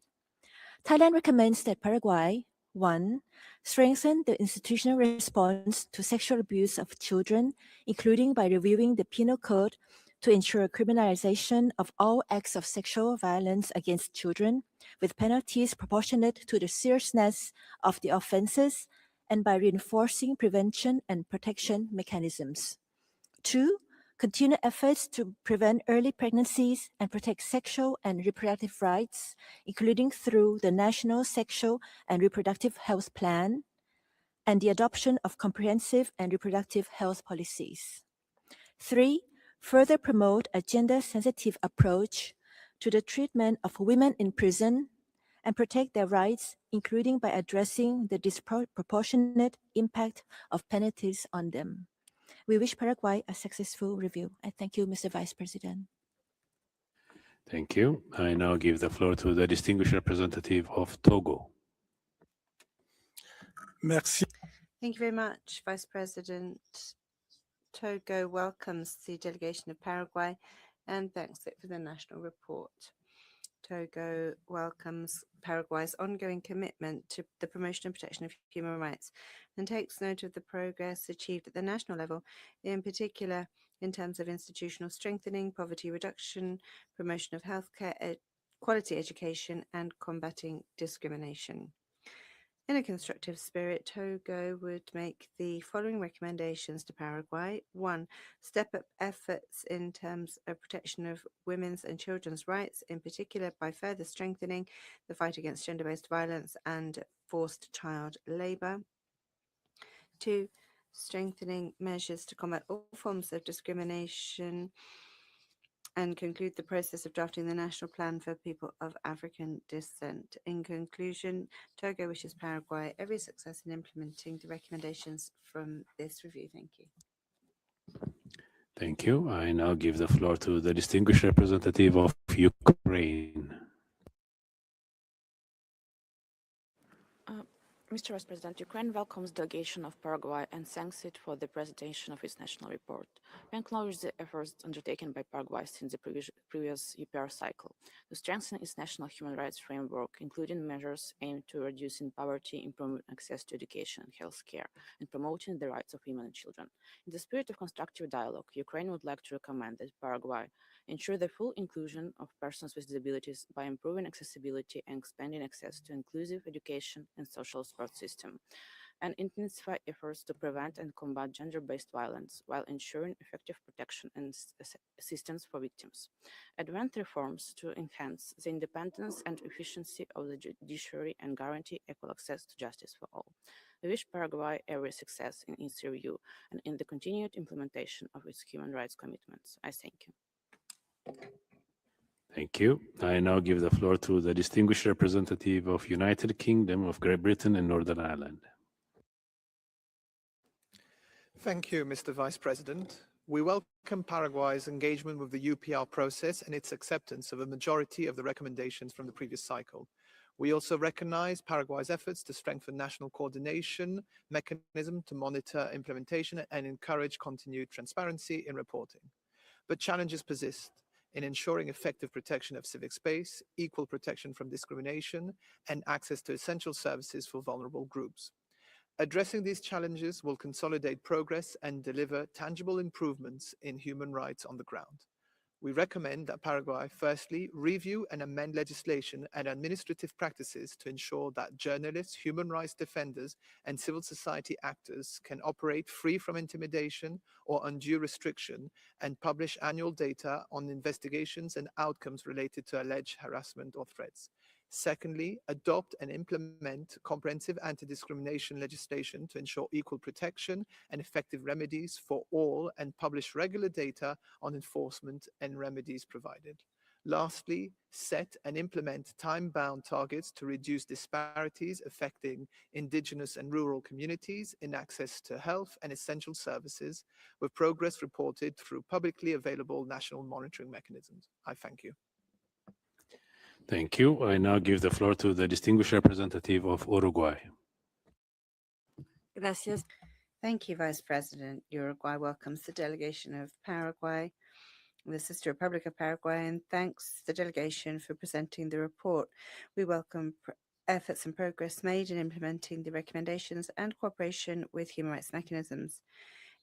Thailand recommends that Paraguay 1. Strengthen the institutional response to sexual abuse of children, including by reviewing the penal code to ensure criminalization of all acts of sexual violence against children, with penalties proportionate to the seriousness of the offenses, and by reinforcing prevention and protection mechanisms. 2. Continue efforts to prevent early pregnancies and protect sexual and reproductive rights, including through the National Sexual and Reproductive Health Plan and the adoption of comprehensive and reproductive health policies. 3. Further promote a gender-sensitive approach to the treatment of women in prison and protect their rights, including by addressing the disproportionate impact of penalties on them. We wish Paraguay a successful review. I thank you, Mr. Vice President. Thank you. I now give the floor to the distinguished representative of Togo. Merci. Thank you very much, Vice President. Togo welcomes the delegation of Paraguay and thanks it for the national report. Togo welcomes Paraguay's ongoing commitment to the promotion and protection of human rights and takes note of the progress achieved at the national level, in particular in terms of institutional strengthening, poverty reduction, promotion of healthcare, quality education, and combating discrimination. In a constructive spirit, Togo would make the following recommendations to Paraguay. 1. Step up efforts in terms of protection of women's and children's rights, in particular by further strengthening the fight against gender-based violence and forced child labor. 2. Strengthening measures to combat all forms of discrimination and conclude the process of drafting the national plan for people of African descent. In conclusion, Togo wishes Paraguay every success in implementing the recommendations from this review. Thank you. Thank you. I now give the floor to the distinguished representative of Ukraine. Mr. Vice President, Ukraine welcomes the delegation of Paraguay and thanks it for the presentation of its national report. We acknowledge the efforts undertaken by Paraguay since the previous UPR cycle to strengthen its national human rights framework, including measures aimed to reducing poverty, improving access to education and health care, and promoting the rights of women and children. In the spirit of constructive dialogue, Ukraine would like to recommend that Paraguay ensure the full inclusion of persons with disabilities by improving accessibility and expanding access to inclusive education and social support system, and intensify efforts to prevent and combat gender-based violence while ensuring effective protection and assistance for victims. Advance reforms to enhance the independence and efficiency of the judiciary and guarantee equal access to justice for all. We wish Paraguay every success in its review and in the continued implementation of its human rights commitments. I thank you. Thank you. I now give the floor to the distinguished representative of United Kingdom of Great Britain and Northern Ireland. Thank you, Mr. Vice President. We welcome Paraguay's engagement with the UPR process and its acceptance of a majority of the recommendations from the previous cycle. We also recognize Paraguay's efforts to strengthen national coordination mechanism to monitor implementation and encourage continued transparency in reporting. But challenges persist in ensuring effective protection of civic space, equal protection from discrimination, and access to essential services for vulnerable groups. Addressing these challenges will consolidate progress and deliver tangible improvements in human rights on the ground. We recommend that Paraguay, firstly, review and amend legislation and administrative practices to ensure that journalists, human rights defenders, and civil society actors can operate free from intimidation or undue restriction and publish annual data on investigations and outcomes related to alleged harassment or threats. Secondly, adopt and implement comprehensive anti-discrimination legislation to ensure equal protection and effective remedies for all and publish regular data on enforcement and remedies provided. Lastly, set and implement time-bound targets to reduce disparities affecting indigenous and rural communities in access to health and essential services, with progress reported through publicly available national monitoring mechanisms. I thank you. Thank you. I now give the floor to the distinguished representative of Uruguay. Gracias. Thank you, Vice President. Uruguay welcomes the delegation of Paraguay, the Sister Republic of Paraguay, and thanks the delegation for presenting the report. We welcome efforts and progress made in implementing the recommendations and cooperation with human rights mechanisms.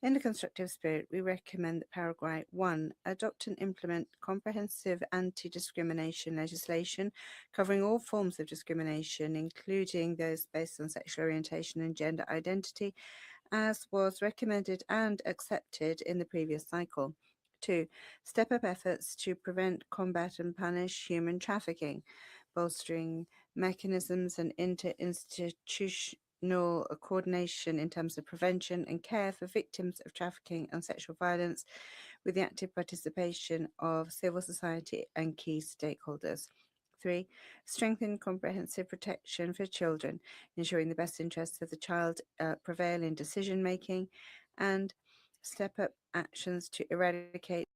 In a constructive spirit, we recommend that Paraguay, 1, adopt and implement comprehensive anti-discrimination legislation covering all forms of discrimination, including those based on sexual orientation and gender identity, as was recommended and accepted in the previous cycle. 2, step up efforts to prevent, combat, and punish human trafficking, bolstering mechanisms and interinstitutional coordination in terms of prevention and care for victims of trafficking and sexual violence, with the active participation of civil society and key stakeholders. 3, strengthen comprehensive protection for children, ensuring the best interests of the child prevail in decision-making, and step up actions to eradicate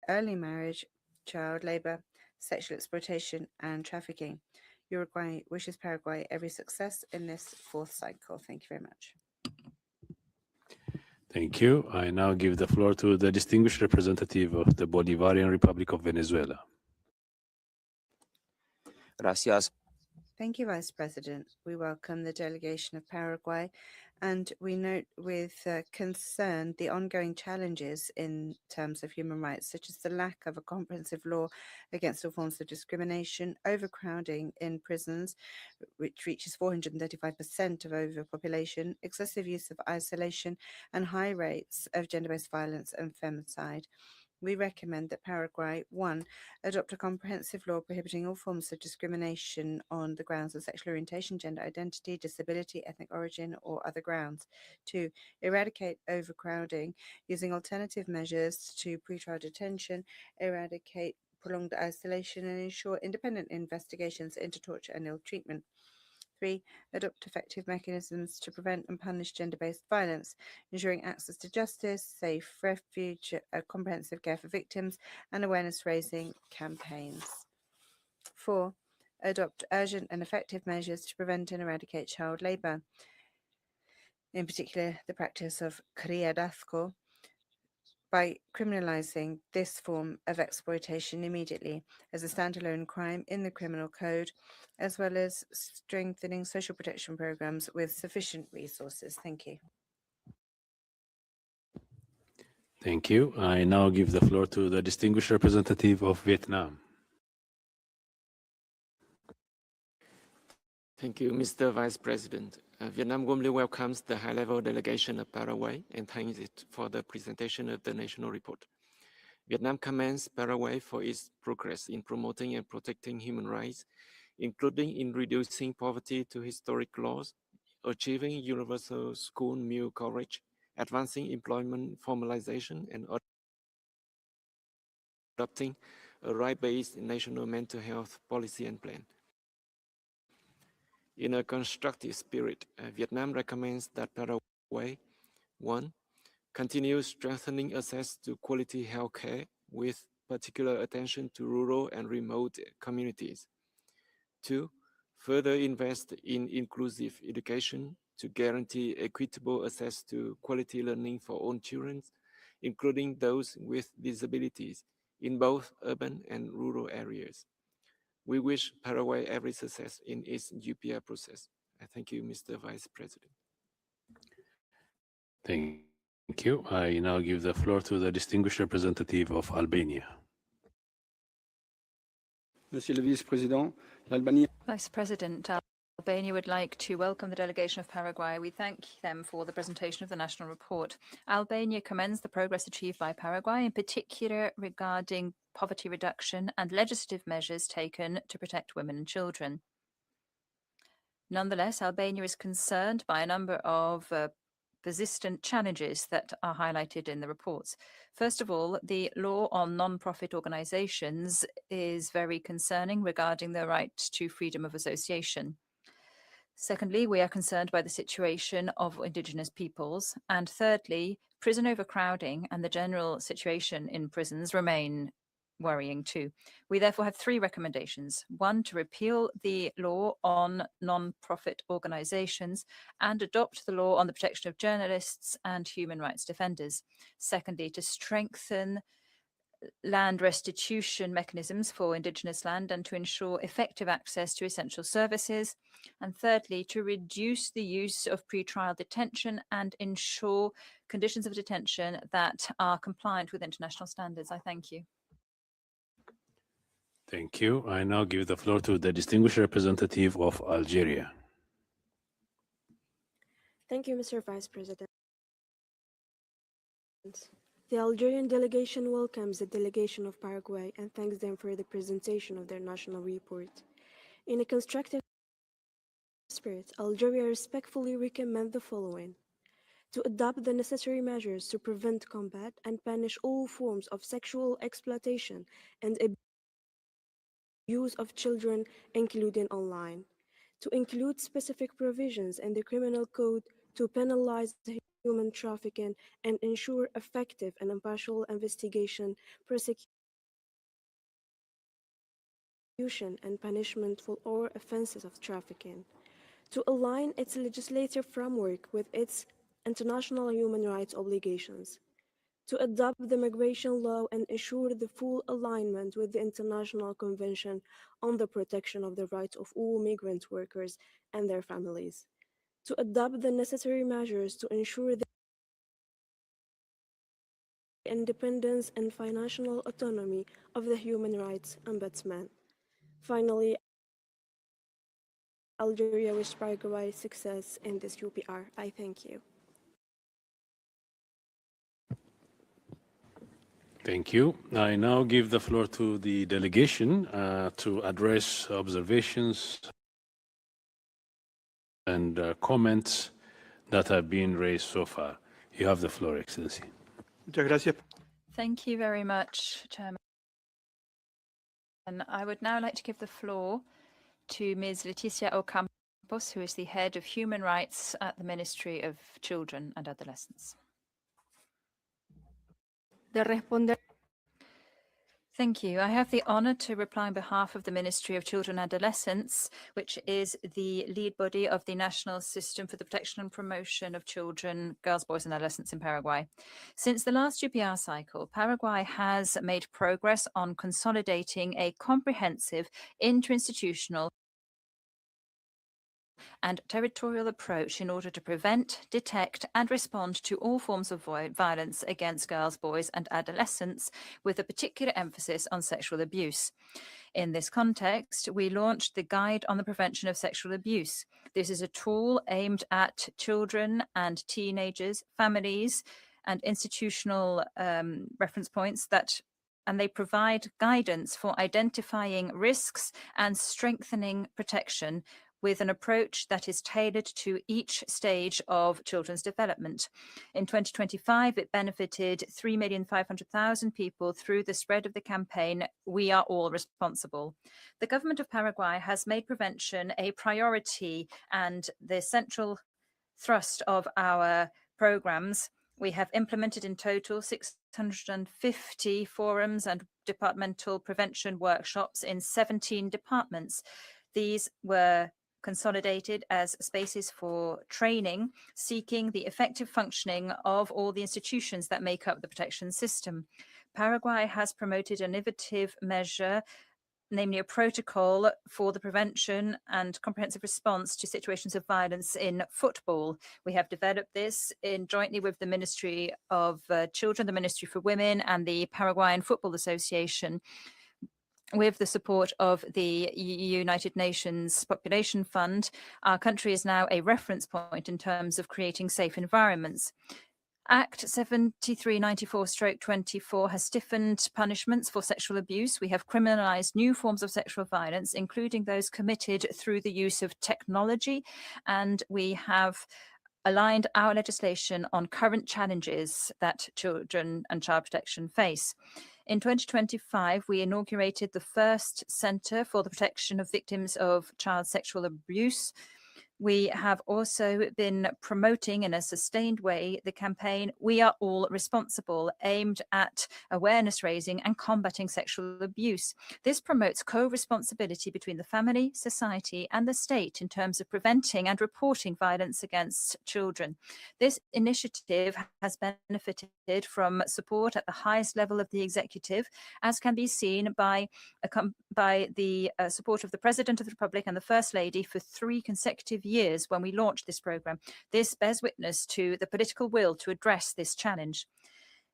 early marriage, child labor, sexual exploitation, and trafficking. Uruguay wishes Paraguay every success in this 4th cycle. Thank you very much. Thank you. I now give the floor to the distinguished representative of the Bolivarian Republic of Venezuela. Gracias. Thank you, Vice President. We welcome the delegation of Paraguay, and we note with concern the ongoing challenges in terms of human rights, such as the lack of a comprehensive law against all forms of discrimination, overcrowding in prisons, which reaches 435% of overpopulation, excessive use of isolation, and high rates of gender-based violence and femicide. We recommend that Paraguay, 1, adopt a comprehensive law prohibiting all forms of discrimination on the grounds of sexual orientation, gender identity, disability, ethnic origin, or other grounds. 2, eradicate overcrowding using alternative measures to pretrial detention, eradicate prolonged isolation, and ensure independent investigations into torture and ill treatment. 3, adopt effective mechanisms to prevent and punish gender-based violence, ensuring access to justice, safe refuge, comprehensive care for victims, and awareness-raising campaigns. 4, adopt urgent and effective measures to prevent and eradicate child labor, in particular the practice of criadazgo, by criminalizing this form of exploitation immediately as a standalone crime in the criminal code, as well as strengthening social protection programs with sufficient resources. Thank you. Thank you. I now give the floor to the distinguished representative of Vietnam. Thank you, Mr. Vice President. Vietnam warmly welcomes the high-level delegation of Paraguay and thanks it for the presentation of the national report. Vietnam commends Paraguay for its progress in promoting and protecting human rights, including in reducing poverty to historic laws, achieving universal school meal coverage, advancing employment formalization, and adopting a right-based national mental health policy and plan. In a constructive spirit, Vietnam recommends that Paraguay, 1, continue strengthening access to quality healthcare with particular attention to rural and remote communities. 2, further invest in inclusive education to guarantee equitable access to quality learning for all children, including those with disabilities in both urban and rural areas. We wish Paraguay every success in its UPR process. I thank you, Mr. Vice President. Thank you. I now give the floor to the distinguished representative of Albania. Monsieur le Vice-Président, l'Albanie. Vice President, Albania would like to welcome the delegation of Paraguay. We thank them for the presentation of the national report. Albania commends the progress achieved by Paraguay, in particular regarding poverty reduction and legislative measures taken to protect women and children. Nonetheless, Albania is concerned by a number of persistent challenges that are highlighted in the reports. First of all, the law on non-profit organizations is very concerning regarding the right to freedom of association. Secondly, we are concerned by the situation of indigenous peoples. And thirdly, prison overcrowding and the general situation in prisons remain worrying too. We therefore have 3 recommendations. 1, to repeal the law on non-profit organizations and adopt the law on the protection of journalists and human rights defenders. Secondly, to strengthen land restitution mechanisms for indigenous land and to ensure effective access to essential services. And thirdly, to reduce the use of pretrial detention and ensure conditions of detention that are compliant with international standards. I thank you. Thank you. I now give the floor to the distinguished representative of Algeria. Thank you, Mr. Vice President. The Algerian delegation welcomes the delegation of Paraguay and thanks them for the presentation of their national report. In a constructive spirit, Algeria respectfully recommends the following: to adopt the necessary measures to prevent, combat, and punish all forms of sexual exploitation and abuse of children, including online; to include specific provisions in the criminal code to penalize human trafficking and ensure effective and impartial investigation, prosecution, and punishment for all offenses of trafficking; to align its legislative framework with its international human rights obligations; to adopt the migration law and ensure the full alignment with the International Convention on the Protection of the Rights of all Migrant Workers and their families; to adopt the necessary measures to ensure the independence and financial autonomy of the Human Rights Ombudsman. Finally, Algeria wishes Paraguay success in this UPR. I thank you. Thank you. I now give the floor to the delegation to address observations and comments that have been raised so far. You have the floor, Excellency. Thank you very much, Chairman. And I would now like to give the floor to Ms. Leticia Ocampos, who is the head of Human Rights at the Ministry of Children and Adolescents. Thank you. I have the honor to reply on behalf of the Ministry of Children and Adolescents, which is the lead body of the National System for the Protection and Promotion of Children, Girls, Boys and Adolescents in Paraguay. Since the last UPR cycle, Paraguay has made progress on consolidating a comprehensive interinstitutional and territorial approach in order to prevent, detect, and respond to all forms of violence against girls, boys, and adolescents, with a particular emphasis on sexual abuse. In this context, we launched the Guide on the Prevention of Sexual Abuse. This is a tool aimed at children and teenagers, families, and institutional reference points and they provide guidance for identifying risks and strengthening protection with an approach that is tailored to each stage of children's development. In 2025, it benefited 3,500,000 people through the spread of the campaign, We Are All Responsible. The government of Paraguay has made prevention a priority and the central thrust of our programs We have implemented in total 650 forums and departmental prevention workshops in 17 departments. These were consolidated as spaces for training, seeking the effective functioning of all the institutions that make up the protection system. Paraguay has promoted an innovative measure, namely a protocol for the prevention and comprehensive response to situations of violence in football. We have developed this jointly with the Ministry of Children, the Ministry for Women, and the Paraguayan Football Association, with the support of the United Nations Population Fund. Our country is now a reference point in terms of creating safe environments. Act 7394/24 has stiffened punishments for sexual abuse. We have criminalized new forms of sexual violence, including those committed through the use of technology, and we have aligned our legislation on current challenges that children and child protection face. In 2025, we inaugurated the first Center for the Protection of Victims of Child Sexual Abuse. We have also been promoting in a sustained way the campaign We Are All Responsible, aimed at awareness raising and combating sexual abuse. This promotes co-responsibility between the family, society, and the state in terms of preventing and reporting violence against children. This initiative has benefited from support at the highest level of the executive, as can be seen by the support of the President of the Republic and the First Lady for 3 consecutive years when we launched this program. This bears witness to the political will to address this challenge.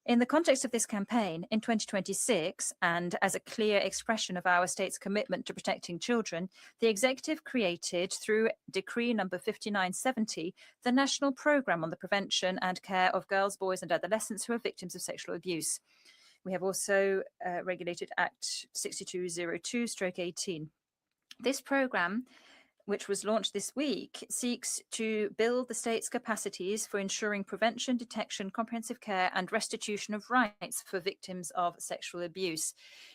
In the context of this campaign, in 2026, and as a clear expression of our state's commitment to protecting children, the executive created, through Decree number 5970, the National Programme on the Prevention and Care of Girls, Boys and Adolescents who are victims of sexual abuse. We have also regulated Act 6202/18. This programme, which was launched this week, seeks to build the state's capacities for ensuring prevention, detection, comprehensive care, and restitution of rights for victims of sexual abuse.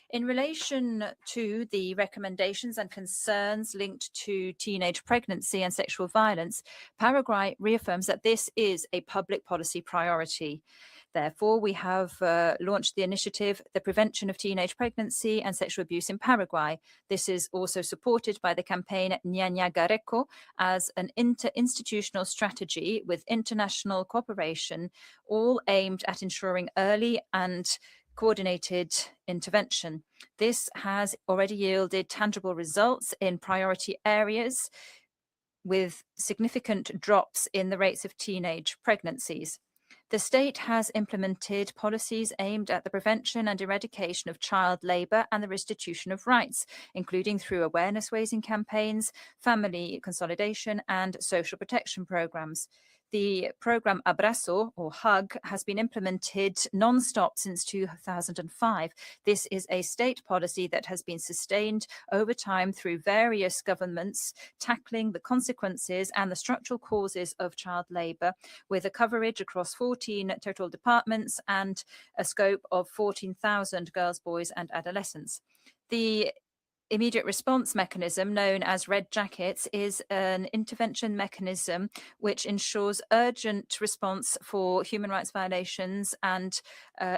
In relation to the recommendations and concerns linked to teenage pregnancy and sexual violence, Paraguay reaffirms that this is a public policy priority. Therefore, we have launched the initiative, The Prevention of Teenage Pregnancy and Sexual Abuse in Paraguay. This is also supported by the campaign Ñaña Gareco as an interinstitutional strategy with international cooperation, all aimed at ensuring early and coordinated intervention. This has already yielded tangible results in priority areas with significant drops in the rates of teenage pregnancies. The state has implemented policies aimed at the prevention and eradication of child labour and the restitution of rights, including through awareness-raising campaigns, family consolidation, and social protection programmes. The programme Abrazo, or HUG, has been implemented non-stop since 2005. This is a state policy that has been sustained over time through various governments, tackling the consequences and the structural causes of child labour, with a coverage across 14 total departments and a scope of 14,000 girls, boys and adolescents. The immediate response mechanism, known as Red Jackets, is an intervention mechanism which ensures urgent response for human rights violations and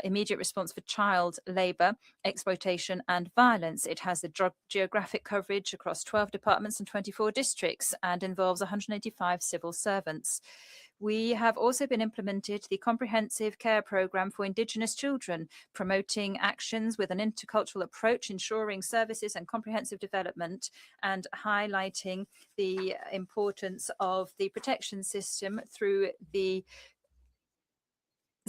immediate response for child labour, exploitation and violence. It has a geographic coverage across 12 departments and 24 districts and involves 185 civil servants. We have also been implemented the comprehensive care programme for Indigenous children, promoting actions with an intercultural approach, ensuring services and comprehensive development, and highlighting the importance of the protection system through the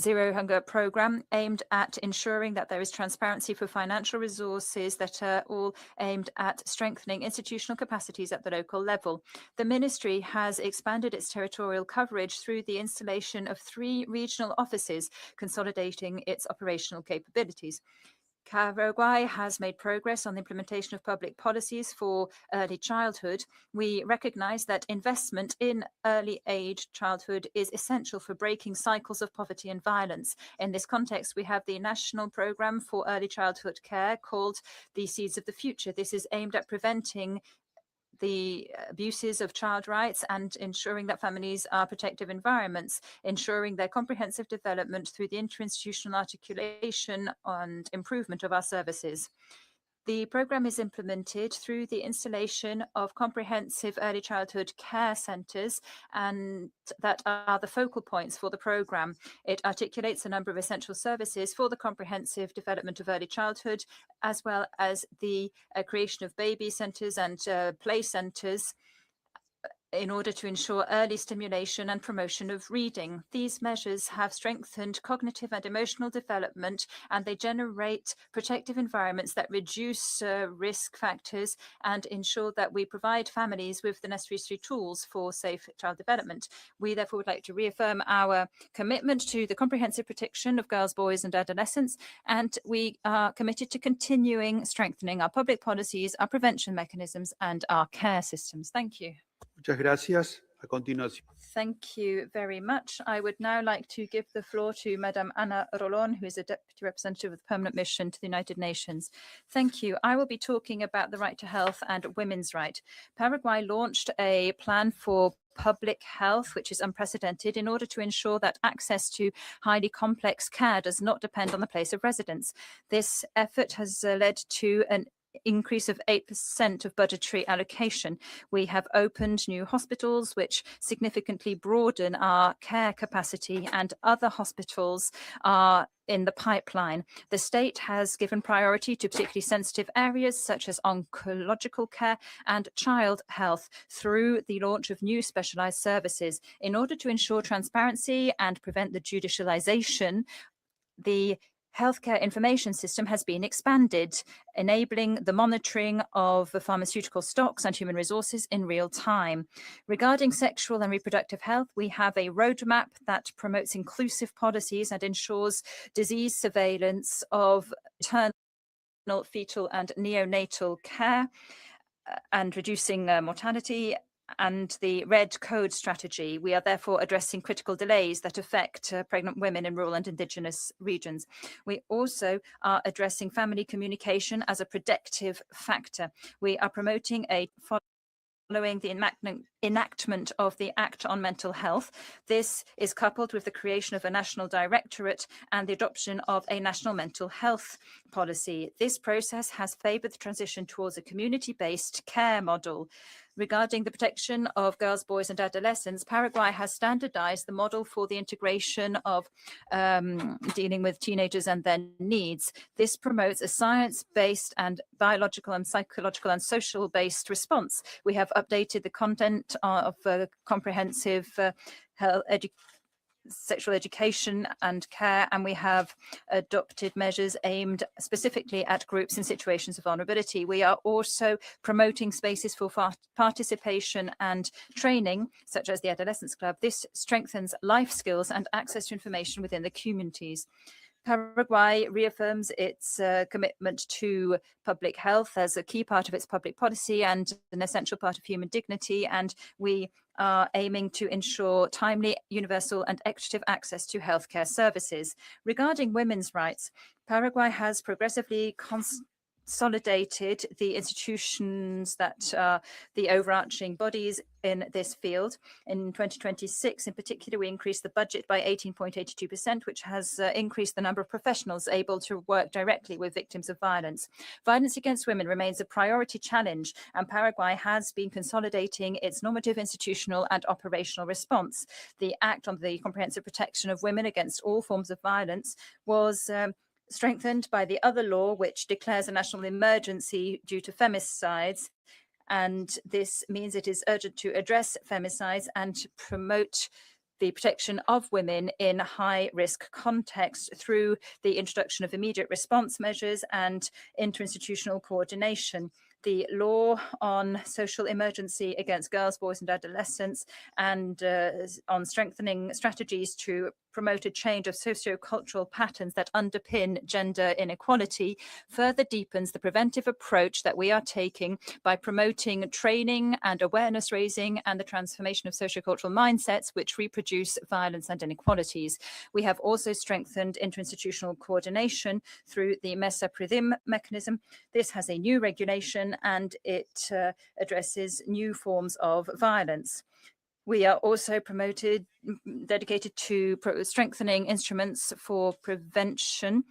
Zero Hunger programme, aimed at ensuring that there is transparency for financial resources that are all aimed at strengthening institutional capacities at the local level. The ministry has expanded its territorial coverage through the installation of 3 regional offices, consolidating its operational capabilities. Paraguay has made progress on the implementation of public policies for early childhood. We recognize that investment in early age childhood is essential for breaking cycles of poverty and violence. In this context, we have the National Programme for Early Childhood Care called the Seeds of the Future. This is aimed at preventing the abuses of child rights and ensuring that families are protective environments, ensuring their comprehensive development through the interinstitutional articulation and improvement of our services. The program is implemented through the installation of comprehensive early childhood care centres, and that are the focal points for the program. It articulates a number of essential services for the comprehensive development of early childhood, as well as the creation of baby centres and play centres in order to ensure early stimulation and promotion of reading. These measures have strengthened cognitive and emotional development, and they generate protective environments that reduce risk factors and ensure that we provide families with the necessary tools for safe child development. We therefore would like to reaffirm our commitment to the comprehensive protection of girls, boys and adolescents, and we are committed to continuing strengthening our public policies, our prevention mechanisms and our care systems. Thank you. Muchas gracias. A continuación. Thank you very much. I would now like to give the floor to Madame Ana Rolón, who is a Deputy Representative of the Permanent Mission to the United Nations. Thank you. I will be talking about the right to health and women's right. Paraguay launched a plan for public health, which is unprecedented, in order to ensure that access to highly complex care does not depend on the place of residence. This effort has led to an increase of 8% of budgetary allocation. We have opened new hospitals, which significantly broaden our care capacity, and other hospitals are in the pipeline. The state has given priority to particularly sensitive areas such as oncological care and child health through the launch of new specialized services. In order to ensure transparency and prevent the judicialization, the healthcare information system has been expanded, enabling the monitoring of the pharmaceutical stocks and human resources in real time. Regarding sexual and reproductive health, we have a roadmap that promotes inclusive policies and ensures disease surveillance of maternal, fetal and neonatal care and reducing mortality, and the Red Code strategy. We are therefore addressing critical delays that affect pregnant women in rural and indigenous regions. We also are addressing family communication as a protective factor. We are promoting a following the enactment of the Act on Mental Health. This is coupled with the creation of a national directorate and the adoption of a national mental health policy. This process has favored the transition towards a community-based care model. Regarding the protection of girls, boys and adolescents, Paraguay has standardized the model for the integration of dealing with teenagers and their needs. This promotes a science-based and biological and psychological and social-based response. We have updated the content of comprehensive sexual education and care, and we have adopted measures aimed specifically at groups in situations of vulnerability. We are also promoting spaces for participation and training, such as the Adolescents Club. This strengthens life skills and access to information within the communities. Paraguay reaffirms its commitment to public health as a key part of its public policy and an essential part of human dignity, and we are aiming to ensure timely, universal and equitable access to healthcare services. Regarding women's rights, Paraguay has progressively consolidated the institutions that are the overarching bodies in this field. In 2026, in particular, we increased the budget by 18.82%, which has increased the number of professionals able to work directly with victims of violence. Violence against women remains a priority challenge, and Paraguay has been consolidating its normative, institutional and operational response. The Act on the Comprehensive Protection of Women Against All Forms of Violence was strengthened by the other law, which declares a national emergency due to femicides. And this means it is urgent to address femicides and promote the protection of women in high-risk contexts through the introduction of immediate response measures and interinstitutional coordination. The law on social emergency against girls, boys and adolescents, and on strengthening strategies to promote a change of socio-cultural patterns that underpin gender inequality further deepens the preventive approach that we are taking by promoting training and awareness raising and the transformation of socio-cultural mindsets which reproduce violence and inequalities. We have also strengthened interinstitutional coordination through the Mesa Pridim mechanism. This has a new regulation and it addresses new forms of violence. We are also dedicated to strengthening instruments for prevention.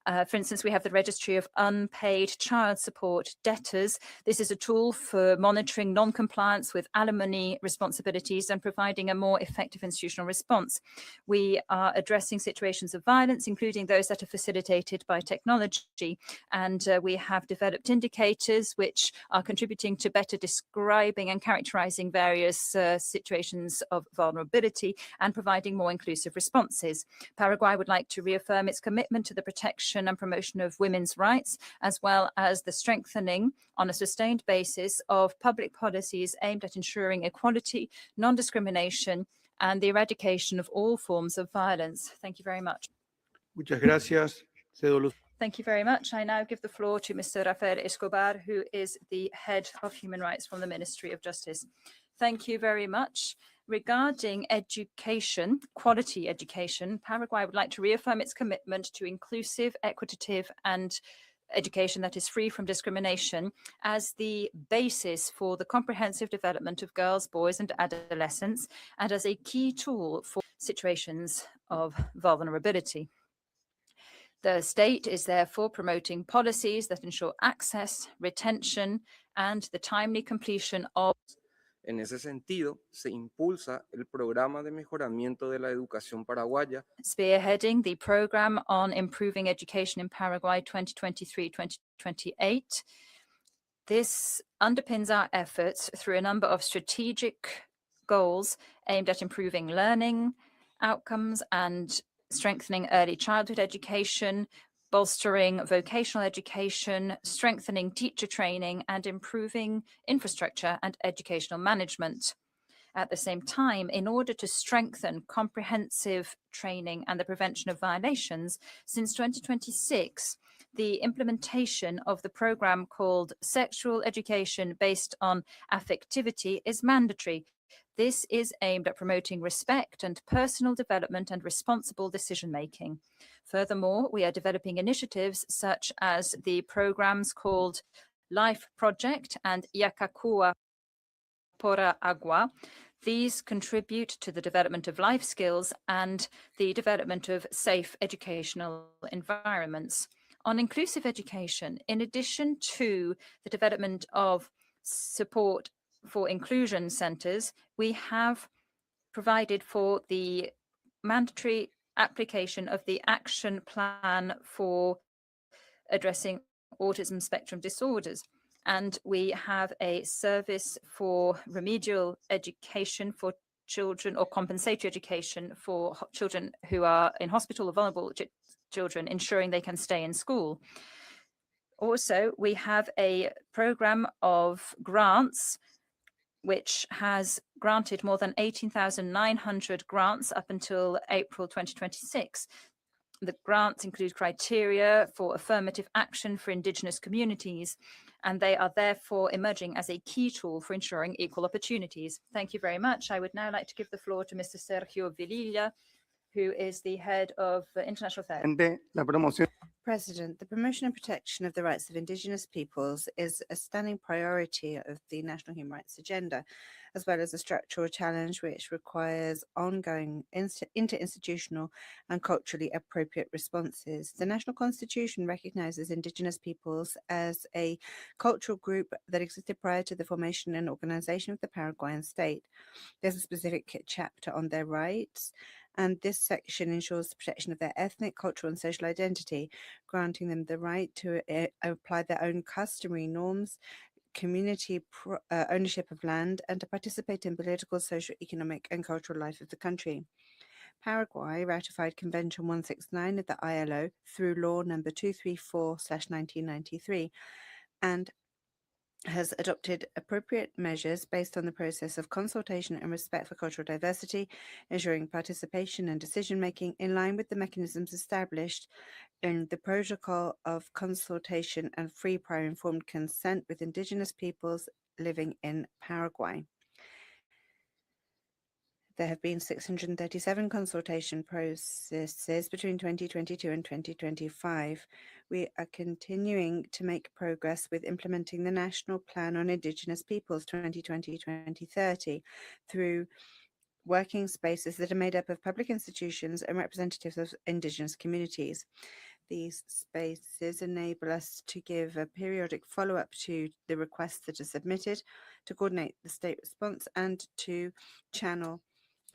For instance, we have the Registry of Unpaid Child Support Debtors. This is a tool for monitoring non-compliance with alimony responsibilities and providing a more effective institutional response. We are addressing situations of violence, including those that are facilitated by technology. And we have developed indicators which are contributing to better describing and characterizing various situations of vulnerability and providing more inclusive responses. Paraguay would like to reaffirm its commitment to the protection and promotion of women's rights, as well as the strengthening on a sustained basis of public policies aimed at ensuring equality, non-discrimination, and the eradication of all forms of violence. Thank you very much. Muchas gracias. Thank you very much. I now give the floor to Mr. Rafael Escobar, who is the head of human rights from the Ministry of Justice. Thank you very much. Regarding education, quality education, Paraguay would like to reaffirm its commitment to inclusive, equitative, and education that is free from discrimination as the basis for the comprehensive development of girls, boys, and adolescents, and as a key tool for situations of vulnerability. The state is therefore promoting policies that ensure access, retention, and the timely completion of. En ese sentido, se impulsa el programa de mejoramiento de la educación paraguaya. Spearheading the program on improving education in Paraguay 2023-2028. This underpins our efforts through a number of strategic goals aimed at improving learning outcomes and strengthening early childhood education, bolstering vocational education, strengthening teacher training, and improving infrastructure and educational management. At the same time, in order to strengthen comprehensive training and the prevention of violations, since 2026, the implementation of the program called Sexual Education Based on Affectivity is mandatory. This is aimed at promoting respect and personal development and responsible decision-making. Furthermore, we are developing initiatives such as the programs called Life Project and Yacacua Pora Agua. These contribute to the development of life skills and the development of safe educational environments. On inclusive education, in addition to the development of support for inclusion centres, we have provided for the mandatory application of the action plan for addressing autism spectrum disorders. And we have a service for remedial education for children or compensatory education for children who are in hospital or vulnerable children, ensuring they can stay in school. Also, we have a program of grants which has granted more than 18,900 grants up until April 2026. The grants include criteria for affirmative action for indigenous communities, and they are therefore emerging as a key tool for ensuring equal opportunities. Thank you very much. I would now like to give the floor to Mr. Sergio Vililla, who is the head of International Affairs. President, the promotion and protection of the rights of indigenous peoples is a standing priority of the National Human Rights Agenda, as well as a structural challenge which requires ongoing interinstitutional and culturally appropriate responses. The National Constitution recognizes indigenous peoples as a cultural group that existed prior to the formation and organization of the Paraguayan state. There's a specific chapter on their rights, and this section ensures the protection of their ethnic, cultural, and social identity, granting them the right to apply their own customary norms, community ownership of land, and to participate in political, social, economic, and cultural life of the country. Paraguay ratified Convention 169 of the ILO through Law Number 234/1993, and has adopted appropriate measures based on the process of consultation and respect for cultural diversity, ensuring participation and decision-making in line with the mechanisms established in the Protocol of Consultation and Free Prior Informed Consent with Indigenous Peoples living in Paraguay. There have been 637 consultation processes between 2022 and 2025. We are continuing to make progress with implementing the National Plan on Indigenous Peoples 2020-2030 through working spaces that are made up of public institutions and representatives of Indigenous communities. These spaces enable us to give a periodic follow-up to the requests that are submitted, to coordinate the state response, and to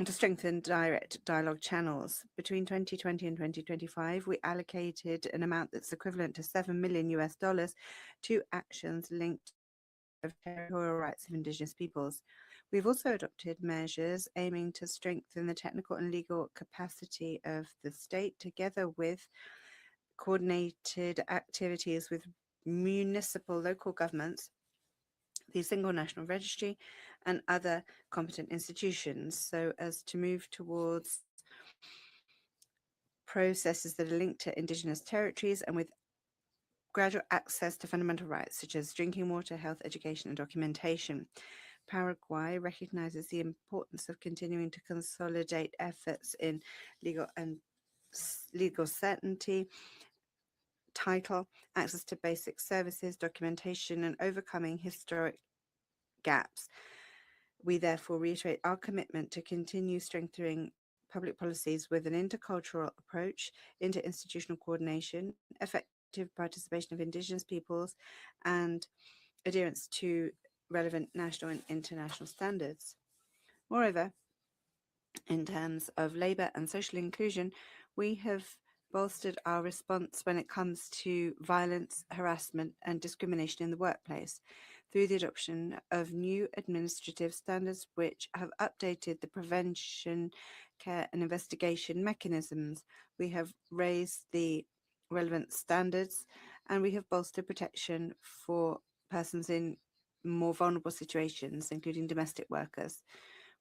strengthen direct dialogue channels. Between 2020 and 2025, we allocated an amount that's equivalent to $7 million to actions linked to territorial rights of Indigenous peoples. We've also adopted measures aiming to strengthen the technical and legal capacity of the state, together with coordinated activities with municipal local governments, the Single National Registry, and other competent institutions, so as to move towards processes that are linked to Indigenous territories and with gradual access to fundamental rights such as drinking water, health, education, and documentation. Paraguay recognizes the importance of continuing to consolidate efforts in legal certainty, title, access to basic services, documentation, and overcoming historic gaps. We therefore reiterate our commitment to continue strengthening public policies with an intercultural approach, interinstitutional coordination, effective participation of Indigenous peoples, and adherence to relevant national and international standards. Moreover, in terms of labour and social inclusion, we have bolstered our response when it comes to violence, harassment, and discrimination in the workplace through the adoption of new administrative standards which have updated the prevention, care, and investigation mechanisms. We have raised the relevant standards, and we have bolstered protection for persons in more vulnerable situations, including domestic workers.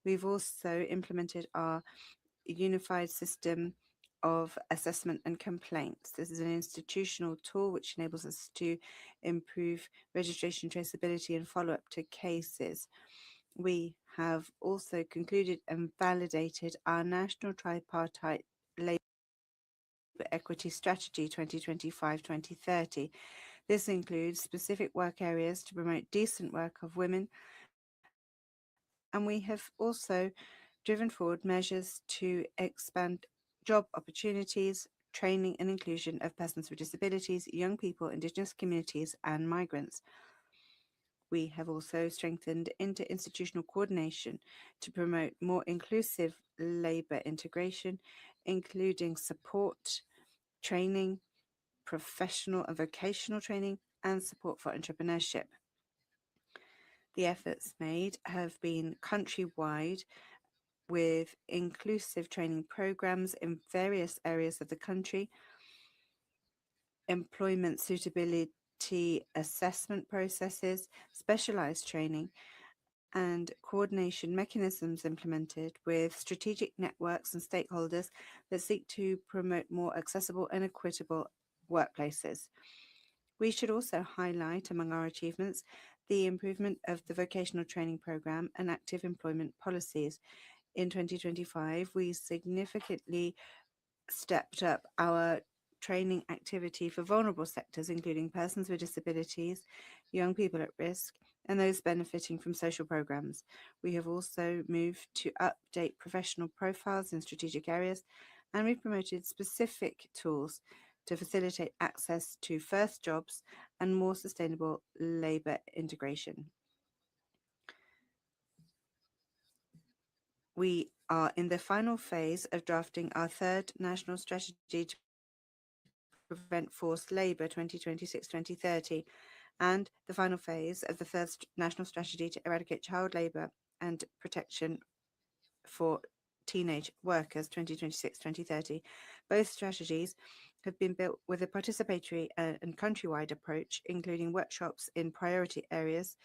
We've also implemented our unified system of assessment and complaints. This is an institutional tool which enables us to improve registration, traceability, and follow-up to cases. We have also concluded and validated our national tripartite labor equity strategy 2025-2030. This includes specific work areas to promote decent work of women, and we have also driven forward measures to expand job opportunities, training, and inclusion of persons with disabilities, young people, Indigenous communities, and migrants. We have also strengthened interinstitutional coordination to promote more inclusive labour integration, including support, training, professional and vocational training, and support for entrepreneurship. The efforts made have been countrywide, with inclusive training programs in various areas of the country, employment suitability assessment processes, specialized training, and coordination mechanisms implemented with strategic networks and stakeholders that seek to promote more accessible and equitable workplaces. We should also highlight, among our achievements, the improvement of the vocational training program and active employment policies. In 2025, we significantly stepped up our training activity for vulnerable sectors, including persons with disabilities, young people at risk, and those benefiting from social programs. We have also moved to update professional profiles in strategic areas, and we've promoted specific tools to facilitate access to first jobs and more sustainable labor integration. We are in the final phase of drafting our third national strategy to prevent forced labor 2026-2030, and the final phase of the third national strategy to eradicate child labor and protection for teenage workers 2026-2030. Both strategies have been built with a participatory and countrywide approach, including workshops in priority areas,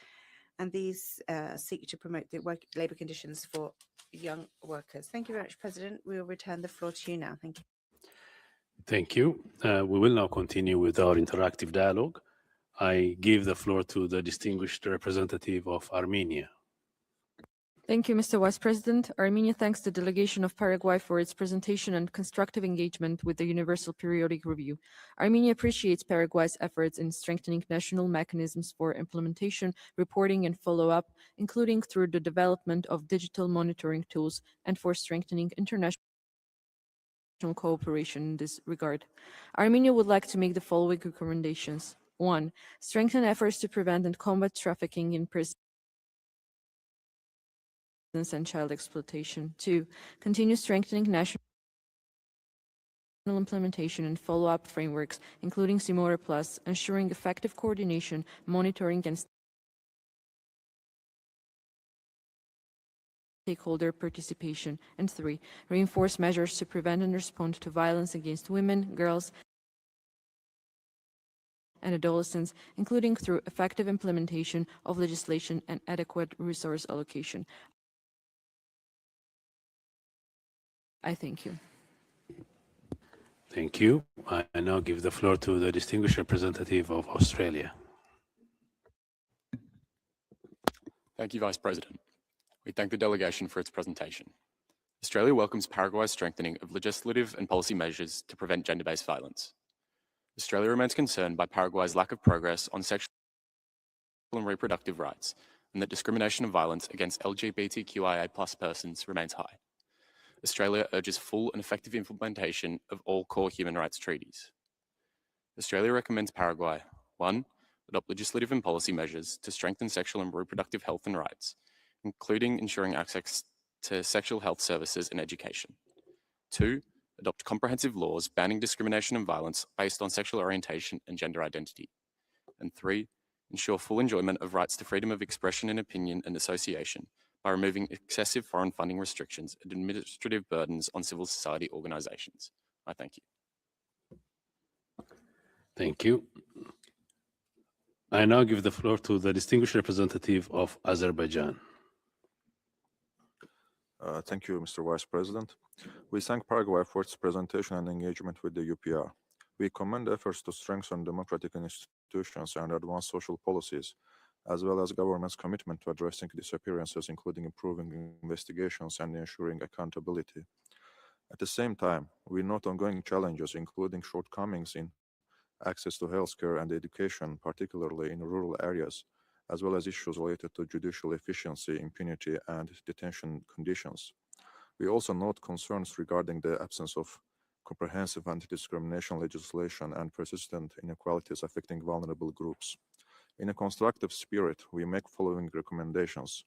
and these seek to promote the labour conditions for young workers. Thank you very much, President. We will return the floor to you now. Thank you. Thank you. We will now continue with our interactive dialogue. I give the floor to the distinguished representative of Armenia. Thank you, Mr. Vice President. Armenia thanks the delegation of Paraguay for its presentation and constructive engagement with the Universal Periodic Review. Armenia appreciates Paraguay's efforts in strengthening national mechanisms for implementation, reporting, and follow-up, including through the development of digital monitoring tools and for strengthening international cooperation in this regard. Armenia would like to make the following recommendations. 1. Strengthen efforts to prevent and combat trafficking in prisons and child exploitation. 2. Continue strengthening national implementation and follow-up frameworks, including Simora Plus, ensuring effective coordination, monitoring, and stakeholder participation. And 3. Reinforce measures to prevent and respond to violence against women, girls, and adolescents, including through effective implementation of legislation and adequate resource allocation. I thank you. Thank you. I now give the floor to the distinguished representative of Australia. Thank you, Vice President. We thank the delegation for its presentation. Australia welcomes Paraguay's strengthening of legislative and policy measures to prevent gender-based violence. Australia remains concerned by Paraguay's lack of progress on sexual and reproductive rights, and that discrimination and violence against LGBTQIA+ persons remains high. Australia urges full and effective implementation of all core human rights treaties. Australia recommends Paraguay, 1. Adopt legislative and policy measures to strengthen sexual and reproductive health and rights, including ensuring access to sexual health services and education. 2. Adopt comprehensive laws banning discrimination and violence based on sexual orientation and gender identity. And 3. Ensure full enjoyment of rights to freedom of expression and opinion and association by removing excessive foreign funding restrictions and administrative burdens on civil society organizations. I thank you. Thank you. I now give the floor to the distinguished representative of Azerbaijan. Thank you, Mr. Vice President. We thank Paraguay for its presentation and engagement with the UPR. We commend efforts to strengthen democratic institutions and advance social policies, as well as government's commitment to addressing disappearances, including improving investigations and ensuring accountability. At the same time, we note ongoing challenges, including shortcomings in access to healthcare and education, particularly in rural areas, as well as issues related to judicial efficiency, impunity, and detention conditions. We also note concerns regarding the absence of comprehensive anti-discrimination legislation and persistent inequalities affecting vulnerable groups. In a constructive spirit, we make following recommendations.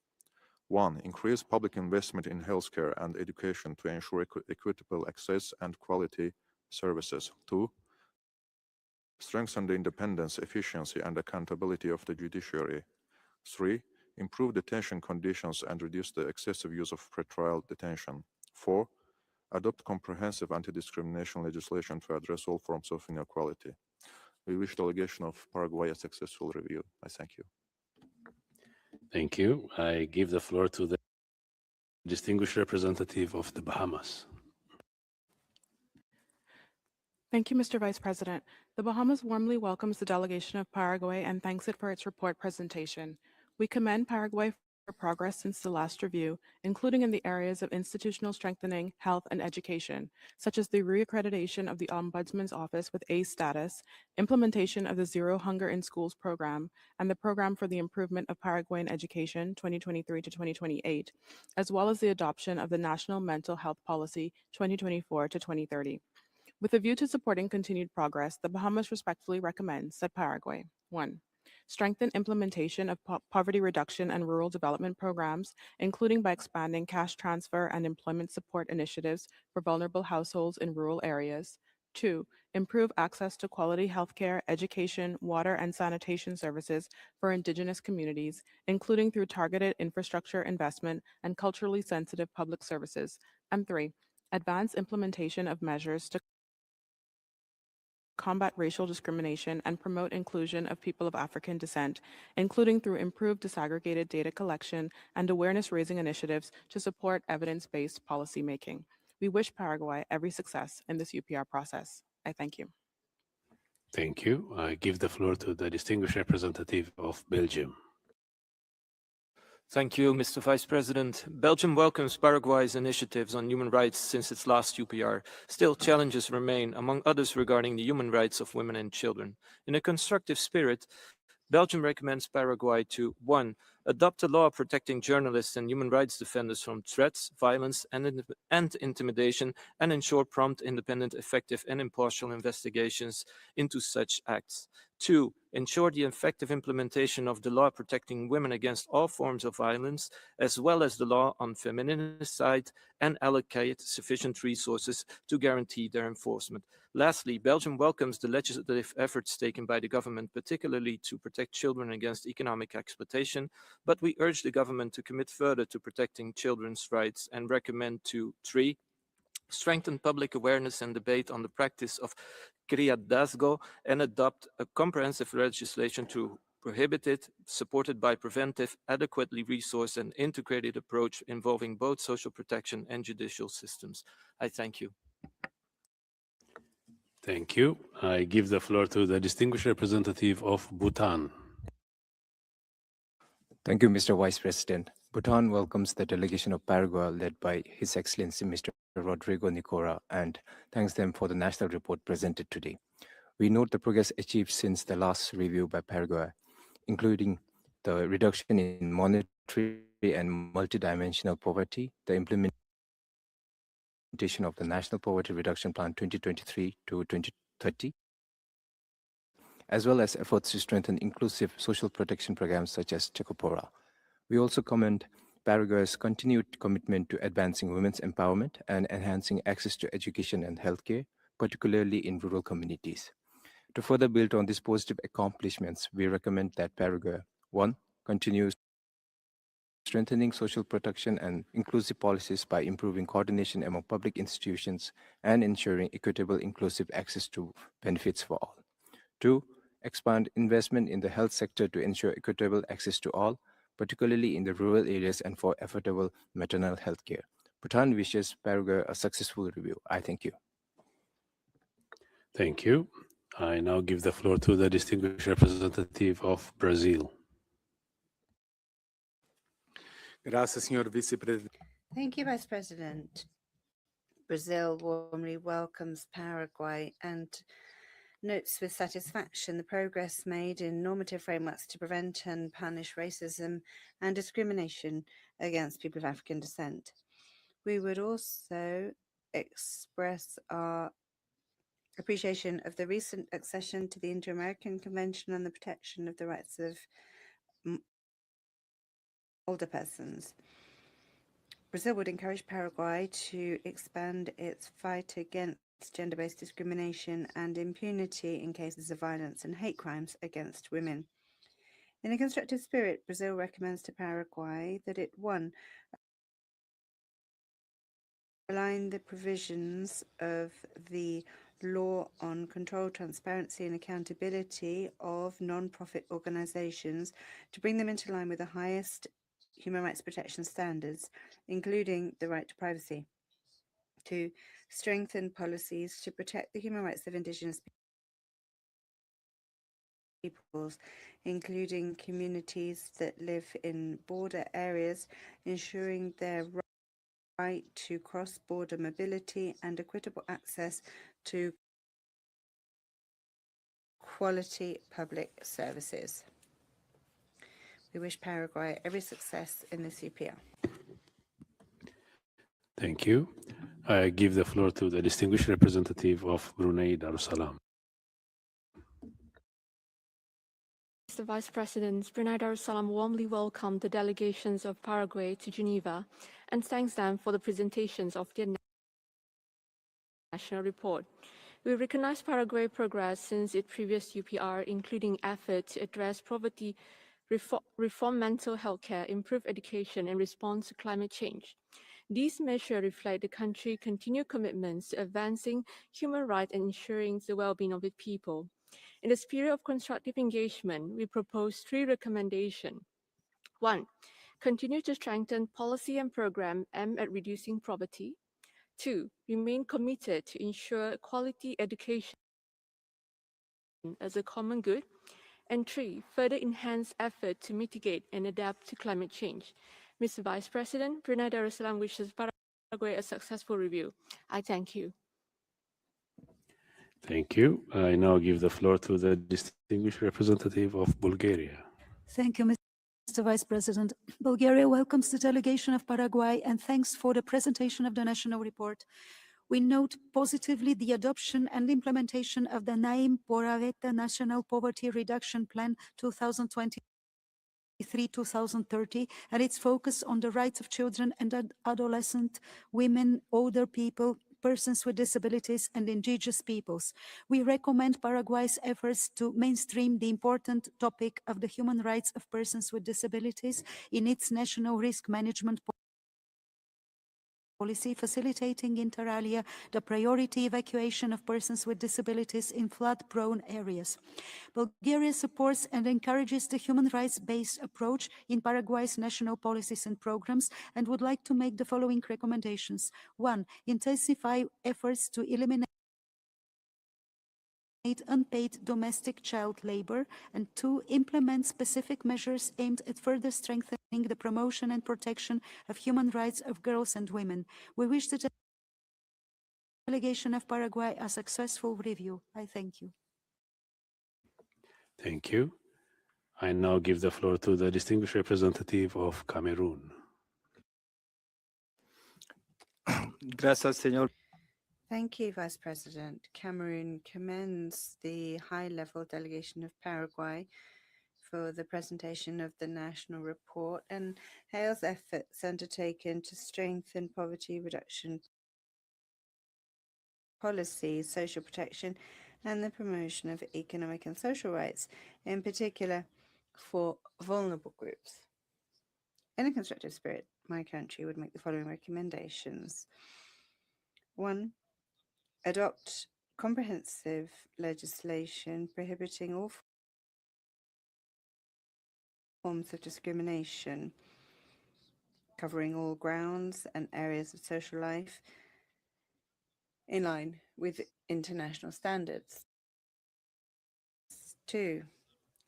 1. Increase public investment in healthcare and education to ensure equitable access and quality services. 2. Strengthen the independence, efficiency, and accountability of the judiciary. 3. Improve detention conditions and reduce the excessive use of pretrial detention. 4. Adopt comprehensive anti-discrimination legislation to address all forms of inequality. We wish the delegation of Paraguay a successful review. I thank you. Thank you. I give the floor to the distinguished representative of the Bahamas. Thank you, Mr. Vice President. The Bahamas warmly welcomes the delegation of Paraguay and thanks it for its report presentation. We commend Paraguay for progress since the last review, including in the areas of institutional strengthening, health, and education, such as the reaccreditation of the Ombudsman's Office with A status, implementation of the Zero Hunger in Schools program, and the Program for the Improvement of Paraguayan Education 2023 to 2028, as well as the adoption of the National Mental Health Policy 2024 to 2030. With a view to supporting continued progress, the Bahamas respectfully recommends that Paraguay, 1. Strengthen implementation of poverty reduction and rural development programs, including by expanding cash transfer and employment support initiatives for vulnerable households in rural areas. 2. Improve access to quality healthcare, education, water, and sanitation services for Indigenous communities, including through targeted infrastructure investment and culturally sensitive public services. And 3. Advance implementation of measures to combat racial discrimination and promote inclusion of people of African descent, including through improved disaggregated data collection and awareness-raising initiatives to support evidence-based policymaking. We wish Paraguay every success in this UPR process. I thank you. Thank you. I give the floor to the distinguished representative of Belgium. Thank you, Mr. Vice President. Belgium welcomes Paraguay's initiatives on human rights since its last UPR. Still, challenges remain, among others regarding the human rights of women and children. In a constructive spirit, Belgium recommends Paraguay to 1. Adopt a law protecting journalists and human rights defenders from threats, violence, and intimidation, and ensure prompt, independent, effective, and impartial investigations into such acts. 2. Ensure the effective implementation of the law protecting women against all forms of violence, as well as the law on feminicide, and allocate sufficient resources to guarantee their enforcement. Lastly, Belgium welcomes the legislative efforts taken by the government, particularly to protect children against economic exploitation, but we urge the government to commit further to protecting children's rights and recommend to 3. Strengthen public awareness and debate on the practice of criadazgo and adopt a comprehensive legislation to prohibit it, supported by preventive, adequately resourced and integrated approach involving both social protection and judicial systems. I thank you. Thank you. I give the floor to the distinguished representative of Bhutan. Thank you, Mr. Vice President. Bhutan welcomes the delegation of Paraguay led by His Excellency Mr. Rodrigo Nicora and thanks them for the national report presented today. We note the progress achieved since the last review by Paraguay, including the reduction in monetary and multidimensional poverty, the implementation of the National Poverty Reduction Plan 2023 to 2030, as well as efforts to strengthen inclusive social protection programs such as Checopora. We also commend Paraguay's continued commitment to advancing women's empowerment and enhancing access to education and healthcare, particularly in rural communities. To further build on these positive accomplishments, we recommend that Paraguay, 1, continues strengthening social protection and inclusive policies by improving coordination among public institutions and ensuring equitable, inclusive access to benefits for all. 2, expand investment in the health sector to ensure equitable access to all, particularly in the rural areas and for affordable maternal health care. Bhutan wishes Paraguay a successful review. I thank you. Thank you. I now give the floor to the distinguished representative of Brazil. Thank you, Vice President. Brazil warmly welcomes Paraguay and notes with satisfaction the progress made in normative frameworks to prevent and punish racism and discrimination against people of African descent. We would also express our appreciation of the recent accession to the Inter-American Convention on the Protection of the Rights of Older Persons. Brazil would encourage Paraguay to expand its fight against gender-based discrimination and impunity in cases of violence and hate crimes against women. In a constructive spirit, Brazil recommends to Paraguay that it, 1, align the provisions of the law on control, transparency and accountability of non-profit organizations to bring them into line with the highest human rights protection standards, including the right to privacy. 2, strengthen policies to protect the human rights of indigenous peoples, including communities that live in border areas, ensuring their right to cross-border mobility and equitable access to quality public services. We wish Paraguay every success in this UPR. Thank you. I give the floor to the distinguished representative of Brunei Darussalam. Mr. Vice President, Brunei Darussalam warmly welcomed the delegations of Paraguay to Geneva and thanks them for the presentations of their national report. We recognize Paraguay's progress since its previous UPR, including efforts to address poverty, reform mental health care, improve education, and respond to climate change. These measures reflect the country's continued commitments to advancing human rights and ensuring the well-being of its people. In the spirit of constructive engagement, we propose 3 recommendations. 1. Continue to strengthen policy and program aimed at reducing poverty. 2. Remain committed to ensure quality education as a common good. And 3. Further enhance effort to mitigate and adapt to climate change. Mr. Vice President, Brunei Darussalam wishes Paraguay a successful review. I thank you. Thank you. I now give the floor to the distinguished representative of Bulgaria. Thank you, Mr. Vice President. Bulgaria welcomes the delegation of Paraguay and thanks for the presentation of the national report. We note positively the adoption and implementation of the Naim Poraveta National Poverty Reduction Plan 2023-2030 and its focus on the rights of children and adolescent women, older people, persons with disabilities and indigenous peoples. We recommend Paraguay's efforts to mainstream the important topic of the human rights of persons with disabilities in its national risk management policy, facilitating inter alia the priority evacuation of persons with disabilities in flood-prone areas. Bulgaria supports and encourages the human rights-based approach in Paraguay's national policies and programs and would like to make the following recommendations. 1. Intensify efforts to eliminate unpaid domestic child labor, and 2. Implement specific measures aimed at further strengthening the promotion and protection of human rights of girls and women. We wish the delegation of Paraguay a successful review. I thank you. Thank you. I now give the floor to the distinguished representative of Cameroon. Gracias, señor. Thank you, Vice President. Cameroon commends the high-level delegation of Paraguay for the presentation of the national report and hails efforts undertaken to strengthen poverty reduction policies, social protection, and the promotion of economic and social rights, in particular for vulnerable groups. In a constructive spirit, my country would make the following recommendations. 1. Adopt comprehensive legislation prohibiting all forms of discrimination, covering all grounds and areas of social life in line with international standards. 2.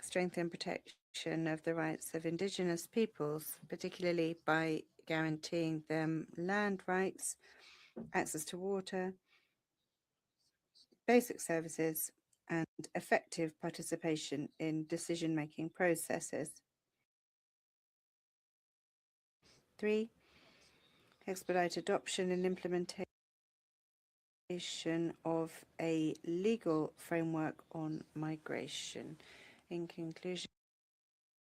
Strengthen protection of the rights of indigenous peoples, particularly by guaranteeing them land rights, access to water, basic services, and effective participation in decision-making processes. 3. Expedite adoption and implementation of a legal framework on migration. In conclusion,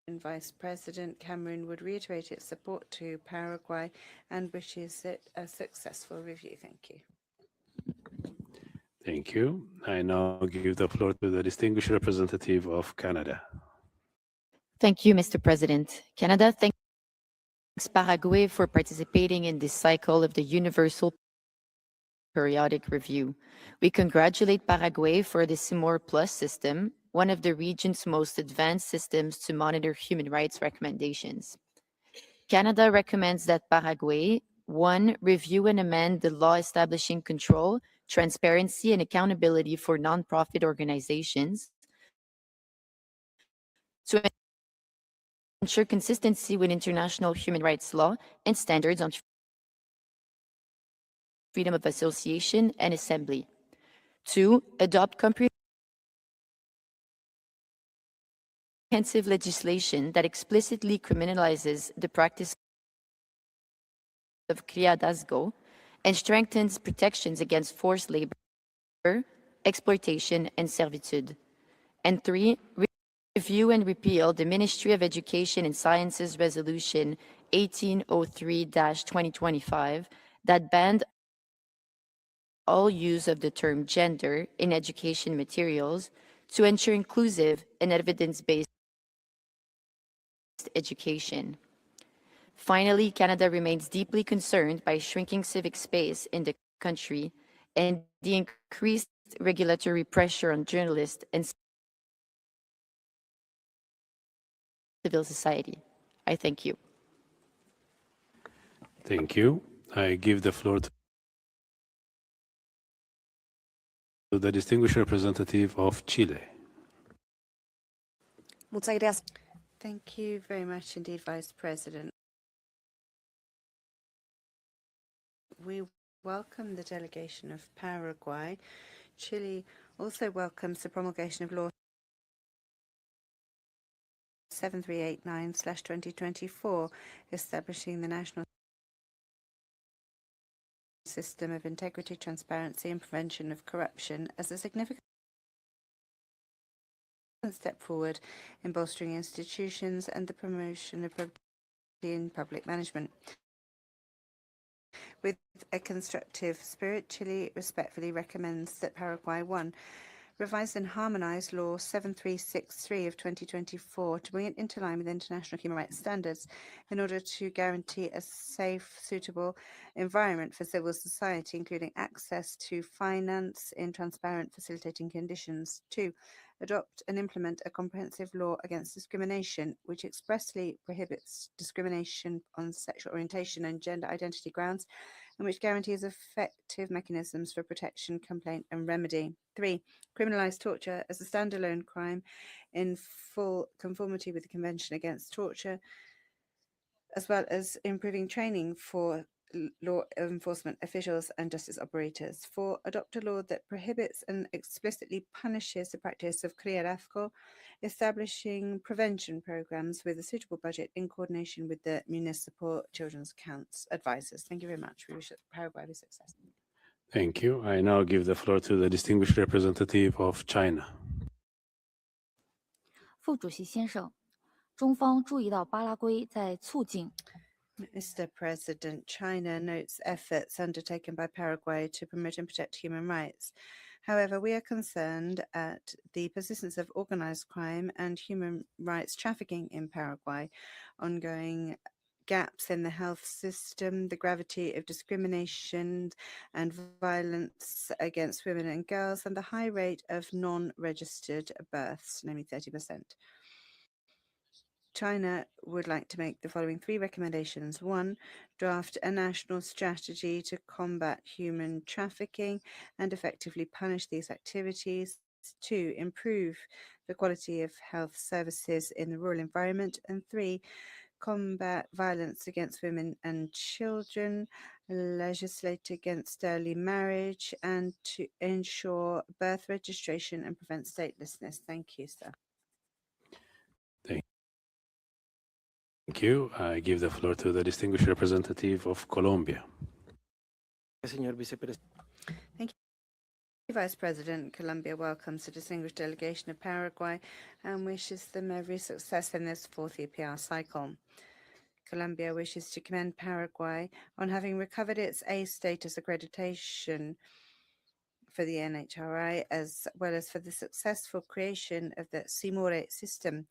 Vice President, Cameroon would reiterate its support to Paraguay and wishes it a successful review. Thank you. Thank you. I now give the floor to the distinguished representative of Canada. Thank you, Mr. President. Canada thanks Paraguay for participating in this cycle of the Universal Periodic Review. We congratulate Paraguay for the CIMOR Plus system, one of the region's most advanced systems to monitor human rights recommendations. Canada recommends that Paraguay, 1, review and amend the law establishing control, transparency, and accountability for nonprofit organizations to ensure consistency with international human rights law and standards on freedom of association and assembly. 2, adopt comprehensive legislation that explicitly criminalizes the practice of criadazgo and strengthens protections against forced labor, exploitation, and servitude. And 3, review and repeal the Ministry of Education and Sciences Resolution 1803-2025 that banned all use of the term gender in education materials to ensure inclusive and evidence-based education. Finally, Canada remains deeply concerned by shrinking civic space in the country and the increased regulatory pressure on journalists and civil society. I thank you. Thank you. I give the floor to the distinguished representative of Chile. Thank you very much indeed, Vice President. We welcome the delegation of Paraguay. Chile also welcomes the promulgation of Law 7389/2024, establishing the national system of integrity, transparency, and prevention of corruption as a significant step forward in bolstering institutions and the promotion of probity in public management. With a constructive spirit, Chile respectfully recommends that Paraguay 1. Revise and harmonize Law 7363 of 2024 to bring it into line with international human rights standards in order to guarantee a safe, suitable environment for civil society, including access to finance in transparent, facilitating conditions. 2. Adopt and implement a comprehensive law against discrimination, which expressly prohibits discrimination on sexual orientation and gender identity grounds, and which guarantees effective mechanisms for protection, complaint, and remedy. 3. Criminalize torture as a standalone crime in full conformity with the Convention Against Torture, as well as improving training for law enforcement officials and justice operators. 4. Adopt a law that prohibits and explicitly punishes the practice of criarafco, establishing prevention programs with a suitable budget in coordination with the municipal children's counts advisors. Thank you very much. We wish Paraguay be successful. Thank you. I now give the floor to the distinguished representative of China. 副主席先生，中方注意到巴拉圭在促进 Mr. President, China notes efforts undertaken by Paraguay to promote and protect human rights. However, we are concerned at the persistence of organized crime and human rights trafficking in Paraguay, ongoing gaps in the health system, the gravity of discrimination and violence against women and girls, and the high rate of non-registered births, namely 30%. China would like to make the following 3 recommendations. 1. Draft a national strategy to combat human trafficking and effectively punish these activities. 2. Improve the quality of health services in the rural environment. And 3. Combat violence against women and children, legislate against early marriage, and to ensure birth registration and prevent statelessness. Thank you, sir. Thank you. I give the floor to the distinguished representative of Colombia. Señor Vicepresidente. Thank you, Vice President. Colombia welcomes the distinguished delegation of Paraguay and wishes them every success in this 4th UPR cycle. Colombia wishes to commend Paraguay on having recovered its A status accreditation for the UNHRC, as well as for the successful creation of the CIMORE system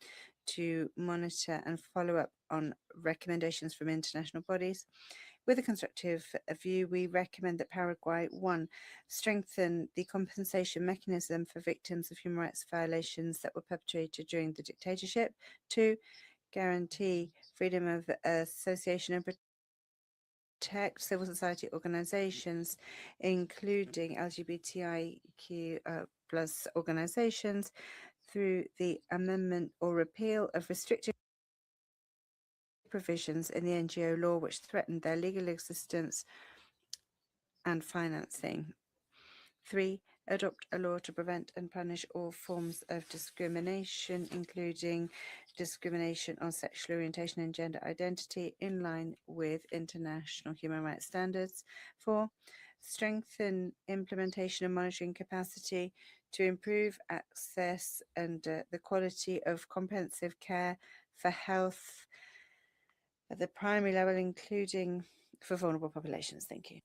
to monitor and follow up on recommendations from international bodies. With a constructive view, we recommend that Paraguay 1. Strengthen the compensation mechanism for victims of human rights violations that were perpetrated during the dictatorship. 2. Guarantee freedom of association and protect civil society organizations, including LGBTIQ plus organizations, through the amendment or repeal of restrictive provisions in the NGO law which threatened their legal existence and financing. 3. Adopt a law to prevent and punish all forms of discrimination, including discrimination on sexual orientation and gender identity, in line with international human rights standards. 4. Strengthen implementation and monitoring capacity to improve access and the quality of comprehensive care for health at the primary level, including for vulnerable populations. Thank you.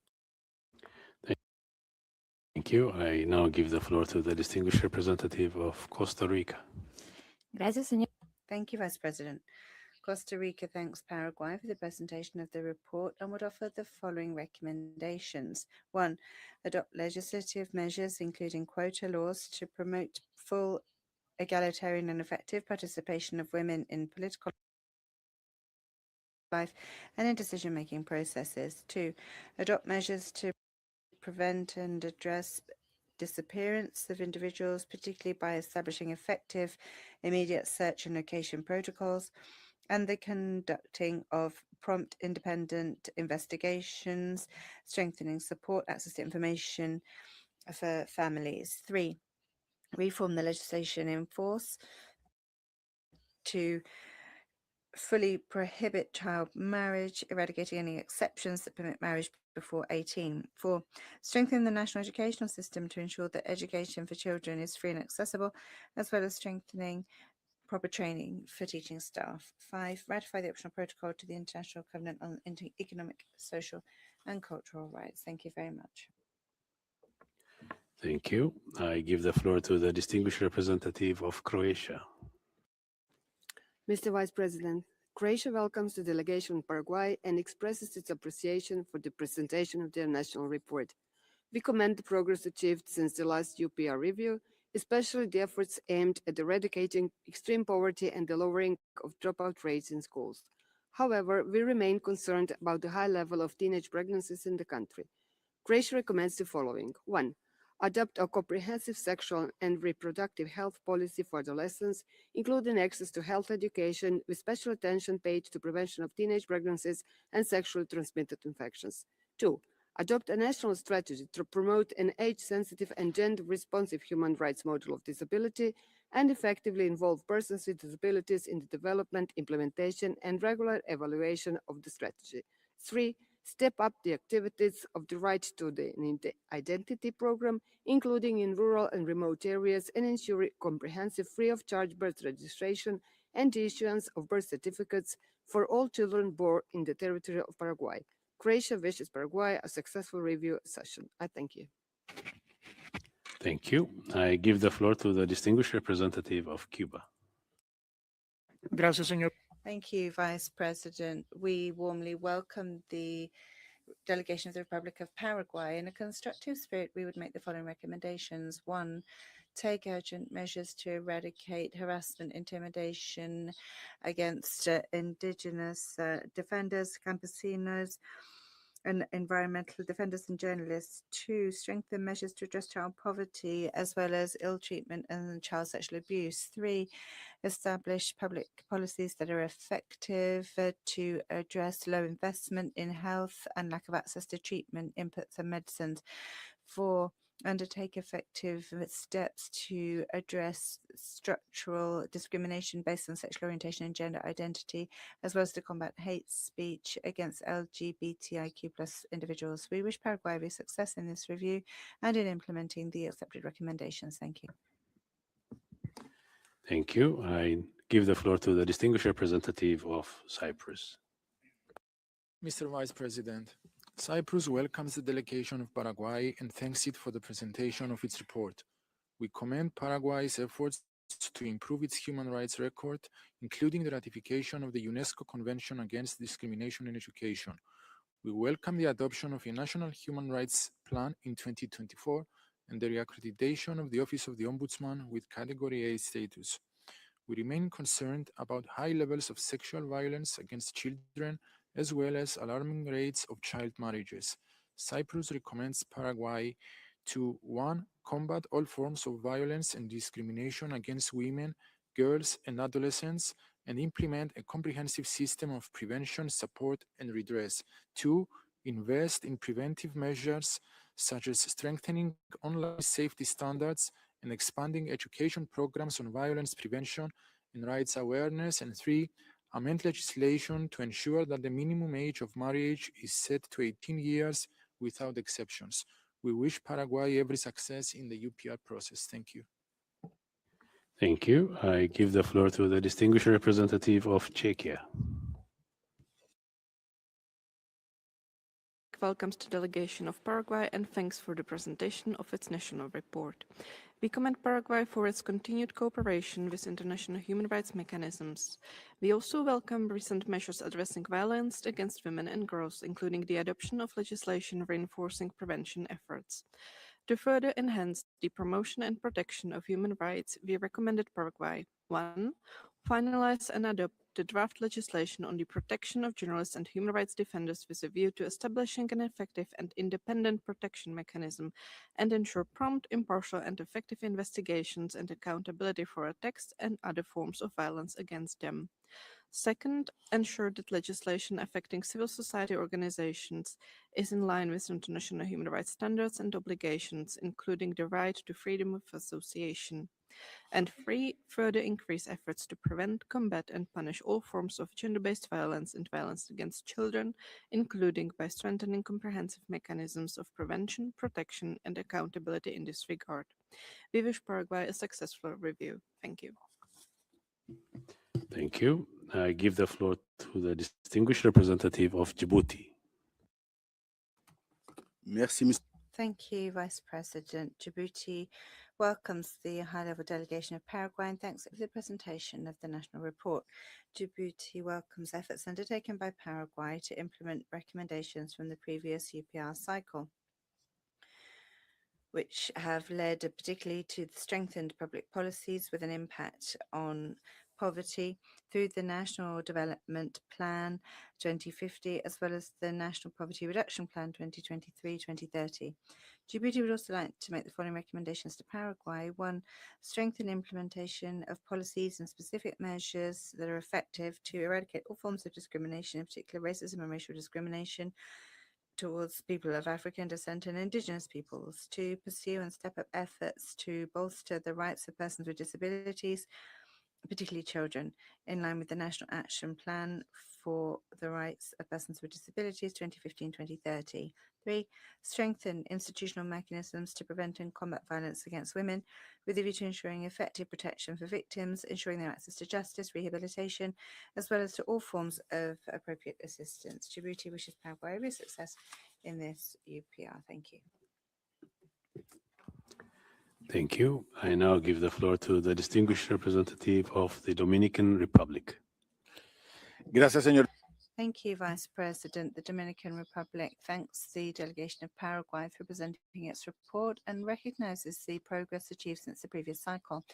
Thank you. I now give the floor to the distinguished representative of Costa Rica. Gracias, señor. Thank you, Vice President. Costa Rica thanks Paraguay for the presentation of the report and would offer the following recommendations. 1. Adopt legislative measures, including quota laws, to promote full, egalitarian and effective participation of women in political life and in decision-making processes. 2. Adopt measures to prevent and address disappearance of individuals, particularly by establishing effective immediate search and location protocols and the conducting of prompt independent investigations, strengthening support, access to information for families. 3. Reform the legislation in force to fully prohibit child marriage, eradicating any exceptions that permit marriage before 18. 4. Strengthen the national educational system to ensure that education for children is free and accessible, as well as strengthening proper training for teaching staff. 5. Ratify the optional protocol to the International Covenant on Economic, Social and Cultural Rights. Thank you very much. Thank you. I give the floor to the distinguished representative of Croatia. Mr. Vice President, Croatia welcomes the delegation in Paraguay and expresses its appreciation for the presentation of their national report. We commend the progress achieved since the last UPR review, especially the efforts aimed at eradicating extreme poverty and the lowering of dropout rates in schools. However, we remain concerned about the high level of teenage pregnancies in the country. Croatia recommends the following. 1. Adopt a comprehensive sexual and reproductive health policy for adolescents, including access to health education with special attention paid to prevention of teenage pregnancies and sexually transmitted infections. 2. Adopt a national strategy to promote an age-sensitive and gender-responsive human rights model of disability and effectively involve persons with disabilities in the development, implementation, and regular evaluation of the strategy. 3. Step up the activities of the Right to the Identity program, including in rural and remote areas, and ensure comprehensive free-of-charge birth registration and the issuance of birth certificates for all children born in the territory of Paraguay. Croatia wishes Paraguay a successful review session. I thank you. Thank you. I give the floor to the distinguished representative of Cuba. Gracias, señor. Thank you, Vice President. We warmly welcome the delegation of the Republic of Paraguay. In a constructive spirit, we would make the following recommendations. 1. Take urgent measures to eradicate harassment, intimidation against indigenous defenders, campesinos, and environmental defenders and journalists. 2. Strengthen measures to address child poverty as well as ill treatment and child sexual abuse. 3. Establish public policies that are effective to address low investment in health and lack of access to treatment, inputs and medicines. 4. Undertake effective steps to address structural discrimination based on sexual orientation and gender identity, as well as to combat hate speech against LGBTIQ+ individuals. We wish Paraguay every success in this review and in implementing the accepted recommendations. Thank you. Thank you. I give the floor to the distinguished representative of Cyprus. Mr. Vice President, Cyprus welcomes the delegation of Paraguay and thanks it for the presentation of its report. We commend Paraguay's efforts to improve its human rights record, including the ratification of the UNESCO Convention Against Discrimination in Education. We welcome the adoption of a national human rights plan in 2024 and the reaccreditation of the Office of the Ombudsman with Category A status. We remain concerned about high levels of sexual violence against children as well as alarming rates of child marriages. Cyprus recommends Paraguay to 1. Combat all forms of violence and discrimination against women, girls, and adolescents, and implement a comprehensive system of prevention, support, and redress. 2. Invest in preventive measures such as strengthening online safety standards and expanding education programs on violence prevention and rights awareness. And 3. Amend legislation to ensure that the minimum age of marriage is set to 18 years without exceptions. We wish Paraguay every success in the UPR process. Thank you. Thank you. I give the floor to the distinguished representative of Czechia. welcomes the delegation of Paraguay and thanks for the presentation of its national report. We commend Paraguay for its continued cooperation with international human rights mechanisms. We also welcome recent measures addressing violence against women and girls, including the adoption of legislation reinforcing prevention efforts. To further enhance the promotion and protection of human rights, we recommended Paraguay 1. Finalize and adopt the draft legislation on the protection of journalists and human rights defenders with a view to establishing an effective and independent protection mechanism and ensure prompt, impartial, and effective investigations and accountability for attacks and other forms of violence against them. Second, ensure that legislation affecting civil society organizations is in line with international human rights standards and obligations, including the right to freedom of association. And 3, further increase efforts to prevent, combat, and punish all forms of gender-based violence and violence against children, including by strengthening comprehensive mechanisms of prevention, protection, and accountability in this regard. We wish Paraguay a successful review. Thank you. Thank you. I give the floor to the distinguished representative of Djibouti. Merci, Mr. Thank you, Vice President. Djibouti welcomes the high-level delegation of Paraguay and thanks for the presentation of the national report. Djibouti welcomes efforts undertaken by Paraguay to implement recommendations from the previous UPR cycle, which have led particularly to the strengthened public policies with an impact on poverty through the National Development Plan 2050, as well as the National Poverty Reduction Plan 2023-2030. Djibouti would also like to make the following recommendations to Paraguay. 1, strengthen implementation of policies and specific measures that are effective to eradicate all forms of discrimination, in particular racism and racial discrimination, towards people of African descent and indigenous peoples, to pursue and step up efforts to bolster the rights of persons with disabilities, particularly children, in line with the National Action Plan for the Rights of Persons with Disabilities 2015-2030. 3, strengthen institutional mechanisms to prevent and combat violence against women, with a view to ensuring effective protection for victims, ensuring their access to justice, rehabilitation, as well as to all forms of appropriate assistance. Djibouti wishes Paraguay every success in this UPR. Thank you. Thank you. I now give the floor to the distinguished representative of the Dominican Republic. Gracias, señor. Thank you, Vice President. The Dominican Republic thanks the delegation of Paraguay for presenting its report and recognizes the progress achieved since the previous cycle.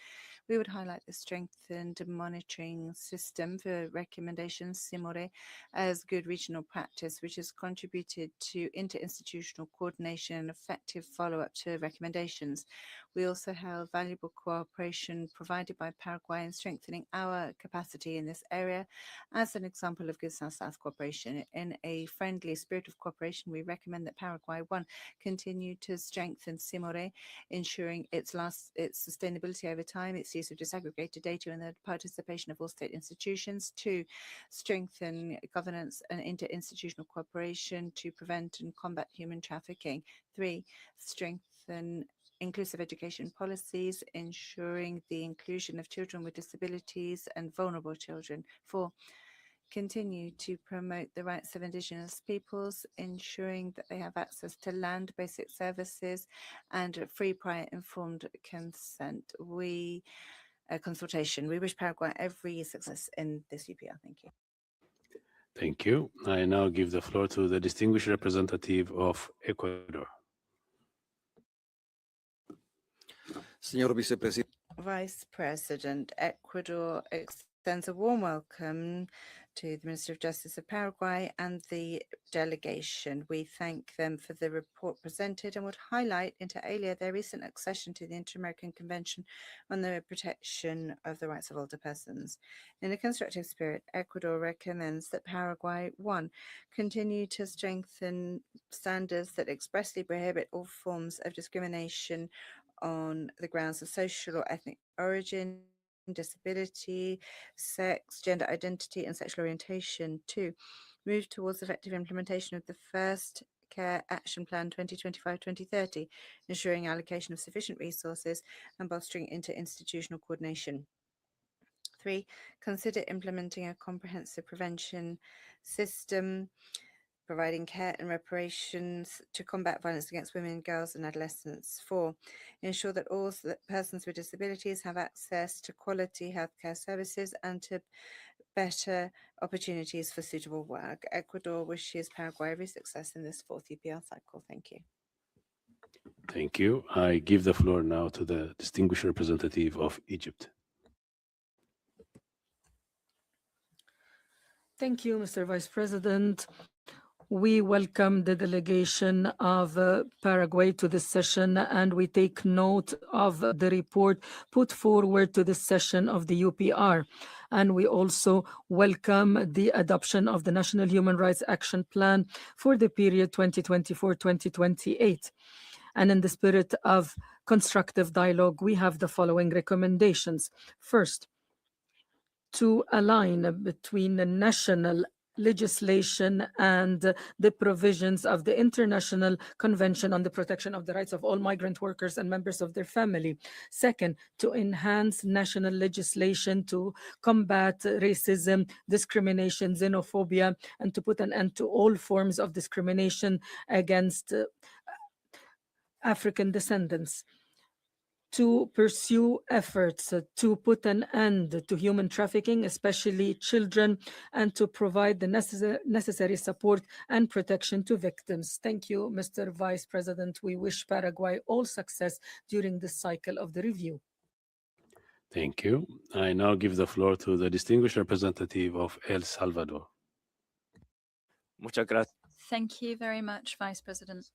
We would highlight the strengthened monitoring system for recommendations, SIMORE, as good regional practice, which has contributed to interinstitutional coordination and effective follow-up to recommendations. We also held valuable cooperation provided by Paraguay in strengthening our capacity in this area as an example of good South-South cooperation. In a friendly spirit of cooperation, we recommend that Paraguay, 1, continue to strengthen SIMORE, ensuring its sustainability over time, its use of disaggregated data, and the participation of all state institutions. 2, strengthen governance and interinstitutional cooperation to prevent and combat human trafficking. 3, strengthen inclusive education policies, ensuring the inclusion of children with disabilities and vulnerable children. 4, continue to promote the rights of indigenous peoples, ensuring that they have access to land, basic services, and free, prior, informed consent. Consultation. We wish Paraguay every success in this UPR. Thank you. Thank you. I now give the floor to the distinguished representative of Ecuador. Señor Vicepresidente. Vice President, Ecuador extends a warm welcome to the Minister of Justice of Paraguay and the delegation. We thank them for the report presented and would highlight, inter alia, their recent accession to the Inter-American Convention on the Protection of the Rights of Older Persons. In a constructive spirit, Ecuador recommends that Paraguay, 1, continue to strengthen standards that expressly prohibit all forms of discrimination on the grounds of social or ethnic origin, disability, sex, gender identity, and sexual orientation. 2, move towards effective implementation of the First Care Action Plan 2025-2030, ensuring allocation of sufficient resources and bolstering interinstitutional coordination. 3, consider implementing a comprehensive prevention system providing care and reparations to combat violence against women, girls and adolescents. 4, ensure that all persons with disabilities have access to quality healthcare services and to better opportunities for suitable work. Ecuador wishes Paraguay every success in this 4th UPR cycle. Thank you. Thank you. I give the floor now to the distinguished representative of Egypt. Thank you, Mr. Vice President. We welcome the delegation of Paraguay to this session, and we take note of the report put forward to this session of the UPR. And we also welcome the adoption of the National Human Rights Action Plan for the period 2024-2028. And in the spirit of constructive dialogue, we have the following recommendations. First, to align between the national legislation and the provisions of the International Convention on the Protection of the Rights of All Migrant Workers and Members of their Family. Second, to enhance national legislation to combat racism, discrimination, xenophobia, and to put an end to all forms of discrimination against African descendants. To pursue efforts to put an end to human trafficking, especially children, and to provide the necessary support and protection to victims. Thank you, Mr. Vice President. We wish Paraguay all success during this cycle of the review. Thank you. I now give the floor to the distinguished representative of El Salvador. Muchas gracias. Thank you very much, Vice President.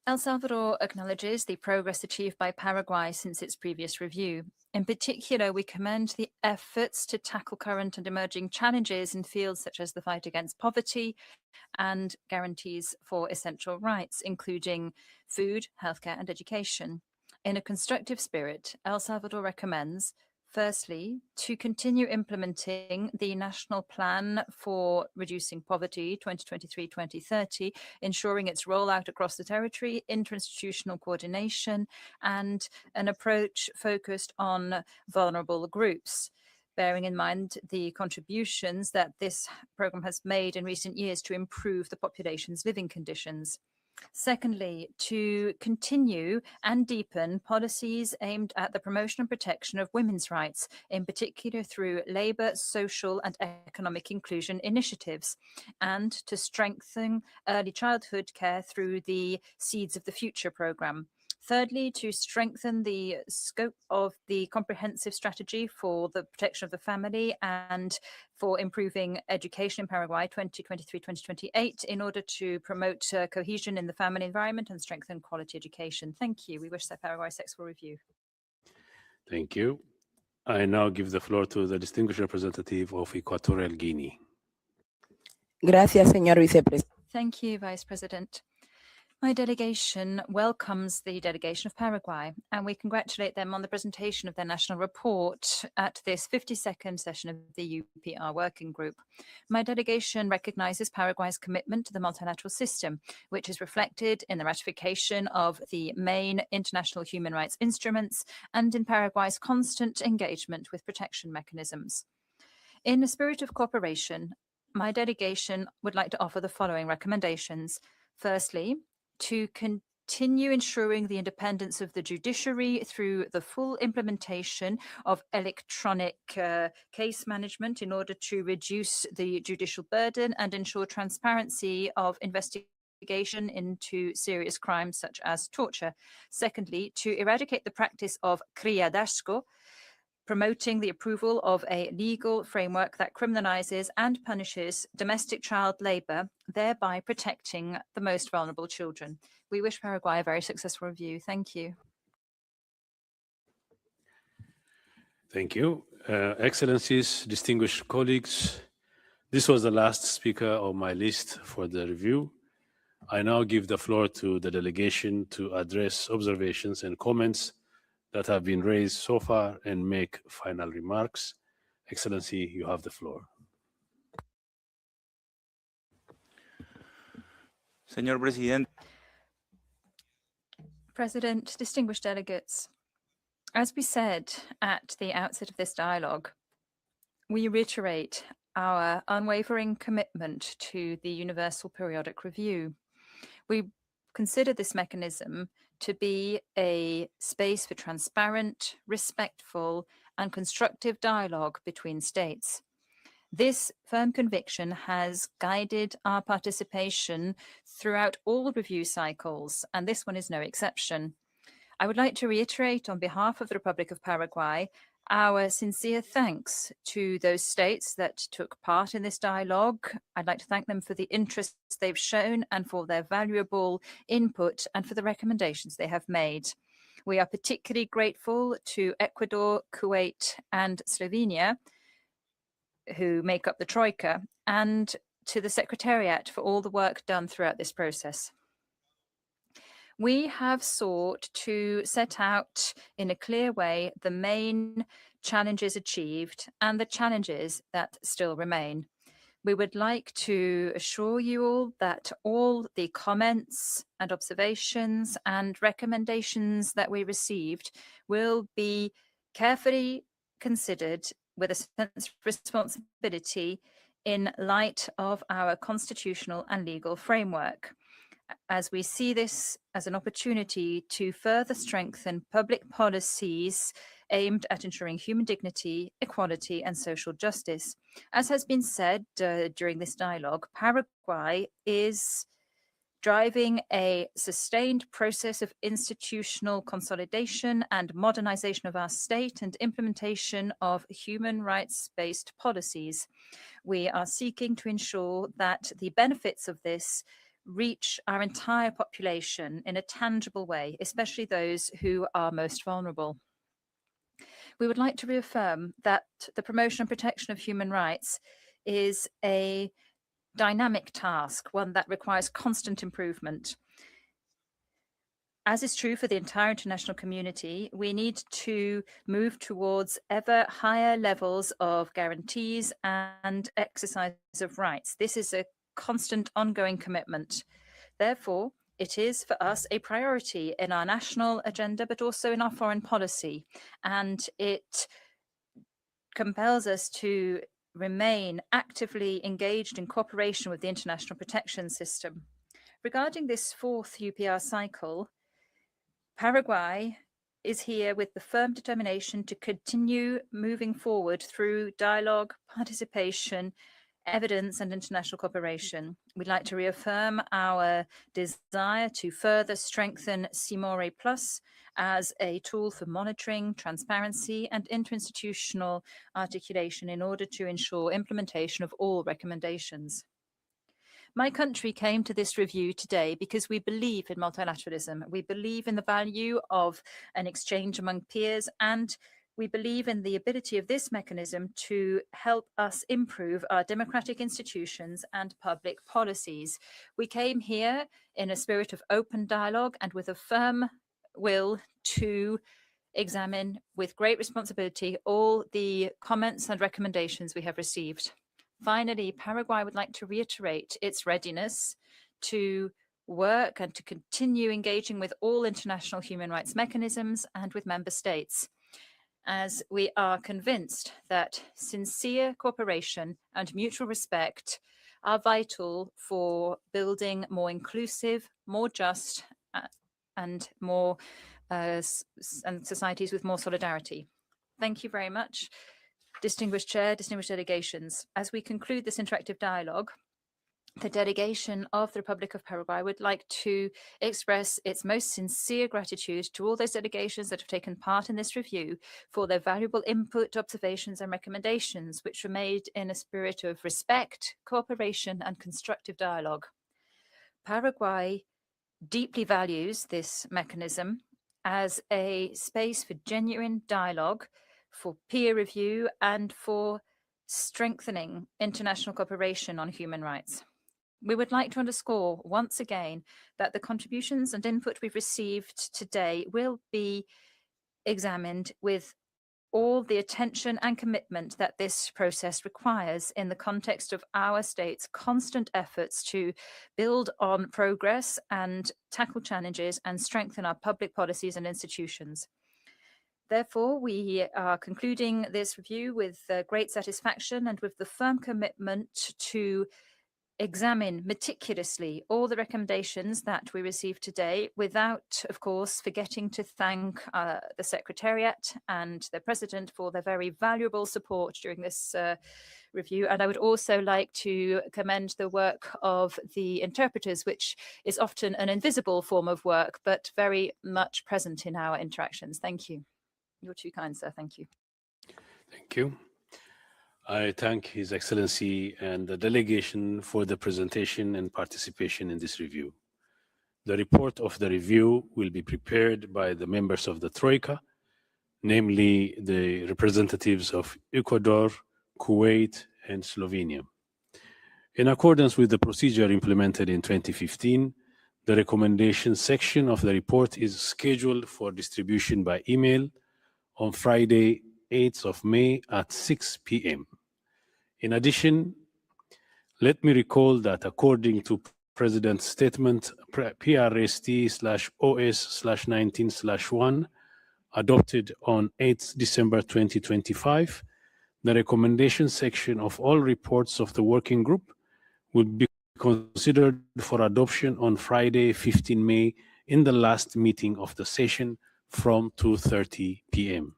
El Salvador acknowledges the progress achieved by Paraguay since its previous review. In particular, we commend the efforts to tackle current and emerging challenges in fields such as the fight against poverty and guarantees for essential rights, including food, healthcare, and education. In a constructive spirit, El Salvador recommends, firstly, to continue implementing the National Plan for Reducing Poverty 2023-2030, ensuring its rollout across the territory, interinstitutional coordination, and an approach focused on vulnerable groups, bearing in mind the contributions that this program has made in recent years to improve the population's living conditions. Secondly, to continue and deepen policies aimed at the promotion and protection of women's rights, in particular through labor, social, and economic inclusion initiatives, and to strengthen early childhood care through the Seeds of the Future program. Thirdly, to strengthen the scope of the comprehensive strategy for the protection of the family and for improving education in Paraguay 2023-2028 in order to promote cohesion in the family environment and strengthen quality education. Thank you. We wish that Paraguay successful review. Thank you. I now give the floor to the distinguished representative of Equatorial Guinea. Gracias, señor vicepresidente. Thank you, Vice President. My delegation welcomes the delegation of Paraguay, and we congratulate them on the presentation of their national report at this 52nd session of the UPR Working Group. My delegation recognizes Paraguay's commitment to the multilateral system, which is reflected in the ratification of the main international human rights instruments and in Paraguay's constant engagement with protection mechanisms. In a spirit of cooperation, my delegation would like to offer the following recommendations. Firstly, to continue ensuring the independence of the judiciary through the full implementation of electronic case management in order to reduce the judicial burden and ensure transparency of investigation into serious crimes such as torture. Secondly, to eradicate the practice of criadasco, promoting the approval of a legal framework that criminalizes and punishes domestic child labor, thereby protecting the most vulnerable children. We wish Paraguay a very successful review. Thank you. Thank you. Excellencies, distinguished colleagues, this was the last speaker on my list for the review. I now give the floor to the delegation to address observations and comments that have been raised so far and make final remarks. Excellency, you have the floor. Señor Presidente. President, distinguished delegates, as we said at the outset of this dialogue, we reiterate our unwavering commitment to the Universal Periodic Review. We consider this mechanism to be a space for transparent, respectful, and constructive dialogue between states. This firm conviction has guided our participation throughout all review cycles, and this one is no exception. I would like to reiterate on behalf of the Republic of Paraguay our sincere thanks to those states that took part in this dialogue. I'd like to thank them for the interest they've shown and for their valuable input and for the recommendations they have made. We are particularly grateful to Ecuador, Kuwait, and Slovenia, who make up the Troika, and to the Secretariat for all the work done throughout this process. We have sought to set out in a clear way the main challenges achieved and the challenges that still remain. We would like to assure you all that all the comments and observations and recommendations that we received will be carefully considered with a sense of responsibility in light of our constitutional and legal framework, as we see this as an opportunity to further strengthen public policies aimed at ensuring human dignity, equality, and social justice. As has been said during this dialogue, Paraguay is driving a sustained process of institutional consolidation and modernization of our state and implementation of human rights-based policies. We are seeking to ensure that the benefits of this reach our entire population in a tangible way, especially those who are most vulnerable. We would like to reaffirm that the promotion and protection of human rights is a dynamic task, one that requires constant improvement. As is true for the entire international community, we need to move towards ever higher levels of guarantees and exercise of rights. This is a constant ongoing commitment. Therefore, it is for us a priority in our national agenda, but also in our foreign policy. And it compels us to remain actively engaged in cooperation with the international protection system. Regarding this fourth UPR cycle, Paraguay is here with the firm determination to continue moving forward through dialogue, participation, evidence, and international cooperation. We'd like to reaffirm our desire to further strengthen CIMORE Plus as a tool for monitoring, transparency, and interinstitutional articulation in order to ensure implementation of all recommendations. My country came to this review today because we believe in multilateralism. We believe in the value of an exchange among peers, and we believe in the ability of this mechanism to help us improve our democratic institutions and public policies. We came here in a spirit of open dialogue and with a firm will to examine with great responsibility all the comments and recommendations we have received. Finally, Paraguay would like to reiterate its readiness to work and to continue engaging with all international human rights mechanisms and with member states, as we are convinced that sincere cooperation and mutual respect are vital for building more inclusive, more just, and more and societies with more solidarity. Thank you very much. Distinguished Chair, distinguished delegations, as we conclude this interactive dialogue, the delegation of the Republic of Paraguay would like to express its most sincere gratitude to all those delegations that have taken part in this review for their valuable input, observations, and recommendations, which were made in a spirit of respect, cooperation, and constructive dialogue. Paraguay deeply values this mechanism as a space for genuine dialogue, for peer review, and for strengthening international cooperation on human rights. We would like to underscore once again that the contributions and input we've received today will be examined with all the attention and commitment that this process requires in the context of our state's constant efforts to build on progress and tackle challenges and strengthen our public policies and institutions. Therefore, we are concluding this review with great satisfaction and with the firm commitment to examine meticulously all the recommendations that we received today without, of course, forgetting to thank the Secretariat and the President for their very valuable support during this review. And I would also like to commend the work of the interpreters, which is often an invisible form of work, but very much present in our interactions. Thank you. You're too kind, sir. Thank you. Thank you. I thank His Excellency and the delegation for the presentation and participation in this review. The report of the review will be prepared by the members of the Troika, namely the representatives of Ecuador, Kuwait, and Slovenia. In accordance with the procedure implemented in 2015, the recommendation section of the report is scheduled for distribution by email on Friday, 8th of May at 6 p.m. In addition, let me recall that according to President's statement PRST/OS/19/1 adopted on 8th December 2025, the recommendation section of all reports of the working group will be considered for adoption on Friday, 15 May, in the last meeting of the session from 2:30 p.m.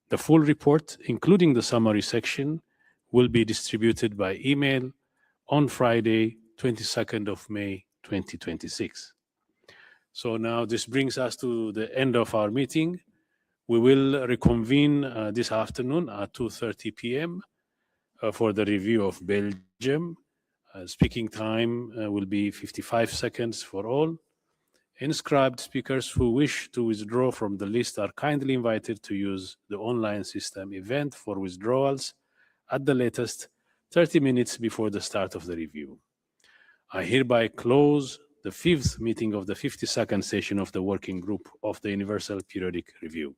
The full report, including the summary section, will be distributed by email on Friday, 22nd of May, 2026. So now this brings us to the end of our meeting. We will reconvene this afternoon at 2:30 p.m. For the review of Belgium. Speaking time will be 55 seconds for all. Inscribed speakers who wish to withdraw from the list are kindly invited to use the online system event for withdrawals at the latest 30 minutes before the start of the review. I hereby close the 5th meeting of the 52nd session of the Working Group of the Universal Periodic Review.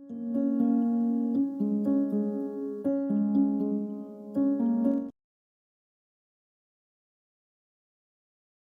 you.